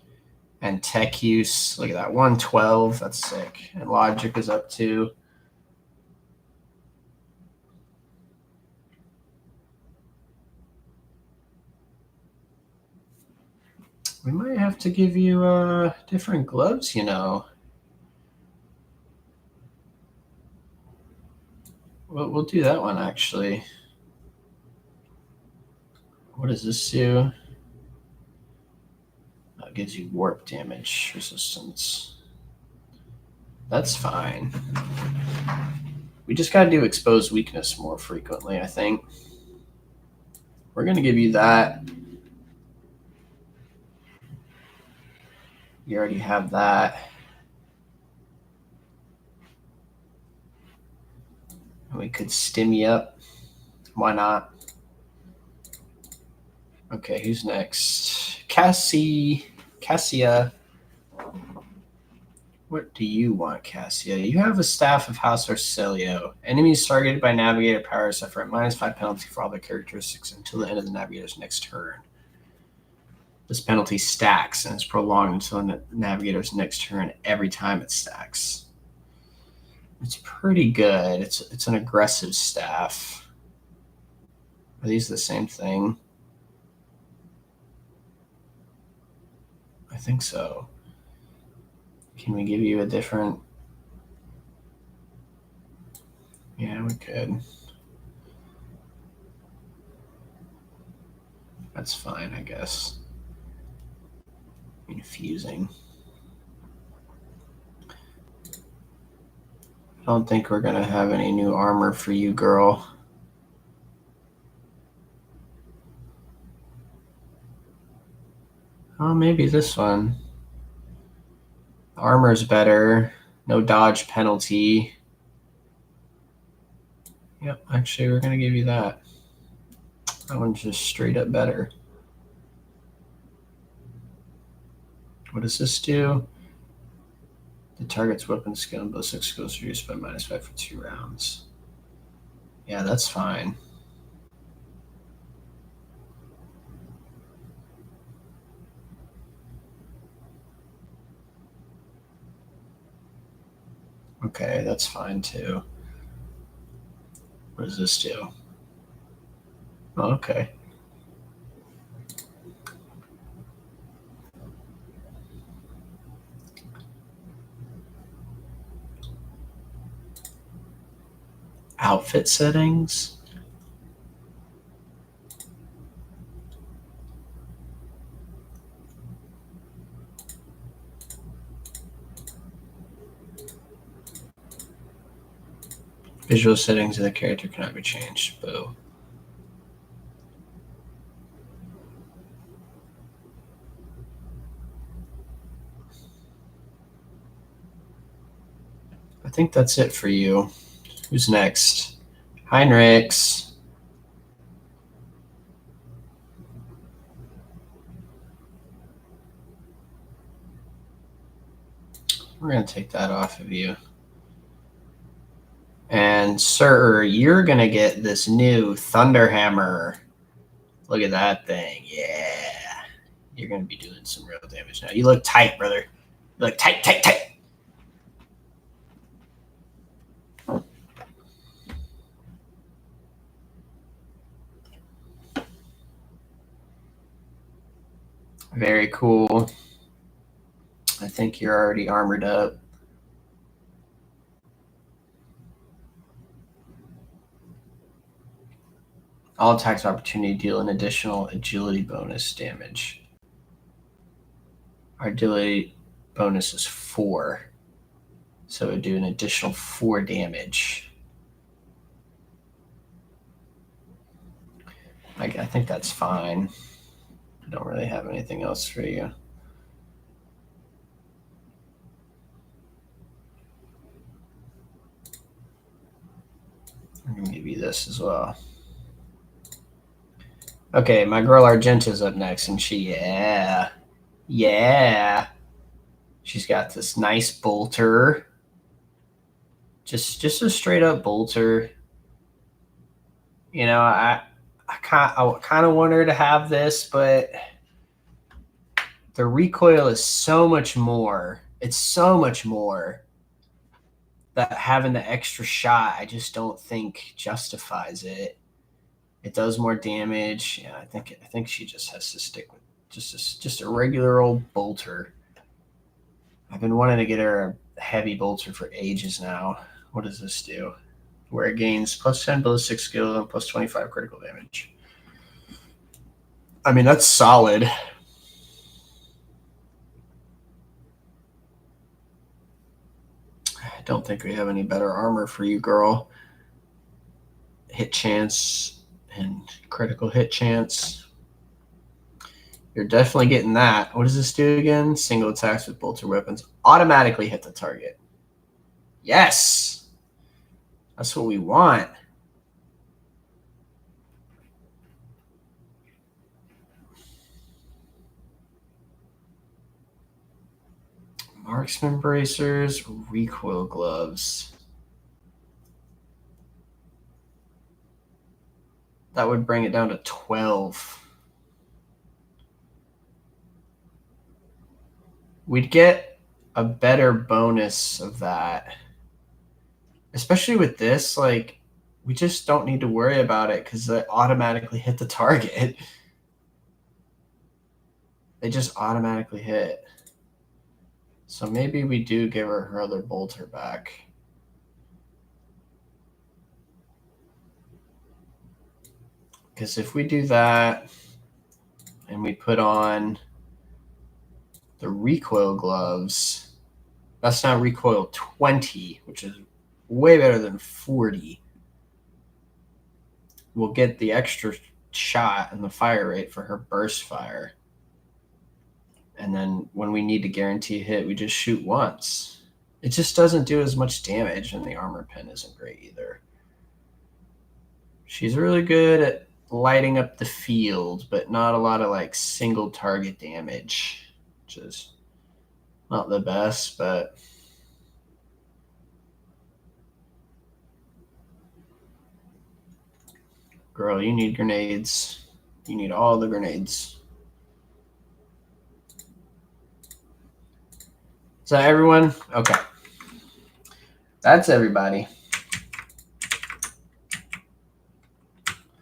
and tech use. Look at that, 112. That's sick. And logic is up to. We might have to give you different gloves, you know. We'll do that one actually. What does this do? That gives you warp damage resistance. That's fine. We just got to do exposed weakness more frequently, I think. We're going to give you that. You already have that. We could stim you up. Why not? Okay, who's next? Cassia. What do you want, Cassia? You have a staff of House Arcelio. Enemies targeted by Navigator power suffer a -5 penalty for all their characteristics until the end of the Navigator's next turn. This penalty stacks and is prolonged until the Navigator's next turn every time it stacks. It's pretty good. It's an aggressive staff. Are these the same thing? I think so. Can we give you a different? Yeah, we could. That's fine, I guess. Infusing. I don't think we're going to have any new armor for you, girl. Oh, maybe this one. Armor's better. No dodge penalty. Yep, actually, we're going to give you that. That one's just straight up better. What does this do? The target's weapon skill and ballistic skill is reduced by -5 for 2 rounds. Yeah, that's fine. Okay, that's fine too. What does this do? Oh, okay. Outfit settings. Visual settings of the character cannot be changed. Boo. I think that's it for you. Who's next? Heinrichs. We're going to take that off of you. And sir, you're going to get this new Thunderhammer. Look at that thing. Yeah. You're going to be doing some real damage now. You look tight, brother. You look tight, tight, tight. Very cool. I think you're already armored up. All attacks of opportunity deal an additional agility bonus damage. Our agility bonus is 4. So it would do an additional 4 damage. I think that's fine. I don't really have anything else for you. I'm going to give you this as well. Okay, my girl Argenta's up next, and yeah. She's got this nice bolter. Just a straight up bolter. You know, I kind of want her to have this, but the recoil is so much more. It's so much more that having the extra shot, I just don't think justifies it. It does more damage. Yeah, I think she just has to stick with just a regular old bolter. I've been wanting to get her a heavy bolter for ages now. What does this do? Where it gains plus 10 ballistic skill and plus 25 critical damage. I mean, that's solid. I don't think we have any better armor for you, girl. Hit chance and critical hit chance. You're definitely getting that. What does this do again? Single attacks with bolter weapons automatically hit the target. Yes! That's what we want. Marksman bracers, recoil gloves. That would bring it down to 12. We'd get a better bonus of that. Especially with this, like, we just don't need to worry about it because they automatically hit the target. They just automatically hit. So maybe we do give her other bolter back. Because if we do that and we put on the recoil gloves, that's now recoil 20, which is way better than 40. We'll get the extra shot and the fire rate for her burst fire. And then when we need to guarantee a hit, we just shoot once. It just doesn't do as much damage, and the armor pen isn't great either. She's really good at lighting up the field, but not a lot of like single target damage, which is not the best, but girl, you need grenades. You need all the grenades. Is that everyone? Okay. That's everybody.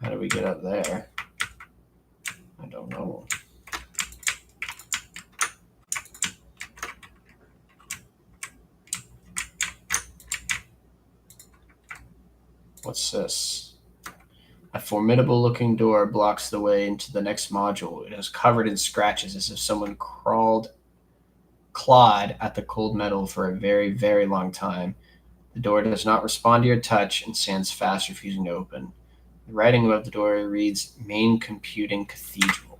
How do we get up there? I don't know. What's this? A formidable looking door blocks the way into the next module. It is covered in scratches as if someone clawed at the cold metal for a very, very long time. The door does not respond to your touch and stands fast, refusing to open. The writing above the door reads, Main Computing Cathedral.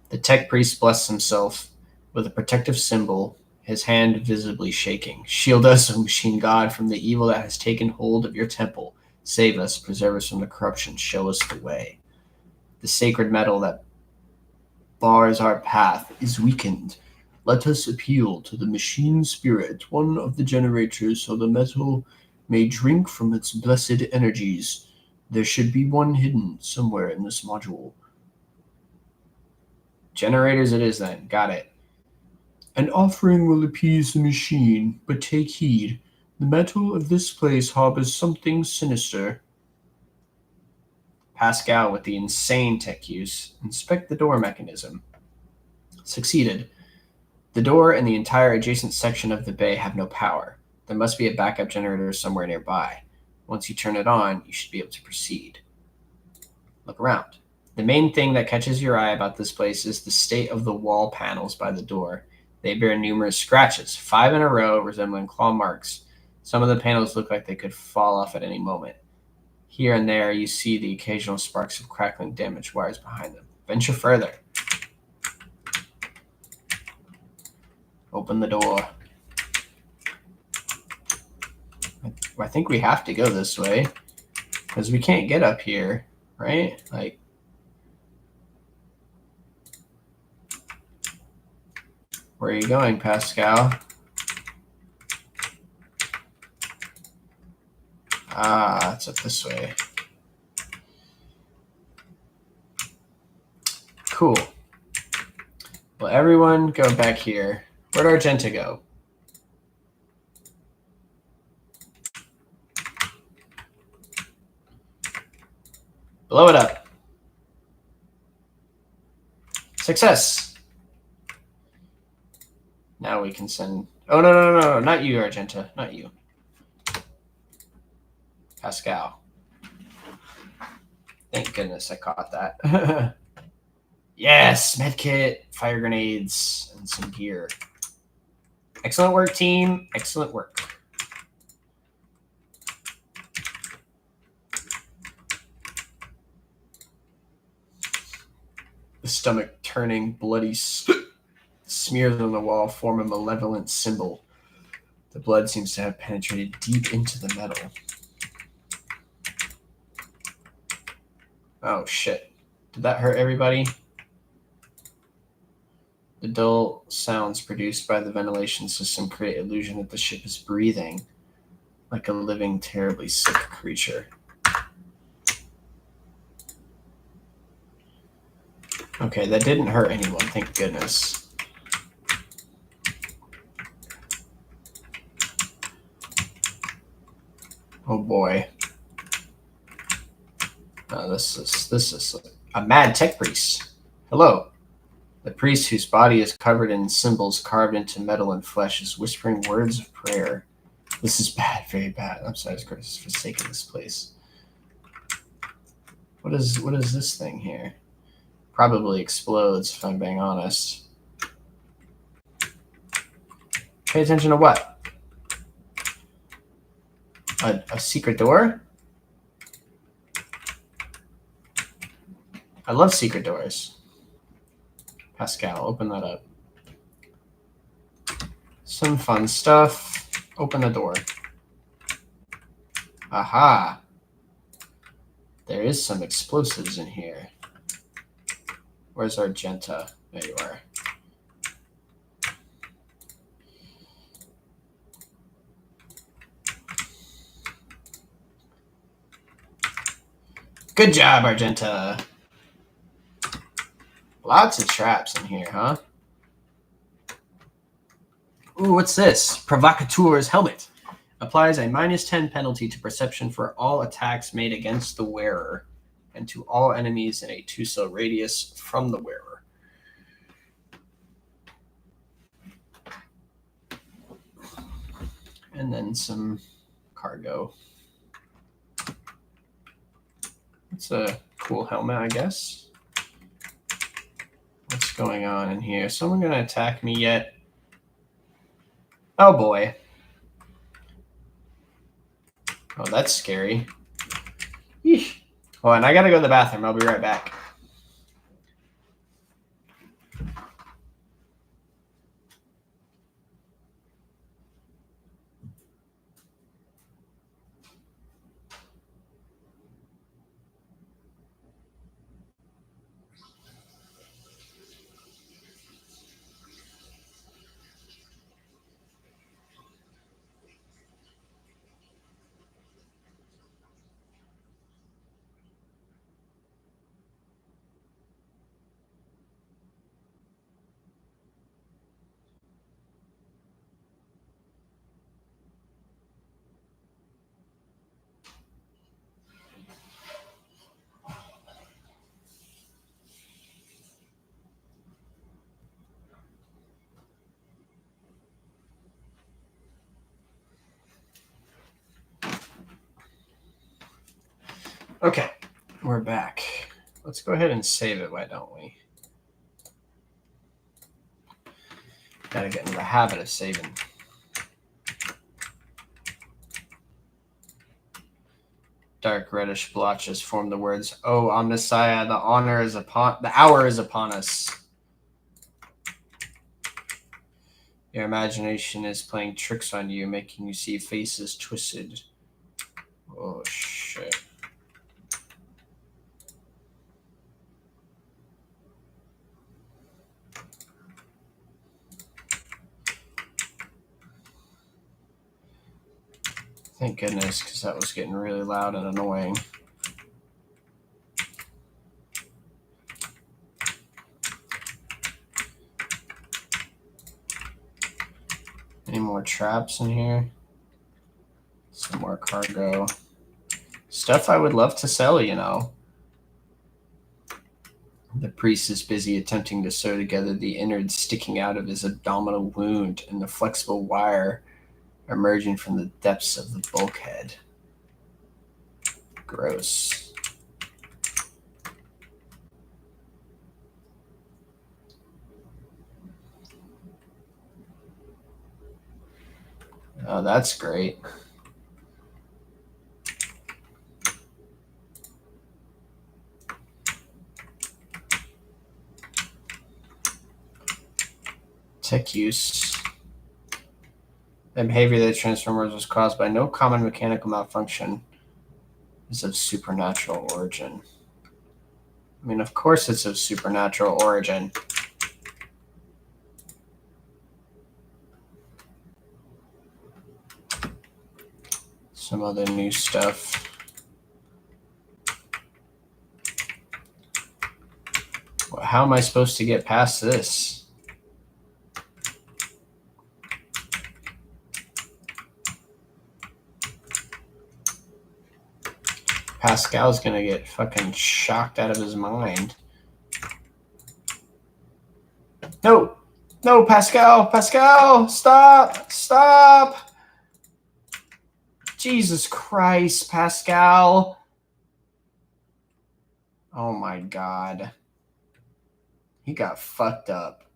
The tech priest blessed himself with a protective symbol, his hand visibly shaking. Shield us, O machine god, from the evil that has taken hold of your temple. Save us, preserve us from the corruption, show us the way. The sacred metal that bars our path is weakened. Let us appeal to the machine spirit, one of the generators, so the metal may drink from its blessed energies. There should be one hidden somewhere in this module. Generators it is then. Got it. An offering will appease the machine, but take heed. The metal of this place harbors something sinister. Pascal, with the insane tech use, inspect the door mechanism. Succeeded. The door and the entire adjacent section of the bay have no power. There must be a backup generator somewhere nearby. Once you turn it on, you should be able to proceed. Look around. The main thing that catches your eye about this place is the state of the wall panels by the door. They bear numerous scratches, 5 in a row, resembling claw marks. Some of the panels look like they could fall off at any moment. Here and there, you see the occasional sparks of crackling damaged wires behind them. Venture further. Open the door. I think we have to go this way, because we can't get up here, right? Like, where are you going, Pascal? Ah, it's up this way. Cool. Well, everyone go back here. Where'd Argenta go? Blow it up. Success. Now we can send... Oh, no. Not you, Argenta. Not you. Pascal. Thank goodness I caught that. Yes, medkit, fire grenades, and some gear. Excellent work, team. Excellent work. The stomach turning bloody smears on the wall form a malevolent symbol. The blood seems to have penetrated deep into the metal. Oh, shit. Did that hurt everybody? The dull sounds produced by the ventilation system create illusion that the ship is breathing like a living, terribly sick creature. Okay, that didn't hurt anyone, thank goodness. Oh boy. This is a mad tech priest. Hello. The priest, whose body is covered in symbols carved into metal and flesh, is whispering words of prayer. This is bad, very bad. I'm sorry, Christ, for forsaking this place. What is this thing here? Probably explodes, if I'm being honest. Pay attention to what? A secret door? I love secret doors. Pascal, open that up. Some fun stuff. Open the door. Aha. There is some explosives in here. Where's Argenta? There you are. Good job, Argenta. Lots of traps in here, huh? Ooh, what's this? Provocateur's helmet. Applies a -10 penalty to perception for all attacks made against the wearer and to all enemies in a 2-cell radius from the wearer. And then some cargo. It's a cool helmet, I guess. What's going on in here? Someone gonna attack me yet? Oh boy. Oh, that's scary. Yeesh. Oh, and I gotta go to the bathroom. I'll be right back. Okay, we're back. Let's go ahead and save it, why don't we? Gotta get into the habit of saving. Dark reddish blotches form the words, "Oh, Omnissiah, the hour is upon us." Your imagination is playing tricks on you, making you see faces twisted. Oh, shit. Thank goodness, because that was getting really loud and annoying. Any more traps in here? Some more cargo. Stuff I would love to sell, you know. The priest is busy attempting to sew together the innards sticking out of his abdominal wound and the flexible wire emerging from the depths of the bulkhead. Gross. Oh, that's great. Tech use. The behavior of the Transformers was caused by no common mechanical malfunction. Is of supernatural origin. I mean, of course it's of supernatural origin. Some other new stuff. How am I supposed to get past this? Pascal's gonna get fucking shocked out of his mind. No! No, Pascal! Pascal! Stop! Stop! Jesus Christ, Pascal! Oh my god. He got fucked up.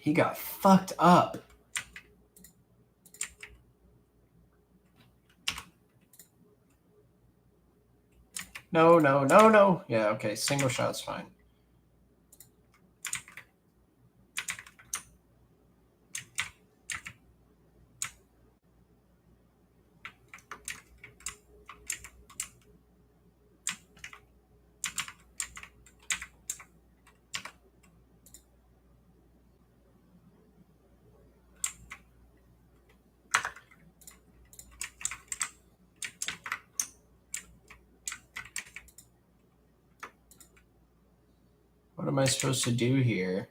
He got fucked up. No, no, no, no. Yeah, okay, single shot's fine. What am I supposed to do here?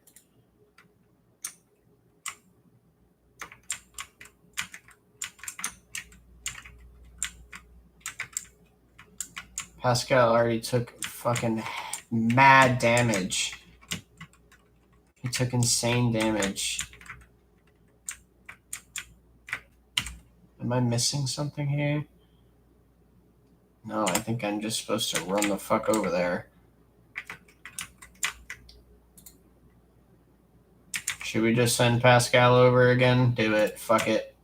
Pascal already took fucking mad damage. He took insane damage. Am I missing something here? No, I think I'm just supposed to run the fuck over there. Should we just send Pascal over again? Do it. Fuck it.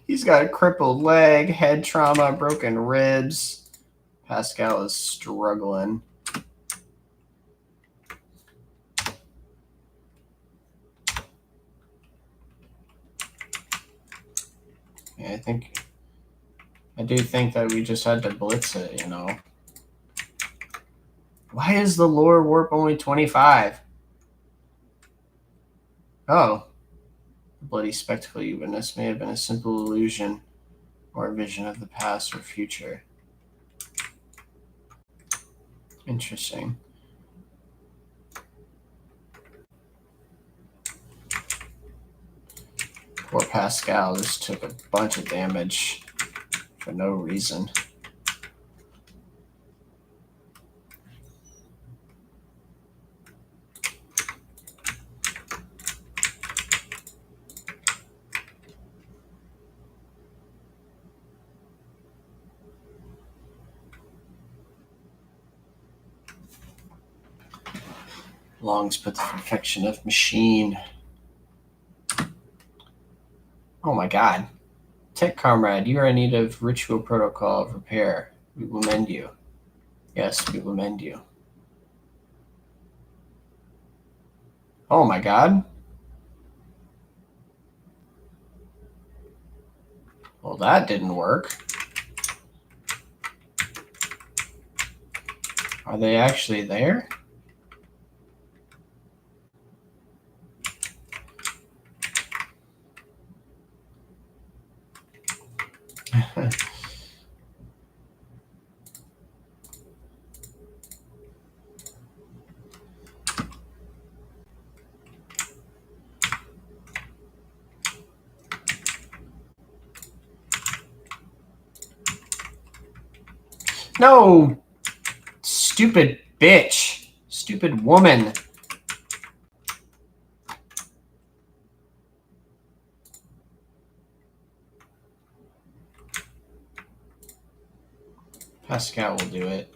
He's got a crippled leg, head trauma, broken ribs. Pascal is struggling. Yeah, I do think that we just had to blitz it, you know. Why is the lore warp only 25? Oh. The bloody spectacle you witnessed may have been a simple illusion or a vision of the past or future. Interesting. Poor Pascal just took a bunch of damage for no reason. Longs put the perfection of machine. Oh my god. Tech comrade, you are in need of ritual protocol of repair. We will mend you. Yes, we will mend you. Oh my god. Well, that didn't work. Are they actually there? No! Stupid bitch. Stupid woman. Pascal will do it.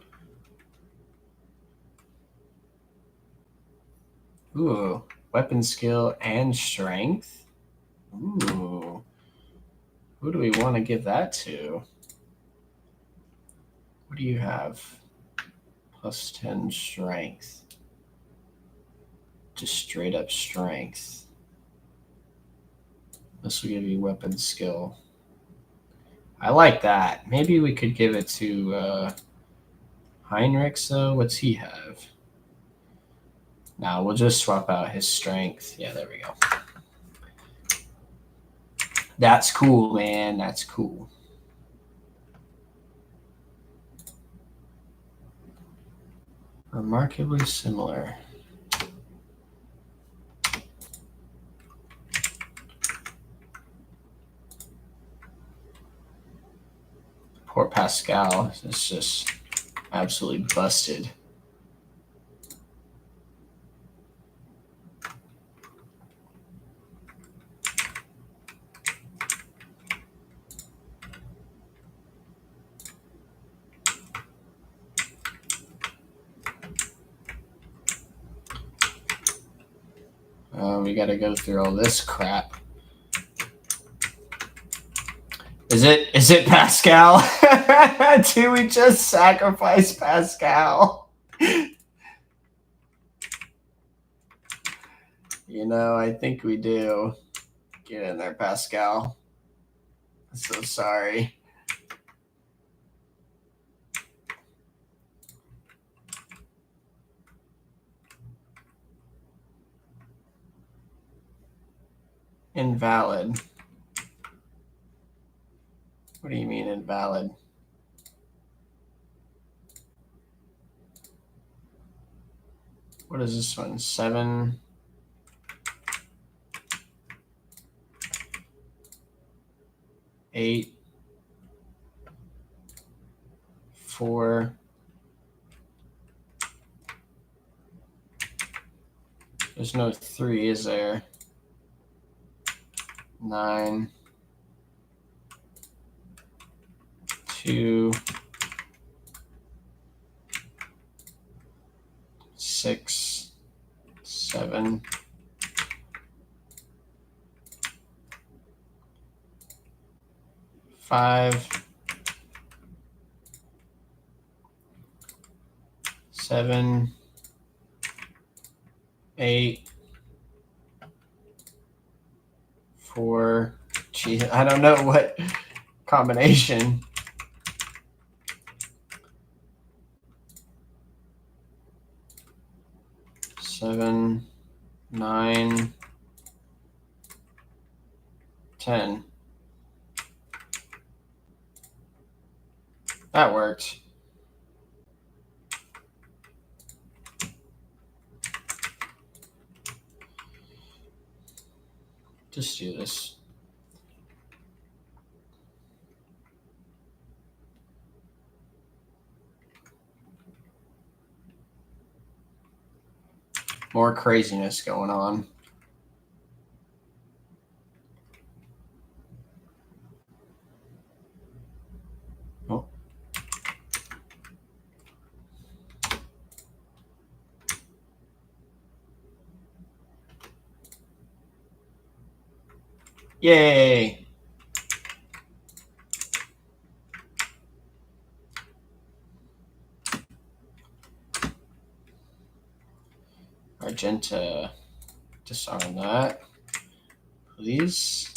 Ooh. Weapon skill and strength. Ooh. Who do we want to give that to? What do you have? Plus 10 strength. Just straight up strength. This will give you weapon skill. I like that. Maybe we could give it to Heinrich, though. What's he have? Now we'll just swap out his strength. Yeah, there we go. That's cool, man. That's cool. Remarkably similar. Poor Pascal is just absolutely busted. We got to go through all this crap. Is it Pascal? Do we just sacrifice Pascal? You know, I think we do. Get in there, Pascal. I'm so sorry. Invalid. What do you mean invalid? What is this one? 7. 8. 4. There's no 3, is there? 9. 2. 6. 7. 5. 7. 8. 4. Gee, I don't know what combination. 7, 9, 10. That worked. Just do this. More craziness going on. Oh. Yay! Argenta. Disarm that, please.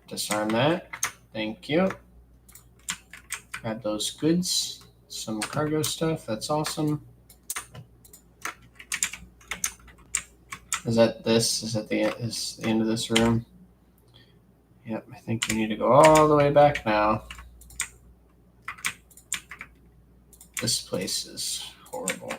Disarm that. Thank you. Grab those goods. Some cargo stuff. That's awesome. Is that this? Is that the end of this room? Yep, I think we need to go all the way back now. This place is horrible.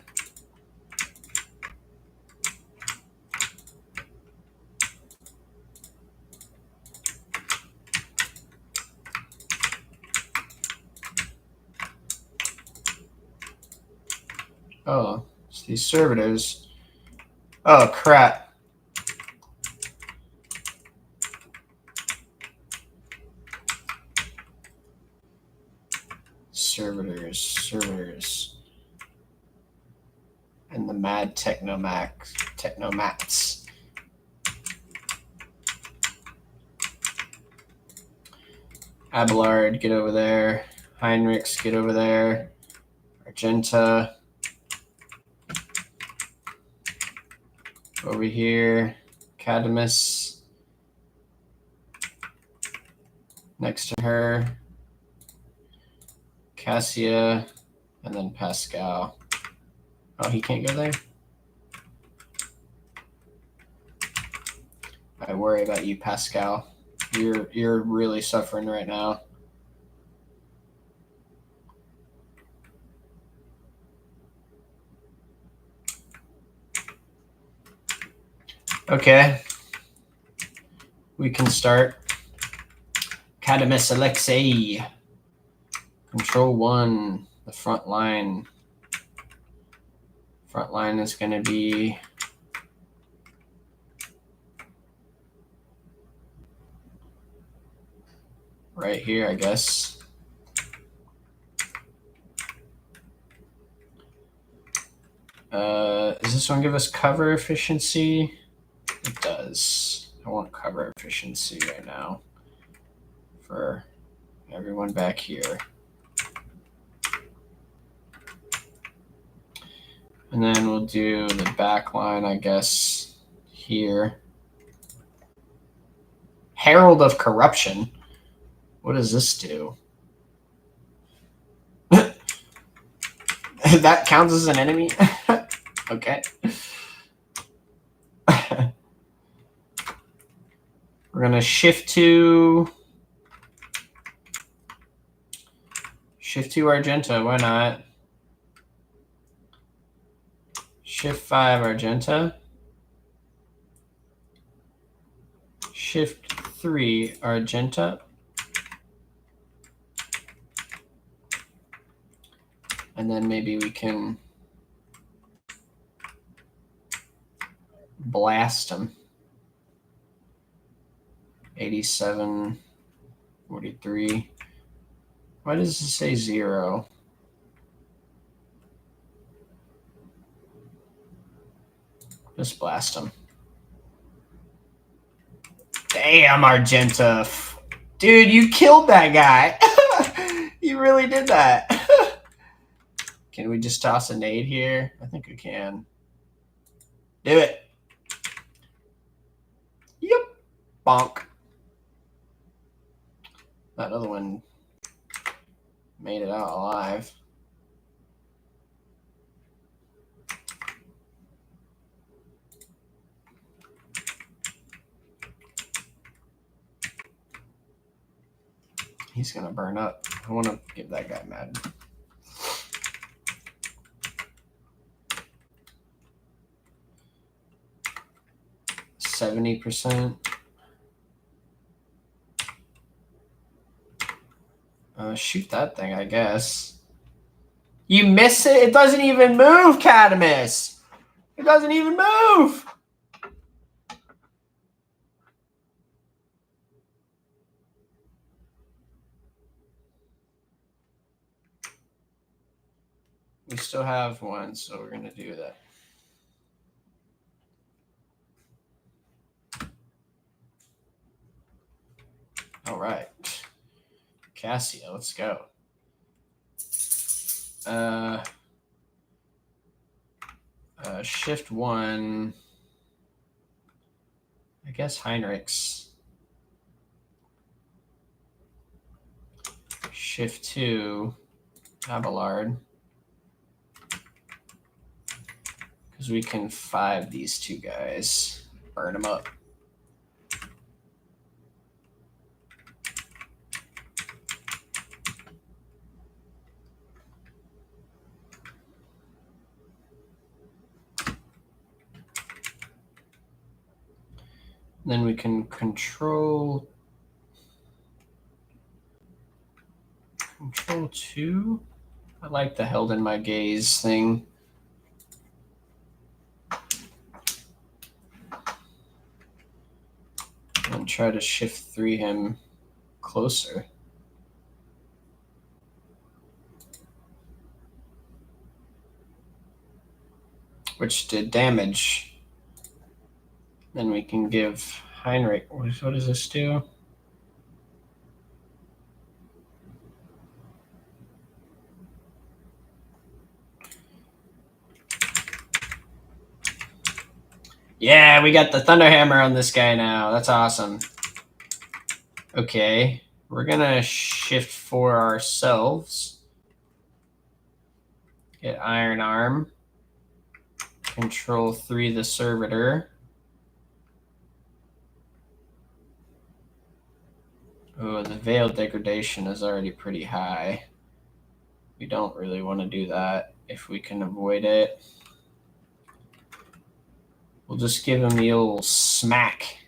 Oh, it's these servitors. Oh, crap. Servitors. And the mad technomats. Abelard, get over there. Heinrichs, get over there. Argenta. Over here. Cadamus. Next to her. Cassia. And then Pascal. Oh, he can't go there? I worry about you, Pascal. You're really suffering right now. Okay. We can start. Cadamus Alexei. Control 1. The front line. Front line is going to be right here, I guess. Does this one give us cover efficiency? It does. I want cover efficiency right now for everyone back here. And then we'll do the back line, I guess, here. Herald of Corruption. What does this do? That counts as an enemy? Okay. We're going to shift to Argenta. Why not? Shift 5 Argenta. Shift 3 Argenta. And then maybe we can blast them. 87, 43. Why does it say 0? Just blast them. Damn, Argenta. Dude, you killed that guy. You really did that. Can we just toss a nade here? I think we can. Do it. Yep. Bonk. That other one made it out alive. He's going to burn up. I want to get that guy mad. %. Shoot that thing, I guess. You miss it? It doesn't even move, Cadamus. It doesn't even move. We still have one, so we're going to do that. All right. Cassia, let's go. Shift 1. I guess Heinrichs. Shift 2. Abelard. Because we can 5 these two guys. Burn them up. Then we can control 2. I like the held in my gaze thing. And try to shift 3 him closer. Which did damage. Then we can give Heinrich. What does this do? Yeah, we got the Thunderhammer on this guy now. That's awesome. Okay, we're gonna shift 4 ourselves. Get Iron Arm. Control 3 the Servitor. Oh, the Veil Degradation is already pretty high. We don't really want to do that if we can avoid it. We'll just give him the old smack.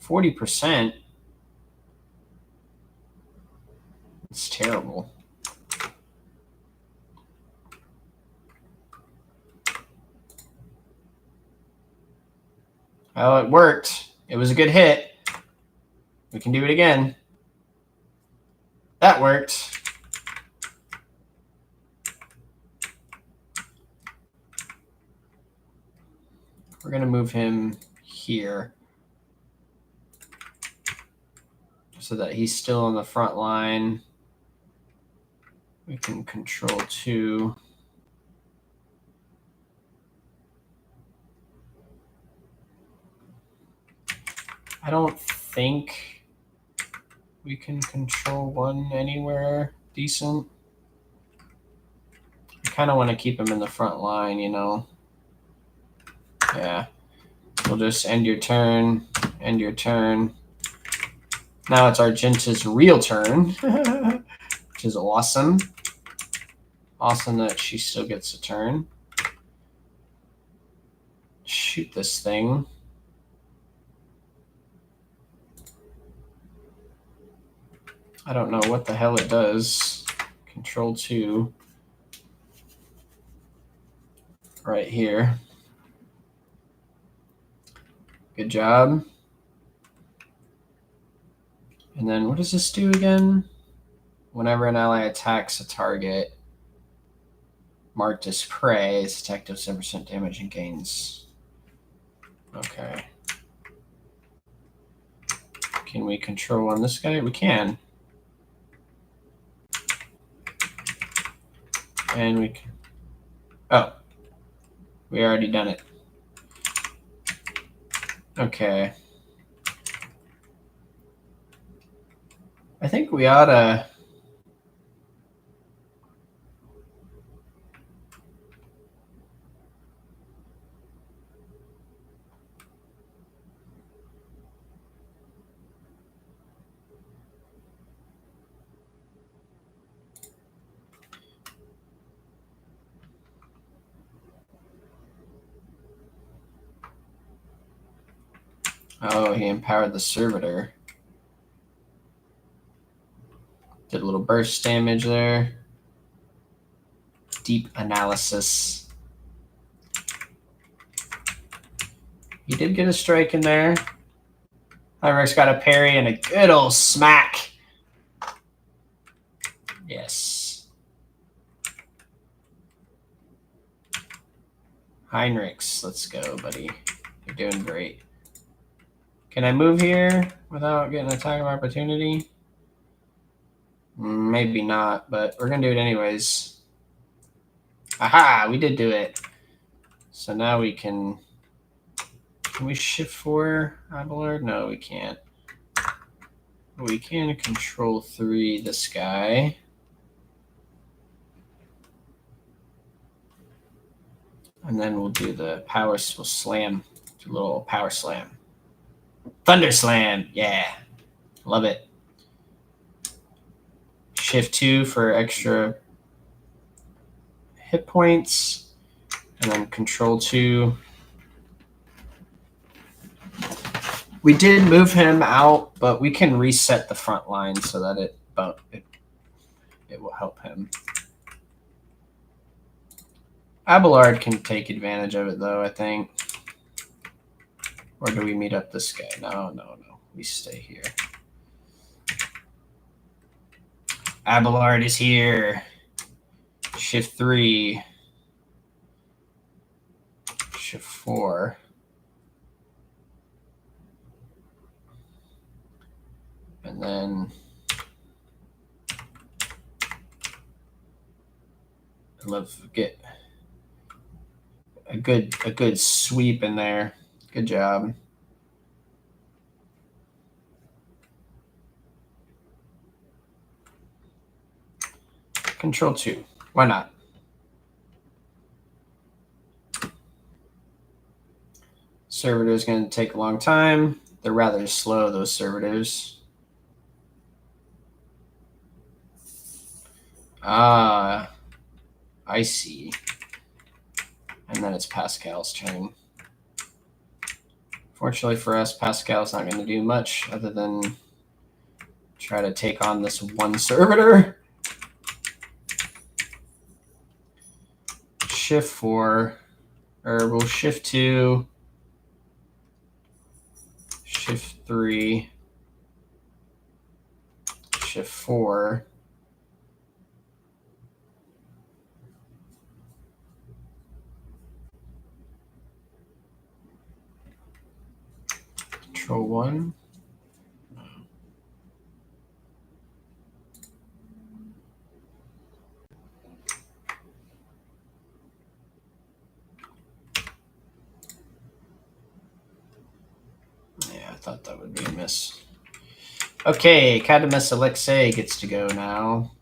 40%. It's terrible. Well, it worked. It was a good hit. We can do it again. That worked. We're going to move him here so that he's still on the front line. We can control 2. I don't think we can control 1 anywhere decent. I kind of want to keep him in the front line, you know. Yeah. We'll just end your turn. End your turn. Now it's Argenta's real turn, which is awesome. Awesome that she still gets a turn. Shoot this thing. I don't know what the hell it does. Control 2. Right here. Good job. And then what does this do again? Whenever an ally attacks a target marked as prey, its attack does 7% damage and gains. Okay. Can we control on this guy? We can. And we can. Oh. We already done it. Okay. I think we ought to. Oh, he empowered the Servitor. Did a little burst damage there. Deep analysis. He did get a strike in there. Heinrich's got a parry and a good old smack. Yes. Heinrichs, let's go, buddy. You're doing great. Can I move here without getting an attack of opportunity? Maybe not, but we're going to do it anyways. Aha, we did do it. So now we can we shift 4 Abelard? No, we can't. We can control 3 this guy. And then we'll do the power, we'll slam, do a little power slam. Thunder slam, yeah. Love it. Shift 2 for extra hit points. And then control 2. We did move him out, but we can reset the front line so that it will help him. Abelard can take advantage of it, though, I think. Or do we meet up this guy? No. We stay here. Abelard is here. Shift 3. Shift 4. And then get a good sweep in there. Good job. Control 2. Why not? Servitor is going to take a long time. They're rather slow, those servitors. Ah, I see. And then it's Pascal's turn. Fortunately for us, Pascal's not going to do much other than try to take on this one servitor. Shift 4, or we'll shift 2, shift 3, shift 4. Control 1. Yeah, I thought that would be a miss. Okay, Cadamus Alexei gets to go now.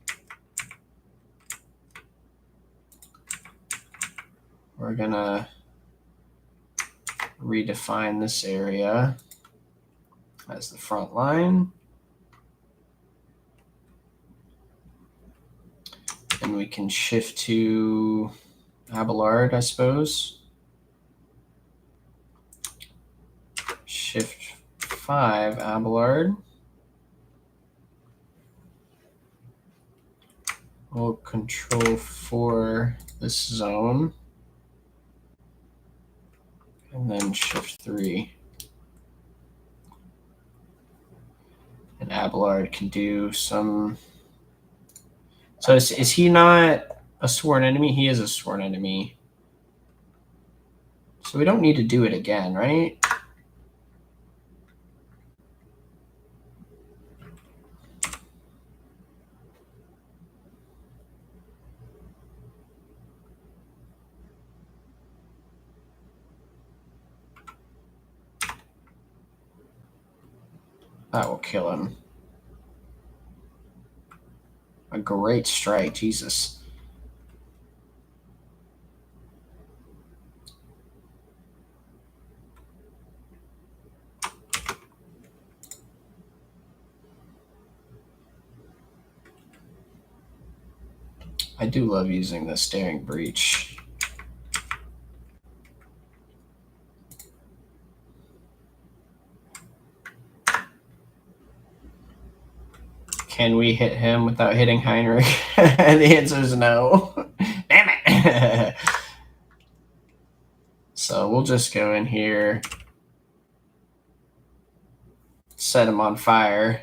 We're gonna redefine this area as the front line. And we can shift to Abelard, I suppose. Shift 5, Abelard. We'll control 4 this zone. And then shift 3. And Abelard can do some. So is he not a sworn enemy? He is a sworn enemy. So we don't need to do it again, right? That will kill him. A great strike, Jesus. I do love using the Staring Breach. Can we hit him without hitting Heinrich? And the answer is no. Damn it. So we'll just go in here, set him on fire.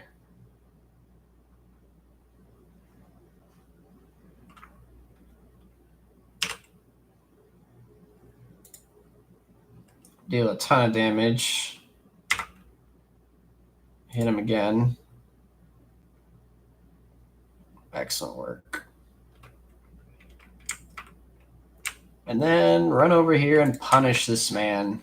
Deal a ton of damage. Hit him again. Excellent work. And then run over here and punish this man.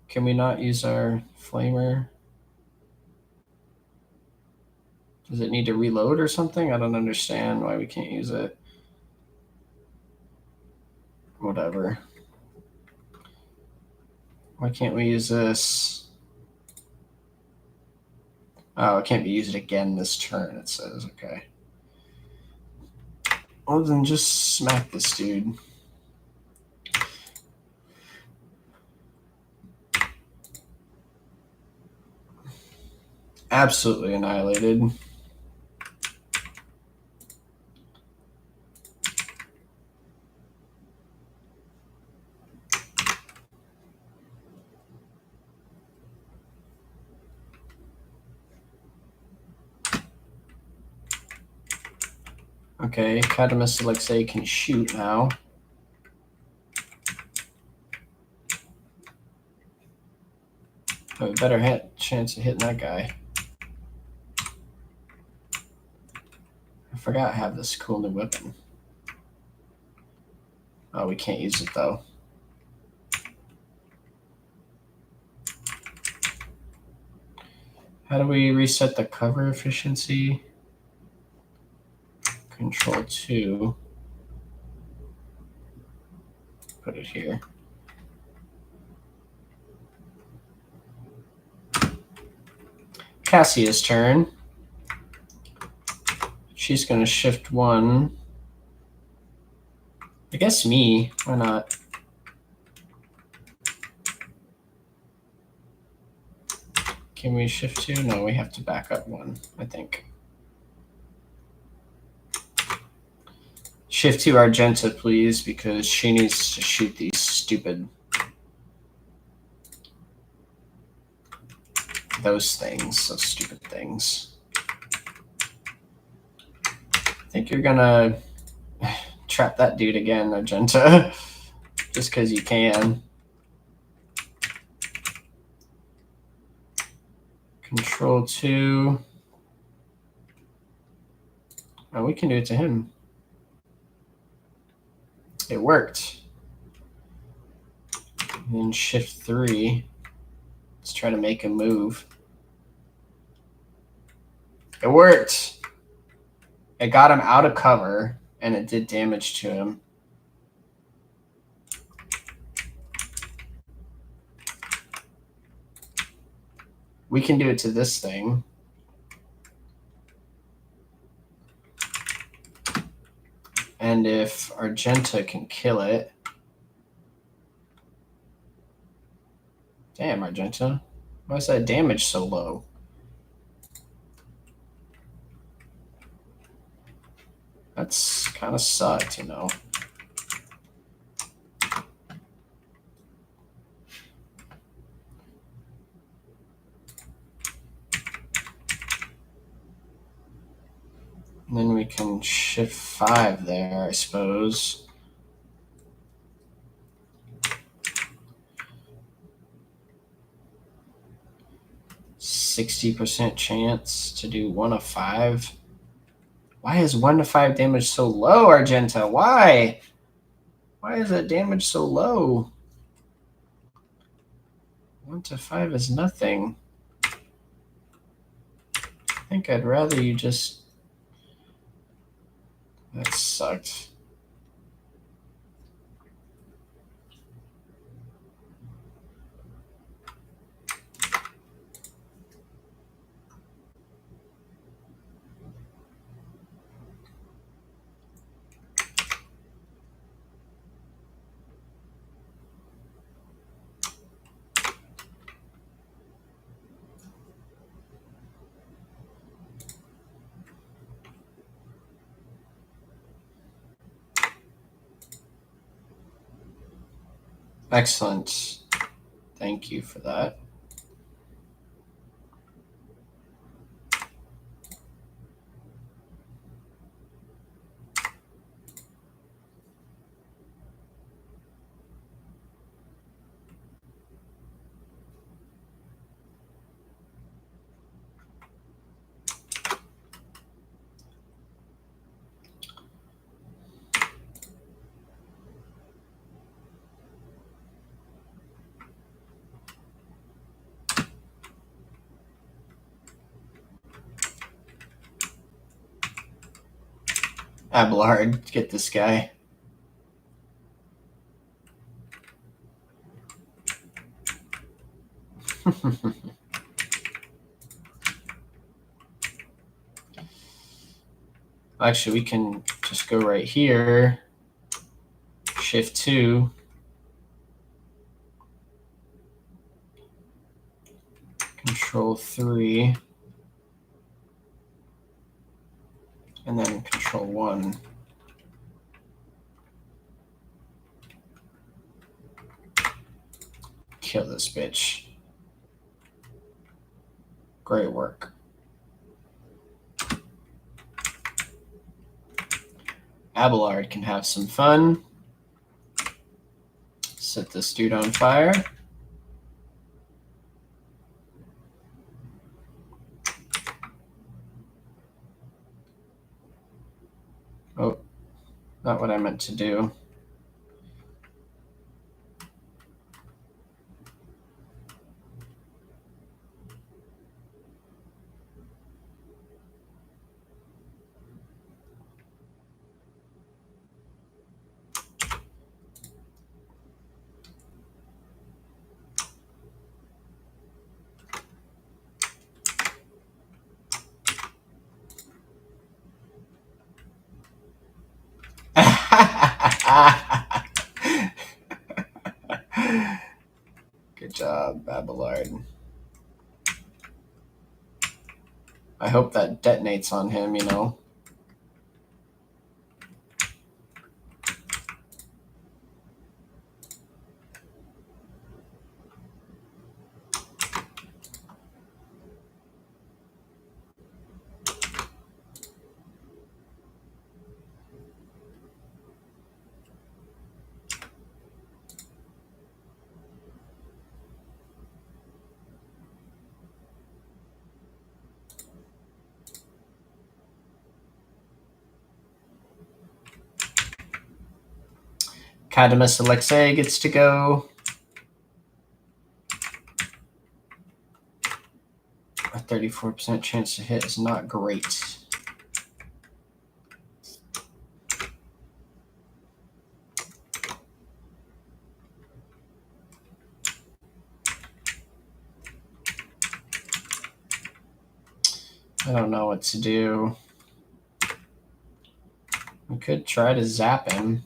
Can we not use our flamer? Does it need to reload or something? I don't understand why we can't use it. Whatever. Why can't we use this? Oh, it can't be used again this turn, it says. Okay. Well, then just smack this dude. Absolutely annihilated. Okay, Catamus Alexei can shoot now. Have a better chance of hitting that guy. I forgot I have this cool new weapon. Oh, we can't use it though. How do we reset the cover efficiency? Control 2. Put it here. Cassia's turn. She's going to shift 1. I guess me. Why not? Can we shift 2? No, we have to back up 1, I think. Shift 2 Argenta, please, because she needs to shoot these stupid... those things, those stupid things. I think you're going to trap that dude again, Argenta, just because you can. Control 2. Oh, we can do it to him. It worked. And then shift 3. Let's try to make him move. It worked. It got him out of cover, and it did damage to him. We can do it to this thing. And if Argenta can kill it... Damn, Argenta. Why is that damage so low? That's kind of sucked, you know. And then we can shift 5 there, I suppose. %60 chance to do 1 of 5. Why is 1 to 5 damage so low, Argenta? Why? Why is that damage so low? 1 to 5 is nothing. I think I'd rather you just... That sucked. Excellent. Thank you for that. Abelard, get this guy. Actually, we can just go right here. Shift 2. Control 3. And then Control 1. Kill this bitch. Great work. Abelard can have some fun. Set this dude on fire. Oh, not what I meant to do. Good job, Abelard. I hope that detonates on him, you know. Cadmus Alexei gets to go. A 34% chance to hit is not great. I don't know what to do. We could try to zap him.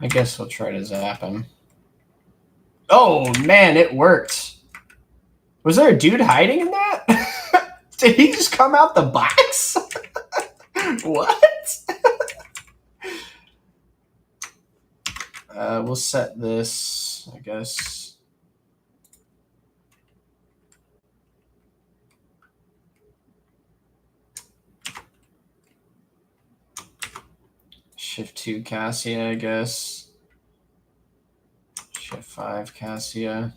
I guess we'll try to zap him. Oh, man, it worked. Was there a dude hiding in that? Did he just come out the box? What? We'll set this, I guess. Shift 2 Cassia, I guess. Shift 5 Cassia.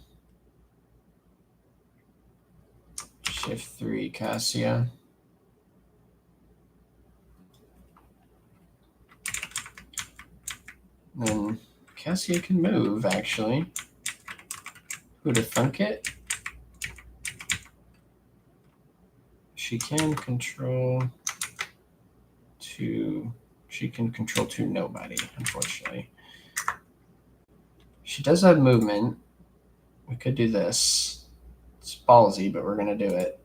Shift 3 Cassia. Then Cassia can move, actually. Who'd have thunk it? She can control to... She can control to nobody, unfortunately. She does have movement. We could do this. It's ballsy, but we're going to do it.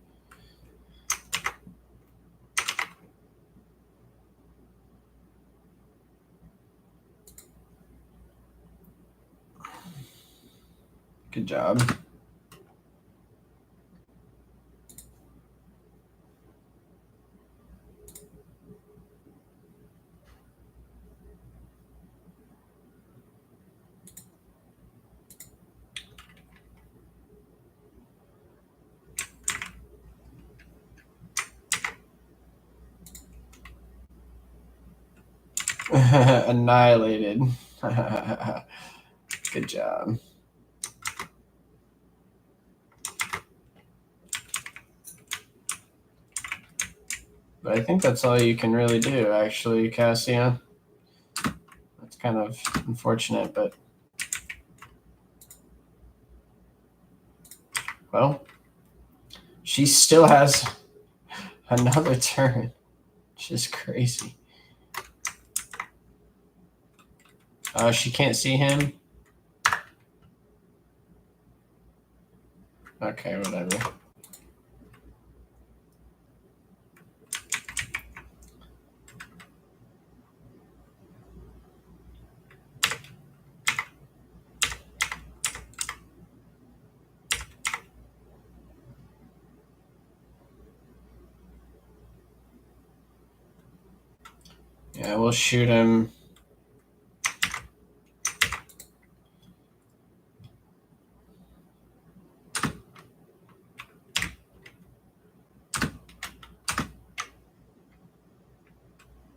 Good job. Annihilated. Good job. But I think that's all you can really do, actually, Cassia. That's kind of unfortunate, but... Well, she still has another turn, which is crazy. She can't see him. Okay, whatever. Yeah, we'll shoot him.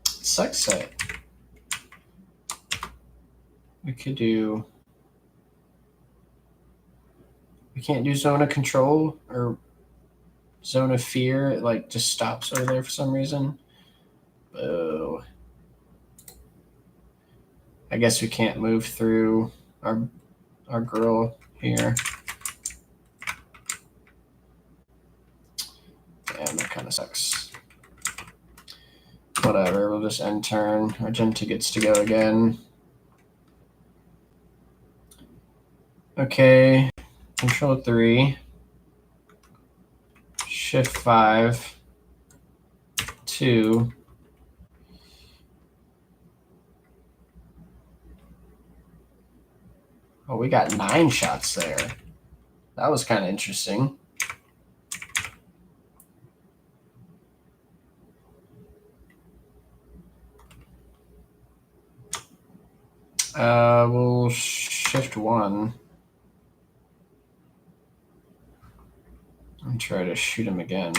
Sucks that we could do. We can't do zone of control or zone of fear. It like just stops over there for some reason. Boo. I guess we can't move through our girl here. Damn, that kind of sucks. Whatever, we'll just end turn. Argenta gets to go again. Okay, control 3. Shift 5. 2. Oh, we got 9 shots there. That was kind of interesting. We'll shift 1 and try to shoot him again.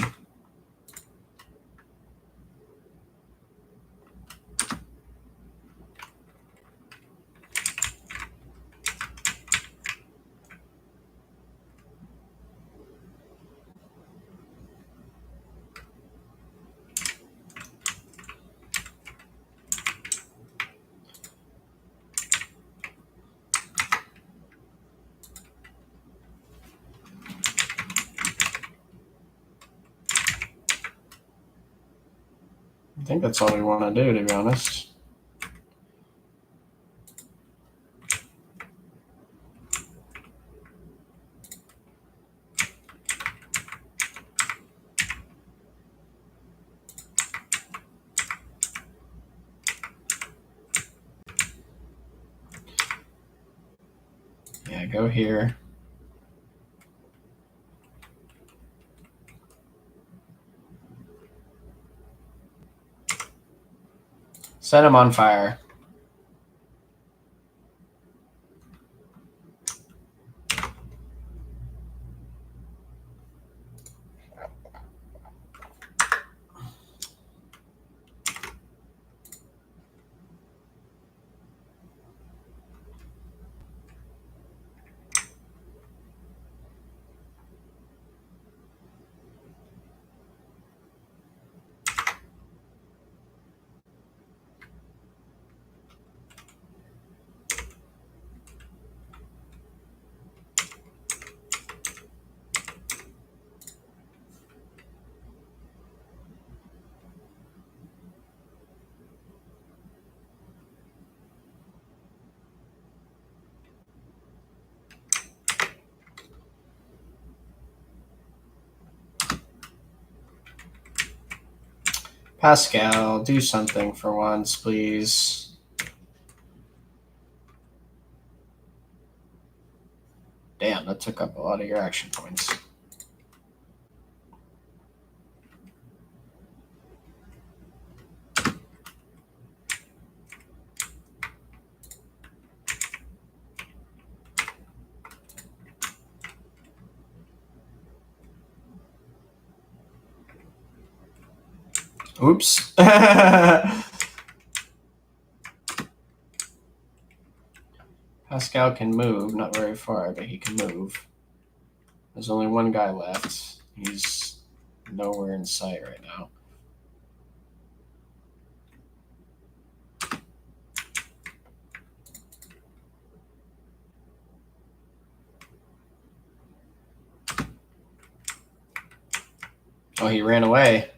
I think that's all we want to do, to be honest. Yeah, go here. Set him on fire. Pascal, do something for once, please. Damn, that took up a lot of your action points. Oops. Pascal can move, not very far, but he can move. There's only one guy left. He's nowhere in sight right now. Oh, he ran away.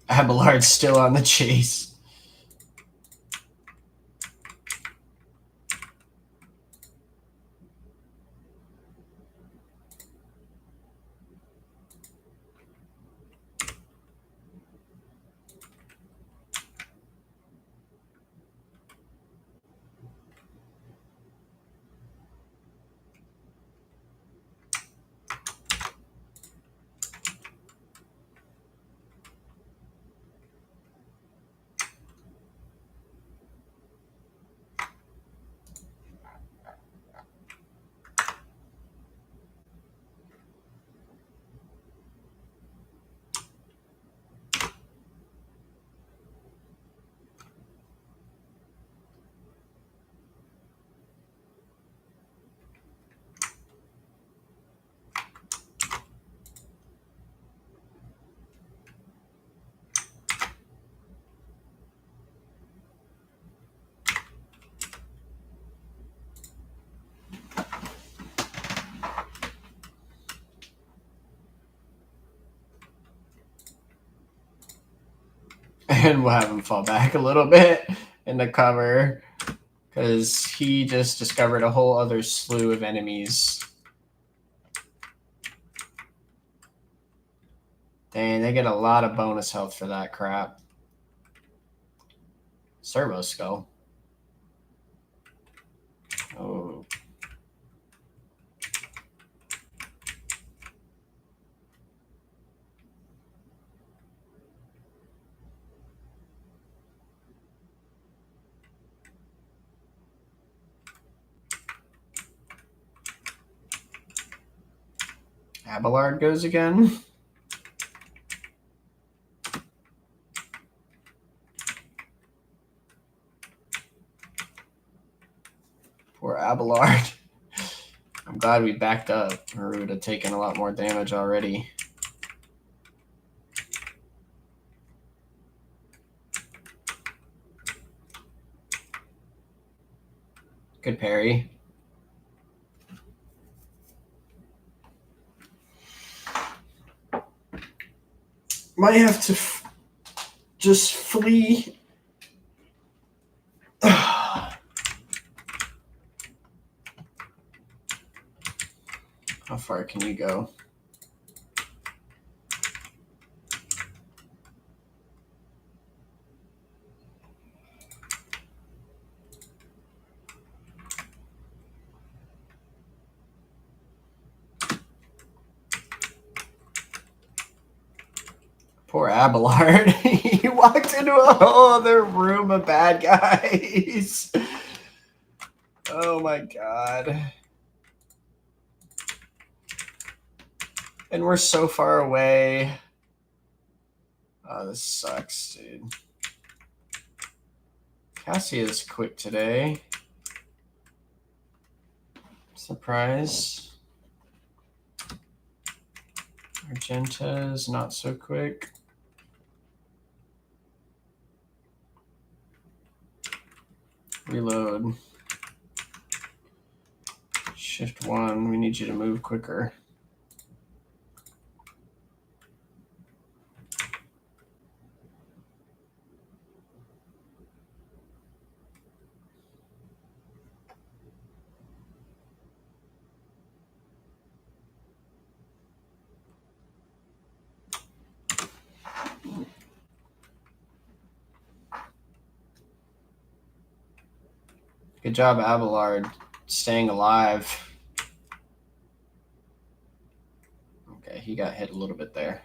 Abelard's still on the chase. And we'll have him fall back a little bit in the cover because he just discovered a whole other slew of enemies. Dang, they get a lot of bonus health for that crap. Servo Skull. Oh. Abelard goes again. Poor Abelard. I'm glad we backed up, or we would have taken a lot more damage already. Good parry. Might have to just flee. How far can you go? Poor Abelard. He walked into a whole other room of bad guys. Oh my god. And we're so far away. Oh, this sucks, dude. Cassie is quick today. Surprise. Argenta is not so quick. Reload. Shift 1. We need you to move quicker. Good job, Abelard, staying alive. Okay, he got hit a little bit there.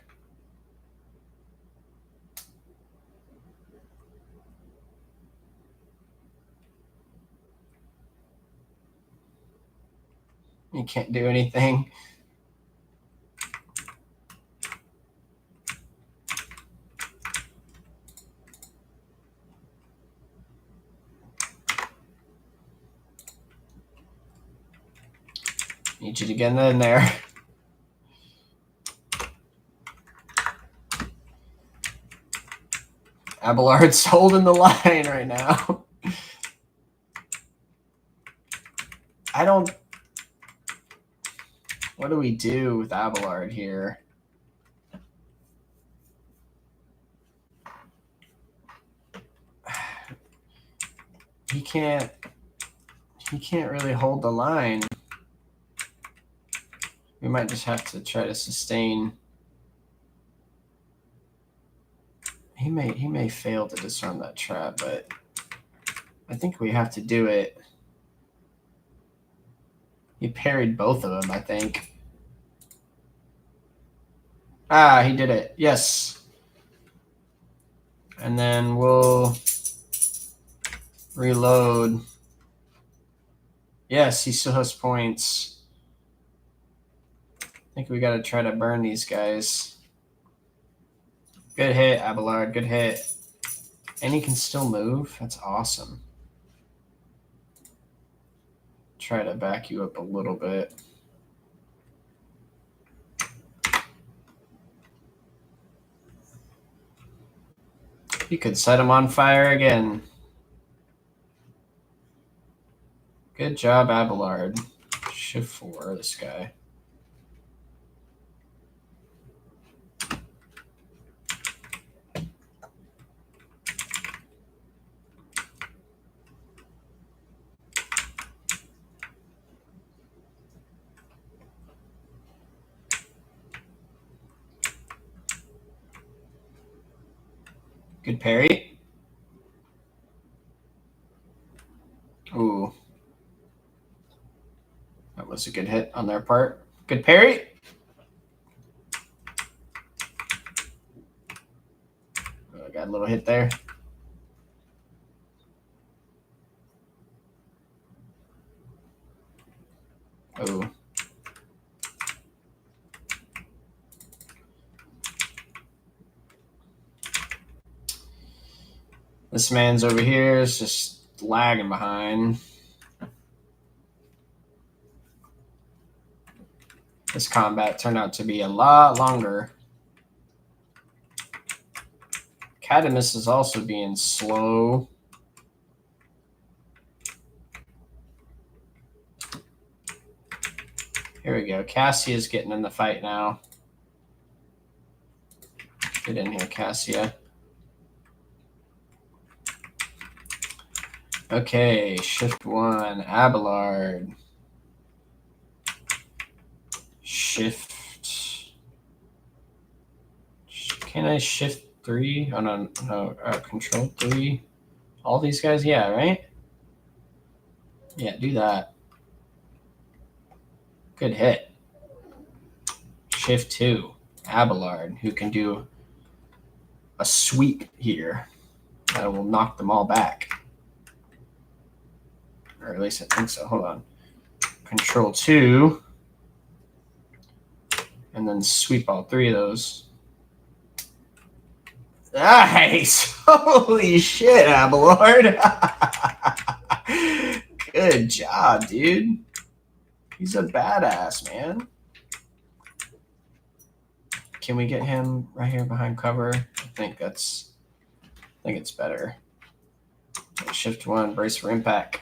You can't do anything. Need you to get in there. Abelard's holding the line right now. I don't... What do we do with Abelard here? He can't really hold the line. We might just have to try to sustain. He may fail to disarm that trap, but I think we have to do it. He parried both of them, I think. Ah, he did it. Yes. And then we'll reload. Yes, he still has points. I think we got to try to burn these guys. Good hit, Abelard. Good hit. And he can still move. That's awesome. Try to back you up a little bit. You could set him on fire again. Good job, Abelard. Shift 4, this guy. Good parry. Ooh. That was a good hit on their part. Good parry. Oh, I got a little hit there. Oh. This man's over here is just lagging behind. This combat turned out to be a lot longer. Catamus is also being slow. Here we go. Cassia's getting in the fight now. Get in here, Cassia. Okay, shift 1, Abelard. Shift. Can I shift 3? Oh, no. Control 3. All these guys? Yeah, right? Yeah, do that. Good hit. Shift 2, Abelard, who can do a sweep here that will knock them all back. Or at least I think so. Hold on. Control 2. And then sweep all 3 of those. Nice! Holy shit, Abelard! Good job, dude. He's a badass, man. Can we get him right here behind cover? I think it's better. Shift 1, brace for impact.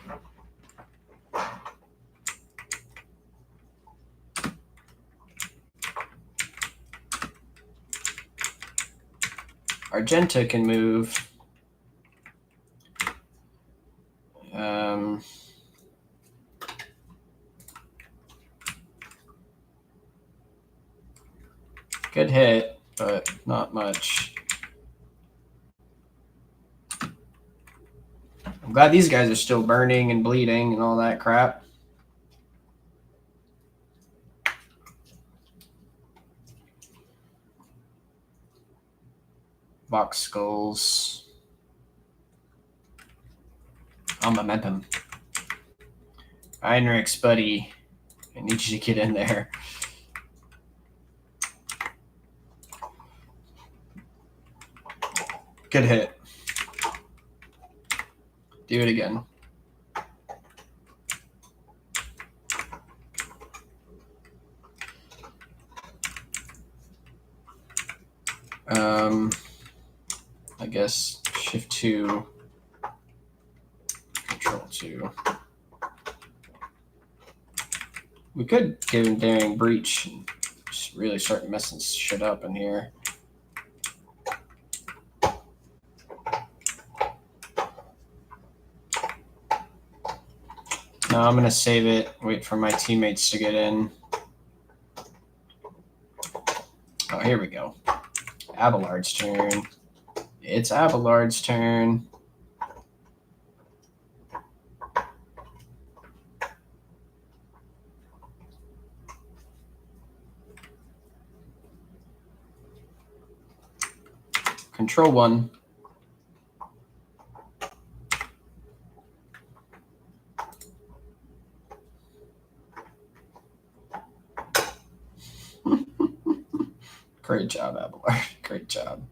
Argenta can move. Good hit, but not much. I'm glad these guys are still burning and bleeding and all that crap. Box skulls. On momentum. Heinrichs, buddy. I need you to get in there. Good hit. Do it again. I guess Shift 2, Control 2. We could give him Daring Breach and just really start messing shit up in here. No, I'm going to save it, wait for my teammates to get in. Oh, here we go. Abelard's turn. It's Abelard's turn. Control 1. Great job, Abelard. Great job.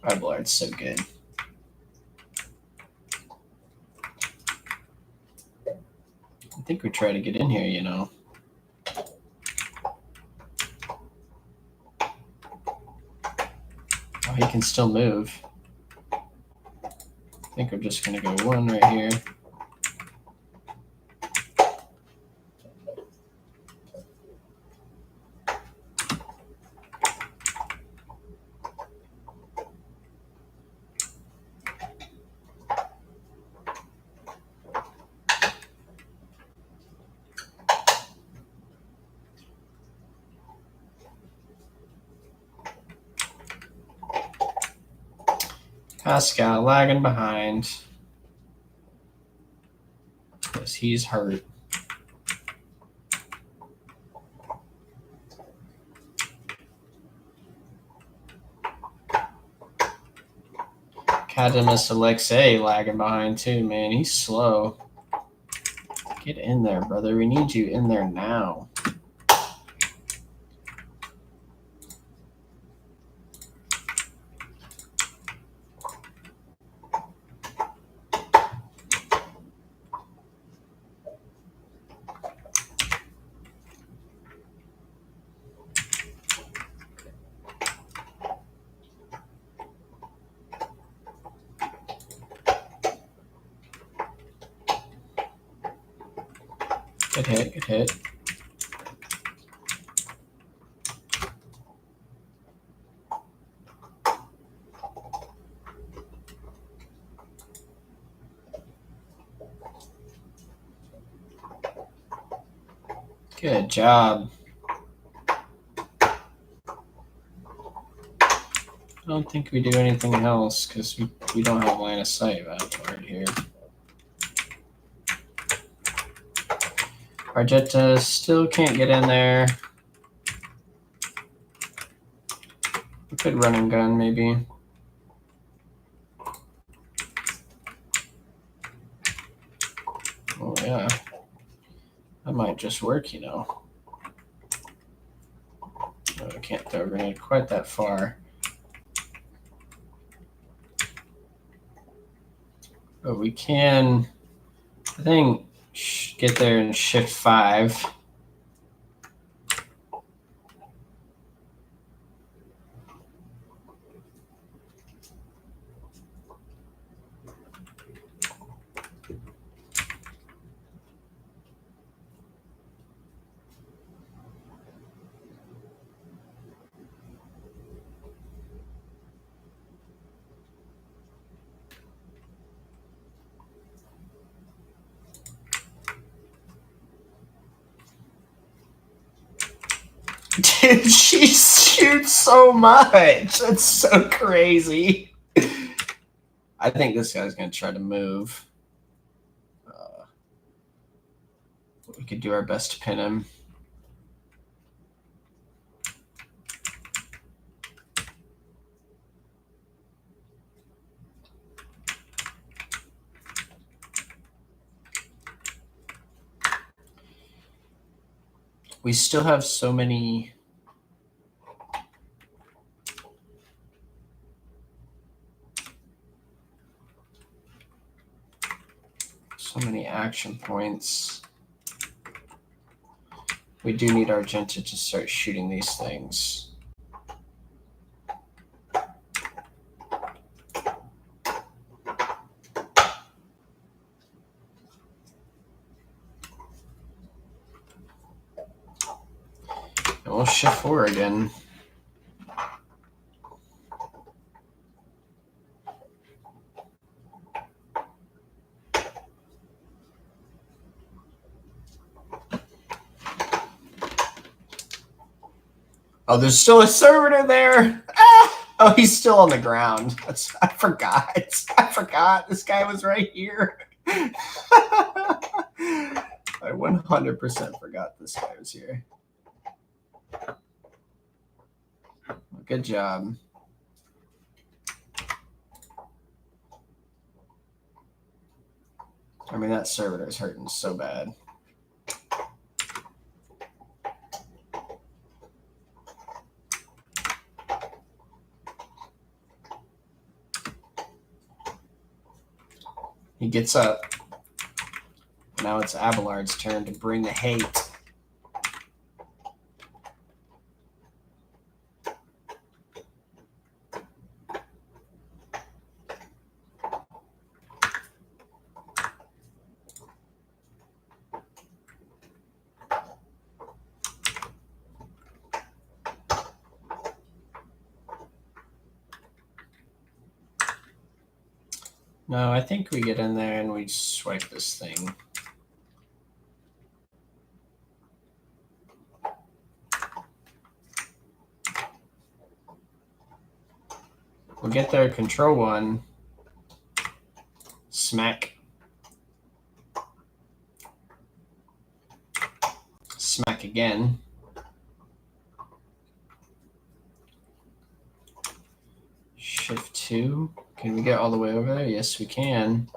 Abelard's so good. I think we try to get in here, you know. Oh, he can still move. I think we're just going to go 1 right here. Pascal lagging behind because he's hurt. Cadamus Alexei lagging behind too, man. He's slow. Get in there, brother. We need you in there now. Good hit, good hit. Good job. I don't think we do anything else because we don't have line of sight right here. Argetta still can't get in there. We could run and gun maybe. Oh yeah. That might just work, you know. Oh, I can't throw a grenade quite that far. But we can, I think, get there and shift 5. Dude, she shoots so much. That's so crazy. I think this guy's going to try to move. We could do our best to pin him. We still have so many Too many action points. We do need Argenta to start shooting these things. And we'll shift 4 again. Oh, there's still a servitor there. Ah! Oh, he's still on the ground. I forgot. I forgot. This guy was right here. I 100% forgot this guy was here. Good job. I mean, that servitor is hurting so bad. He gets up. Now it's Abelard's turn to bring the hate. No, I think we get in there and we swipe this thing. We'll get their control one. Smack. Smack again. Shift 2. Can we get all the way over there? Yes, we can.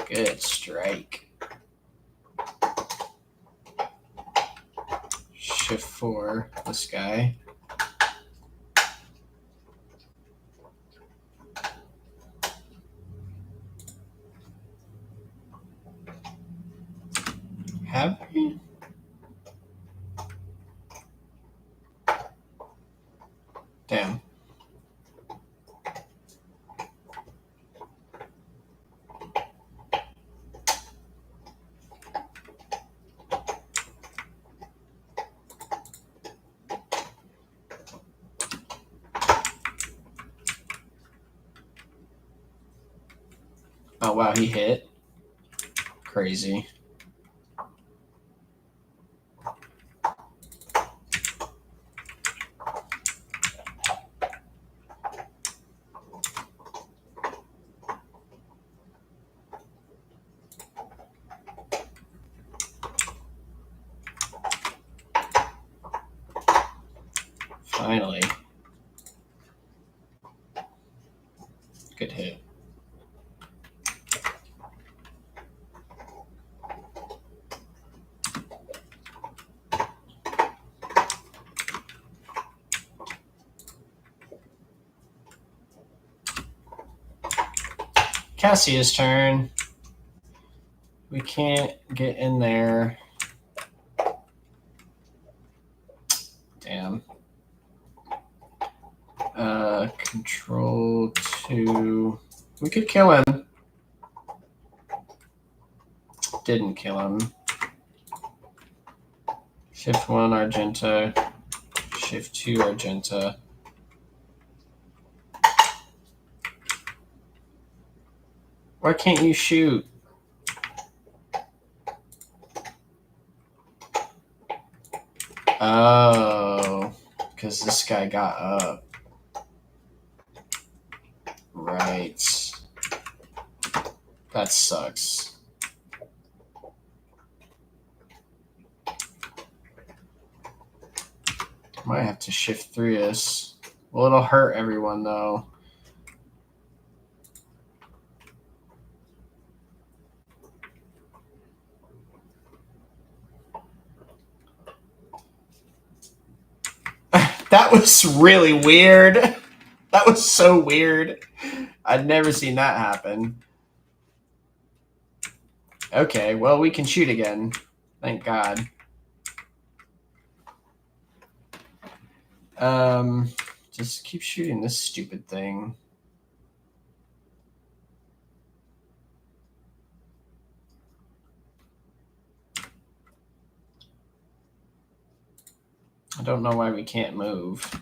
Good strike. Shift 4. This guy. Have we? Damn. Oh, wow, he hit. Crazy. Finally. Good hit. Cassia's turn. We can't get in there. Damn. Control 2. We could kill him. Didn't kill him. Shift 1 Argenta. Shift 2 Argenta. Why can't you shoot? Oh, because this guy got up. Right. That sucks. Might have to shift through this. Well, it'll hurt everyone, though. That was really weird. That was so weird. I'd never seen that happen. Okay, well, we can shoot again. Thank God. Just keep shooting this stupid thing. I don't know why we can't move.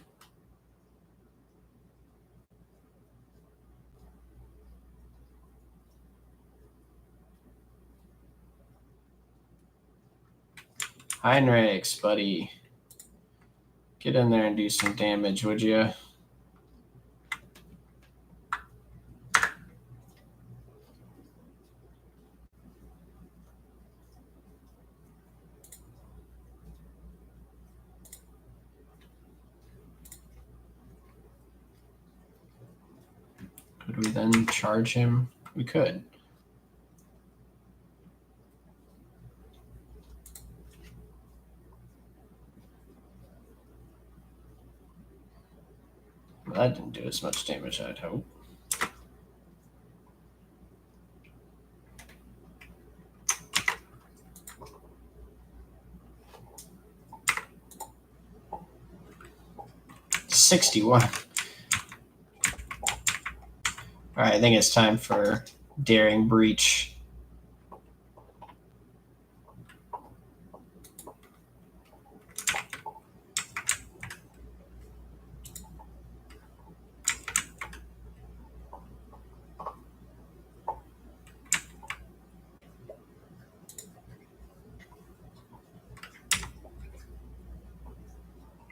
Heinrichs, buddy. Get in there and do some damage, would you? Could we then charge him? We could. Well, that didn't do as much damage, I'd hope. $61. All right, I think it's time for Daring Breach.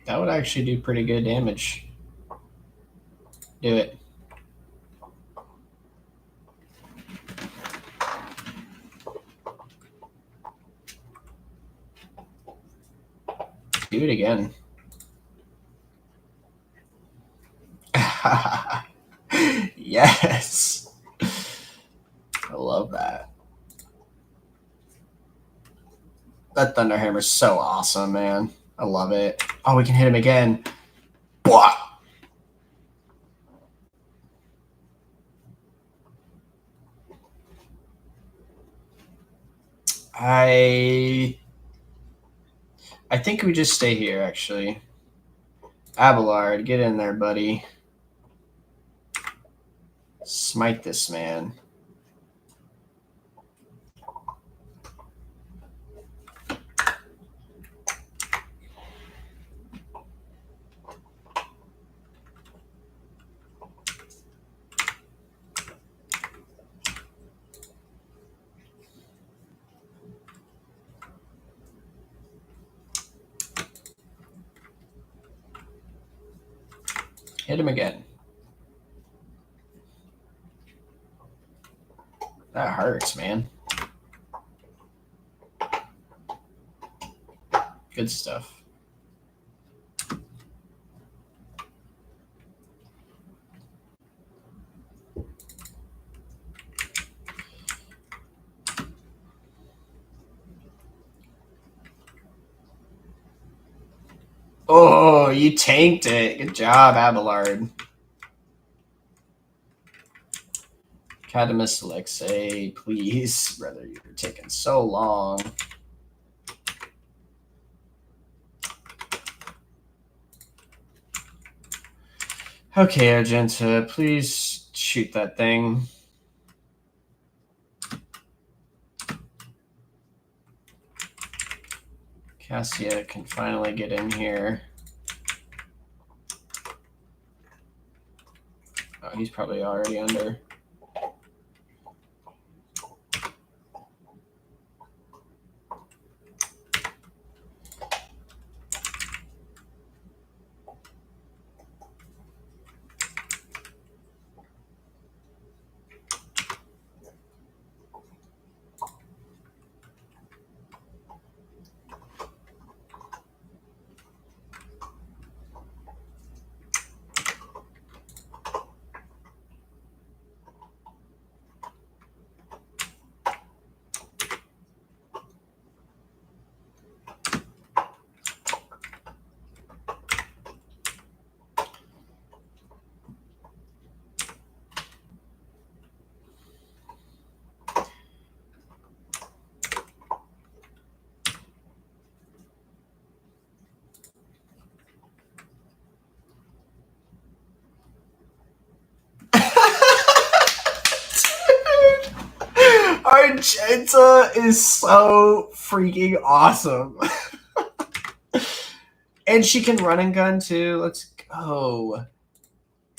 That would actually do pretty good damage. Do it. Do it again. Yes. I love that. That Thunderhammer's so awesome, man. I love it. Oh, we can hit him again. What? I think we just stay here, actually. Abelard, get in there, buddy. Smite this man. Hit him again. That hurts, man. Good stuff. Oh, you tanked it. Good job, Abelard. Cadamus Alexei, please. Brother, you're taking so long. Okay, Argenta, please shoot that thing. Cassia can finally get in here. Oh, he's probably already under. Magenta is so freaking awesome. And she can run and gun too. Let's go.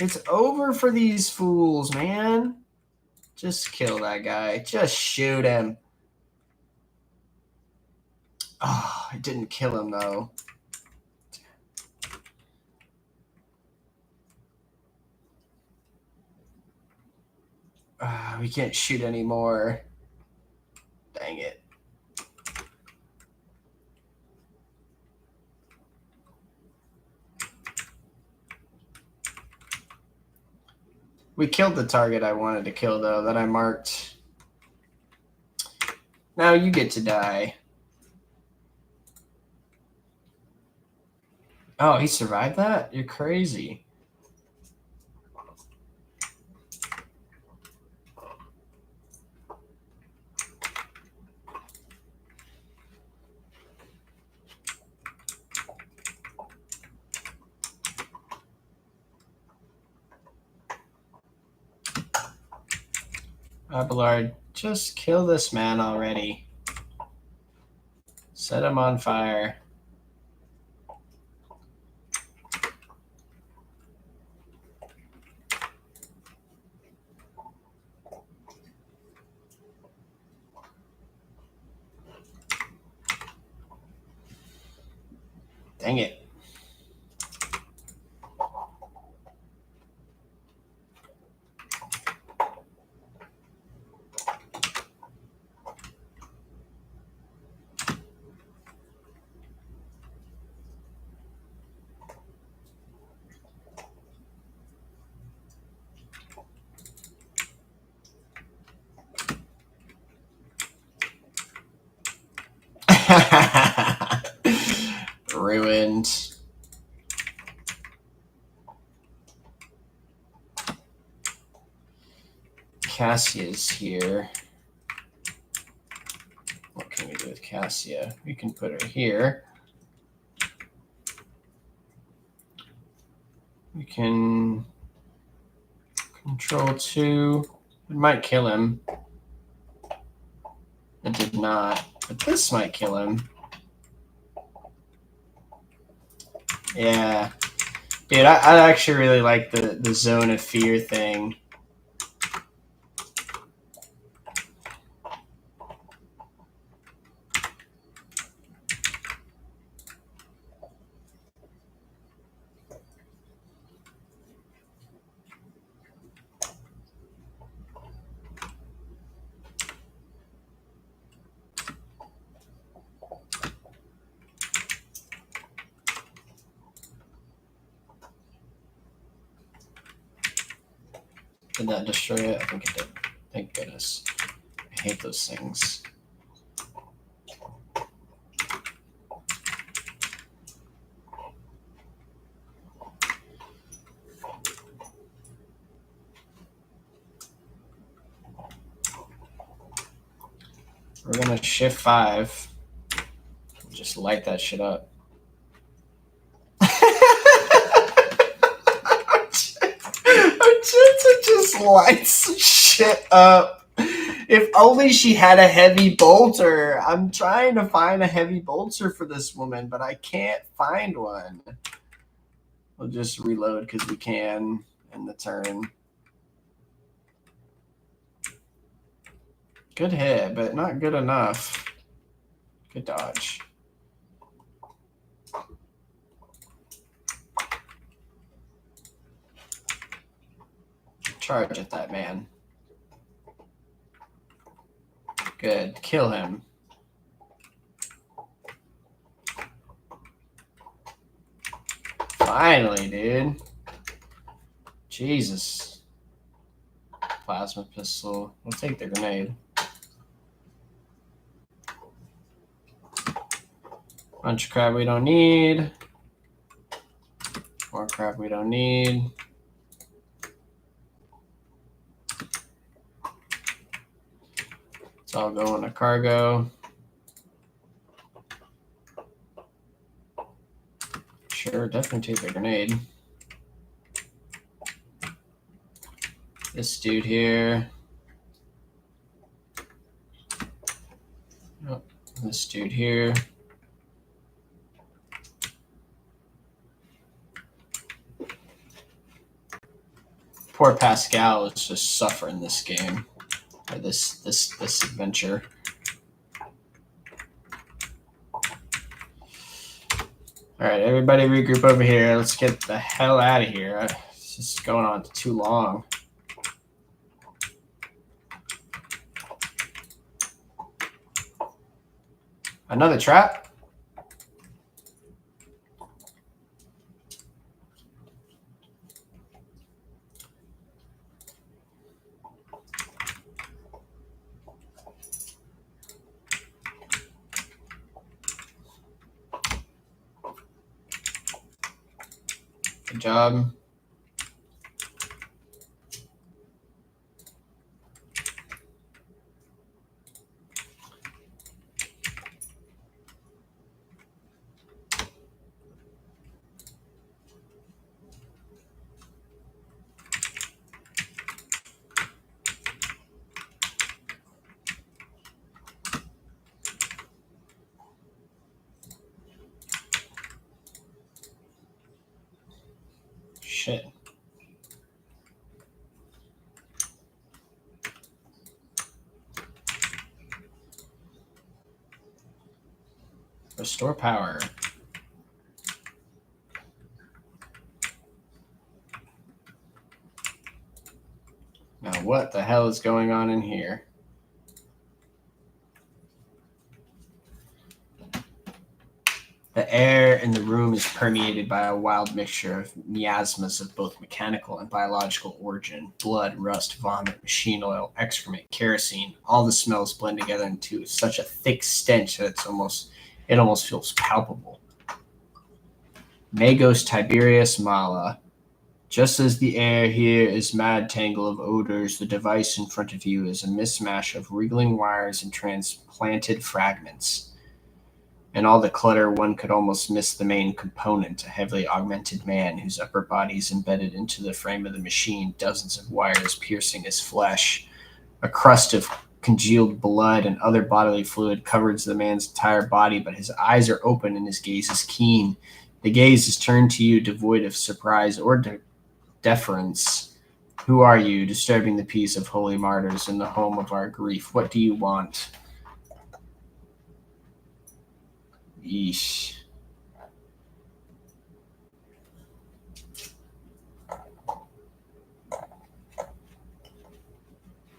It's over for these fools, man. Just kill that guy. Just shoot him. Oh, I didn't kill him, though. We can't shoot anymore. Dang it. We killed the target I wanted to kill, though, that I marked. Now you get to die. Oh, he survived that? You're crazy. Abelard, just kill this man already. Set him on fire. Dang it. Ruined. Cassia's here. What can we do with Cassia? We can put her here. We can control 2. It might kill him. It did not. But this might kill him. Yeah. Dude, I actually really like the zone of fear thing. Did that destroy it? I think it did. Thank goodness. I hate those things. We're gonna shift 5. Just light that shit up. Magenta just lights shit up. If only she had a heavy bolter. I'm trying to find a heavy bolter for this woman, but I can't find one. We'll just reload because we can in the turn. Good hit, but not good enough. Good dodge. Charge at that man. Good. Kill him. Finally, dude. Jesus. Plasma pistol. We'll take the grenade. Bunch of crap we don't need. More crap we don't need. It's all going to cargo. Sure, definitely take the grenade. This dude here. this dude here. Poor Pascal is just suffering this game, or this adventure. All right, everybody regroup over here. Let's get the hell out of here. It's just going on too long. Another trap? Good job. Shit. Restore power. Now what the hell is going on in here? The air in the room is permeated by a wild mixture of miasmas of both mechanical and biological origin. Blood, rust, vomit, machine oil, excrement, kerosene. All the smells blend together into such a thick stench that it almost feels palpable. Magos Tiberius Mala. Just as the air here is mad tangle of odors, the device in front of you is a mismatch of wriggling wires and transplanted fragments. In all the clutter, one could almost miss the main component, a heavily augmented man whose upper body is embedded into the frame of the machine, dozens of wires piercing his flesh. A crust of congealed blood and other bodily fluid covers the man's entire body, but his eyes are open and his gaze is keen. The gaze is turned to you, devoid of surprise or deference. Who are you, disturbing the peace of holy martyrs in the home of our grief? What do you want? Yeesh.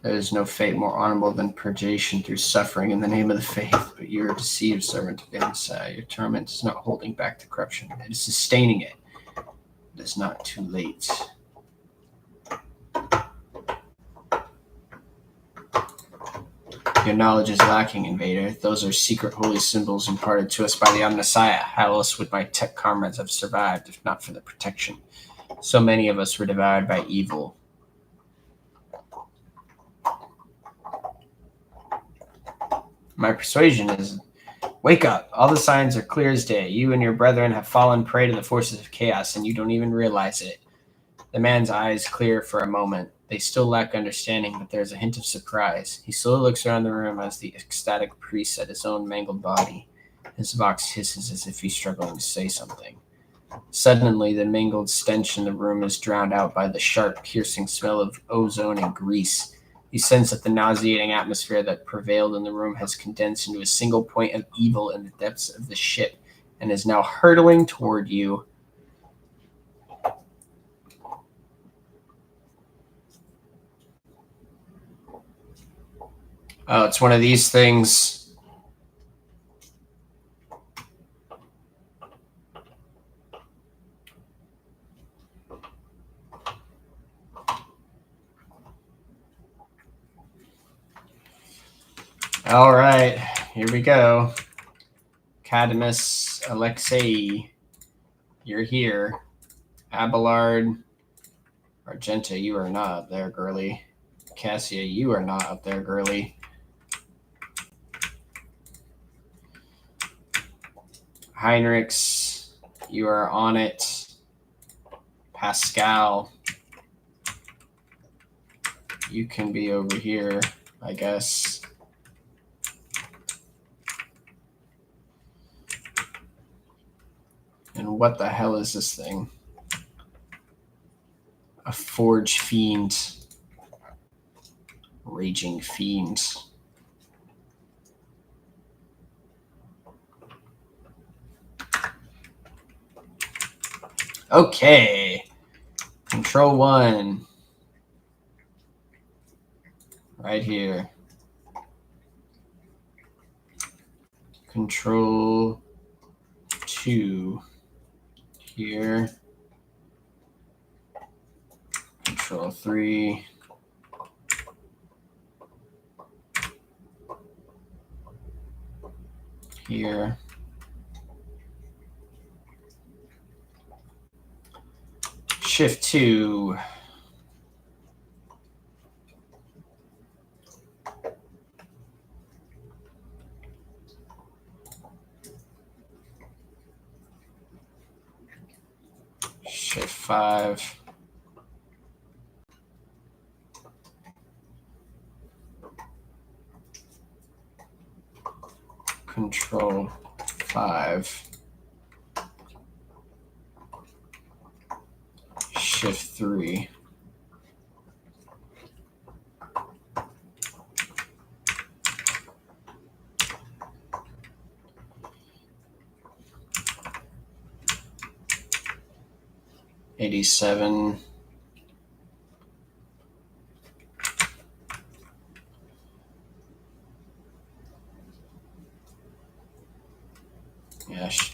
There is no fate more honorable than purgation through suffering in the name of the faith, but you are a deceived servant of the Messiah. Your torment is not holding back the corruption, it is sustaining it. It is not too late. Your knowledge is lacking, invader. Those are secret holy symbols imparted to us by the Messiah. How else would my tech comrades have survived if not for the protection? So many of us were devoured by evil. My persuasion is, wake up. All the signs are clear as day. You and your brethren have fallen prey to the forces of chaos, and you don't even realize it. The man's eyes clear for a moment. They still lack understanding, but there's a hint of surprise. He slowly looks around the room as the ecstatic priest at his own mangled body. His vox hisses as if he's struggling to say something. Suddenly, the mangled stench in the room is drowned out by the sharp, piercing smell of ozone and grease. You sense that the nauseating atmosphere that prevailed in the room has condensed into a single point of evil in the depths of the ship and is now hurtling toward you. Oh, it's one of these things. All right, here we go. Cadmus Alexei, you're here. Abelard Argenta, you are not up there, girly. Cassia, you are not up there, girly. Heinrichs, you are on it. Pascal, you can be over here, I guess. And what the hell is this thing? A Forge Fiend. Raging Fiend. Okay. Control 1. Right here. Control 2. Here. Control 3. Here. Shift 2. Shift 5. Control 5. Shift 3. $87. Yes.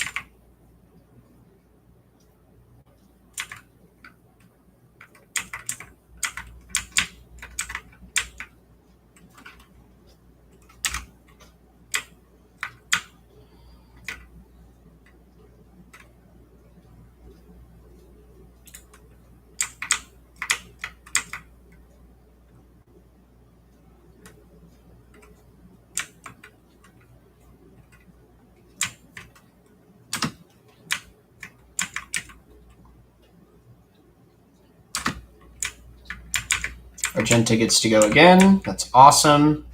Argenta gets to go again. That's awesome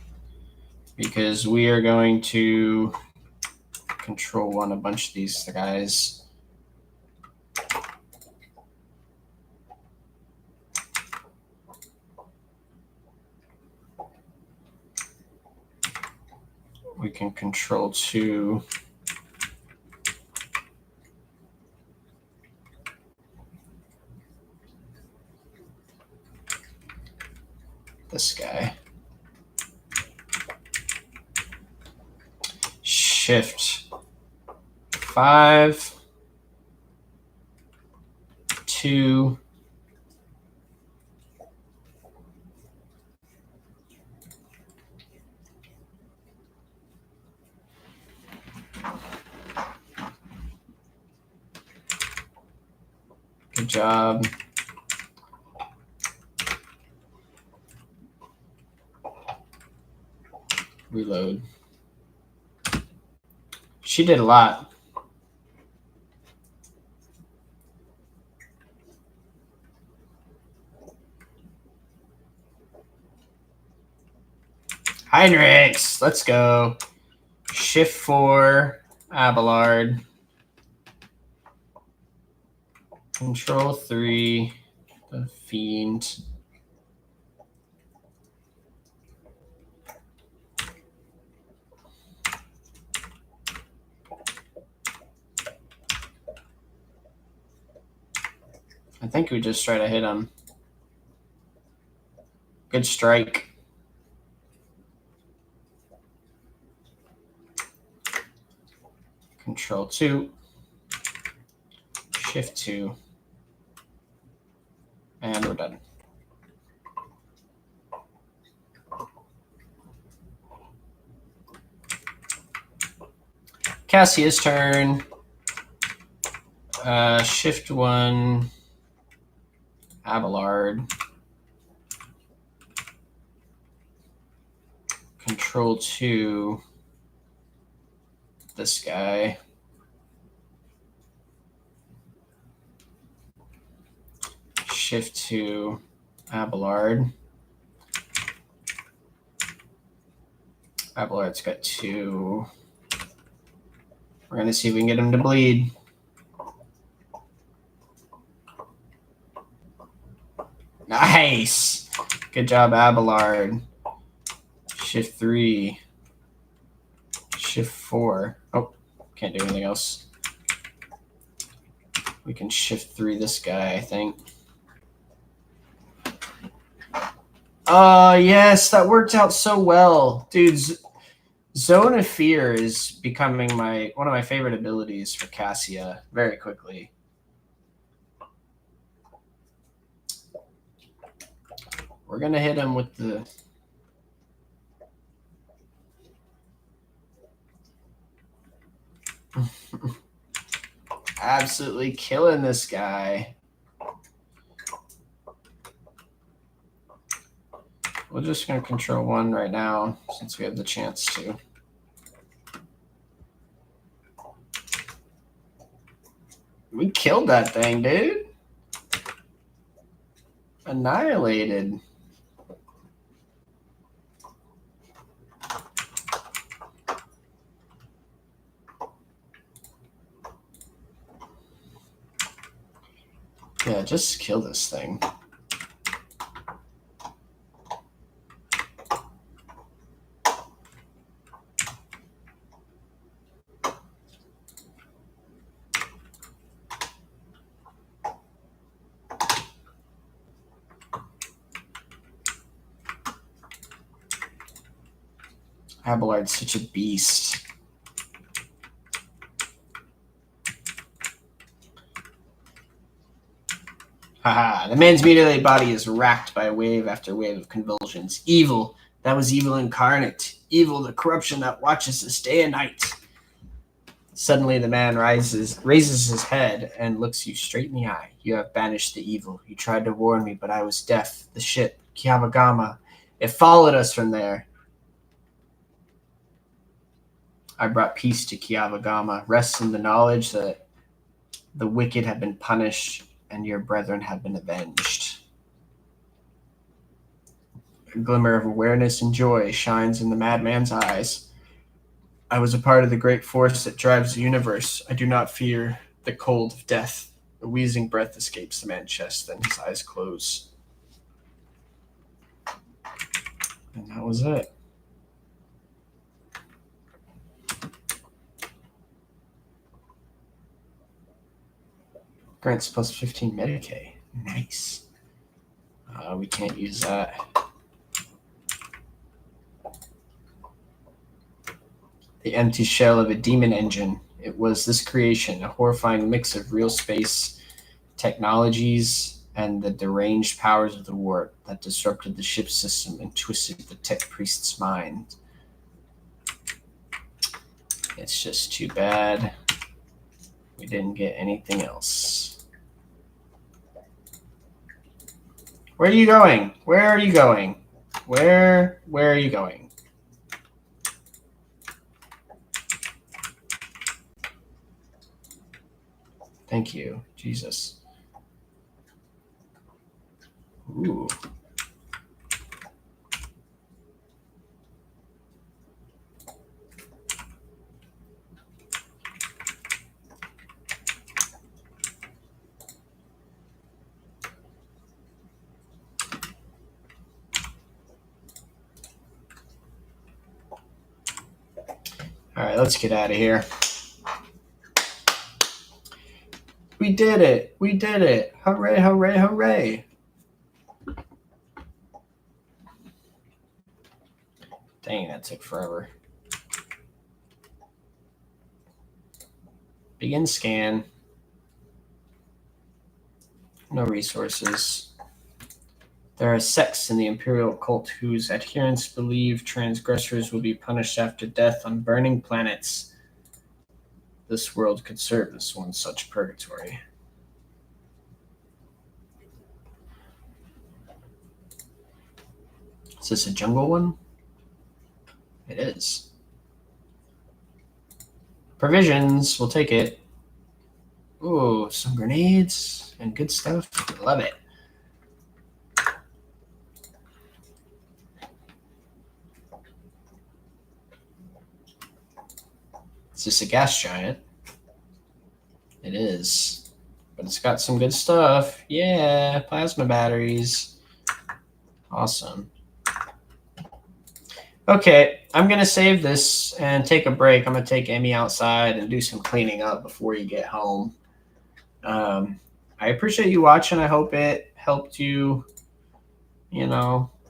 because we are going to control 1 a bunch of these guys. We can control 2 this guy. Shift 5, 2, good job. Reload. She did a lot. Heinrichs, let's go. Shift 4, Abelard. Control 3, the Fiend. I think we just try to hit him. Good strike. Control 2. Shift 2. And we're done. Cassia's turn. Shift 1. Abelard. Control 2. This guy. Shift 2. Abelard. Abelard's got 2. We're going to see if we can get him to bleed. Nice. Good job, Abelard. Shift 3. Shift 4. Oh, can't do anything else. We can shift 3 this guy, I think. Yes, that worked out so well. Dude, Zone of Fear is becoming one of my favorite abilities for Cassia very quickly. We're going to hit him with the... Absolutely killing this guy. We're just going to control 1 right now since we have the chance to. We killed that thing, dude. Annihilated. Yeah, just kill this thing. Abelard's such a beast. Haha, the man's mutilated body is racked by wave after wave of convulsions. Evil, that was evil incarnate. Evil, the corruption that watches us day and night. Suddenly the man raises his head and looks you straight in the eye. You have banished the evil. You tried to warn me, but I was deaf. The ship, Kiavagama, it followed us from there. I brought peace to Kiavagama. Rest in the knowledge that the wicked have been punished and your brethren have been avenged. A glimmer of awareness and joy shines in the madman's eyes. I was a part of the great force that drives the universe. I do not fear the cold of death. A wheezing breath escapes the man's chest, then his eyes close. And that was it. Grants plus 15 Medicaid. Nice. We can't use that. The empty shell of a demon engine. It was this creation, a horrifying mix of real space technologies and the deranged powers of the warp that disrupted the ship's system and twisted the tech priest's mind. It's just too bad we didn't get anything else. Where are you going? Where are you going? Where are you going? Thank you, Jesus. Ooh. All right, let's get out of here. We did it. We did it. Hooray, hooray, hooray. Dang, that took forever. Begin scan. No resources. There are sects in the Imperial cult whose adherents believe transgressors will be punished after death on burning planets. This world could serve as one such purgatory. Is this a jungle one? It is. Provisions, we'll take it. Ooh, some grenades and good stuff. Love it. Is this a gas giant? It is. But it's got some good stuff. Yeah, plasma batteries. Awesome. Okay, I'm going to save this and take a break. I'm going to take Emmy outside and do some cleaning up before you get home. I appreciate you watching. I hope it helped you,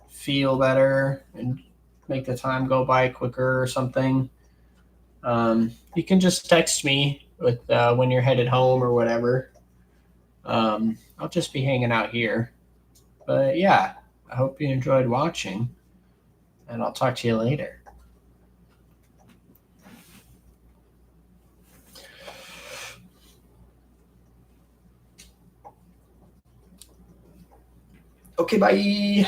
feel better and make the time go by quicker or something. You can just text me with when you're headed home or whatever. I'll just be hanging out here. But yeah, I hope you enjoyed watching, and I'll talk to you later. Okay, bye.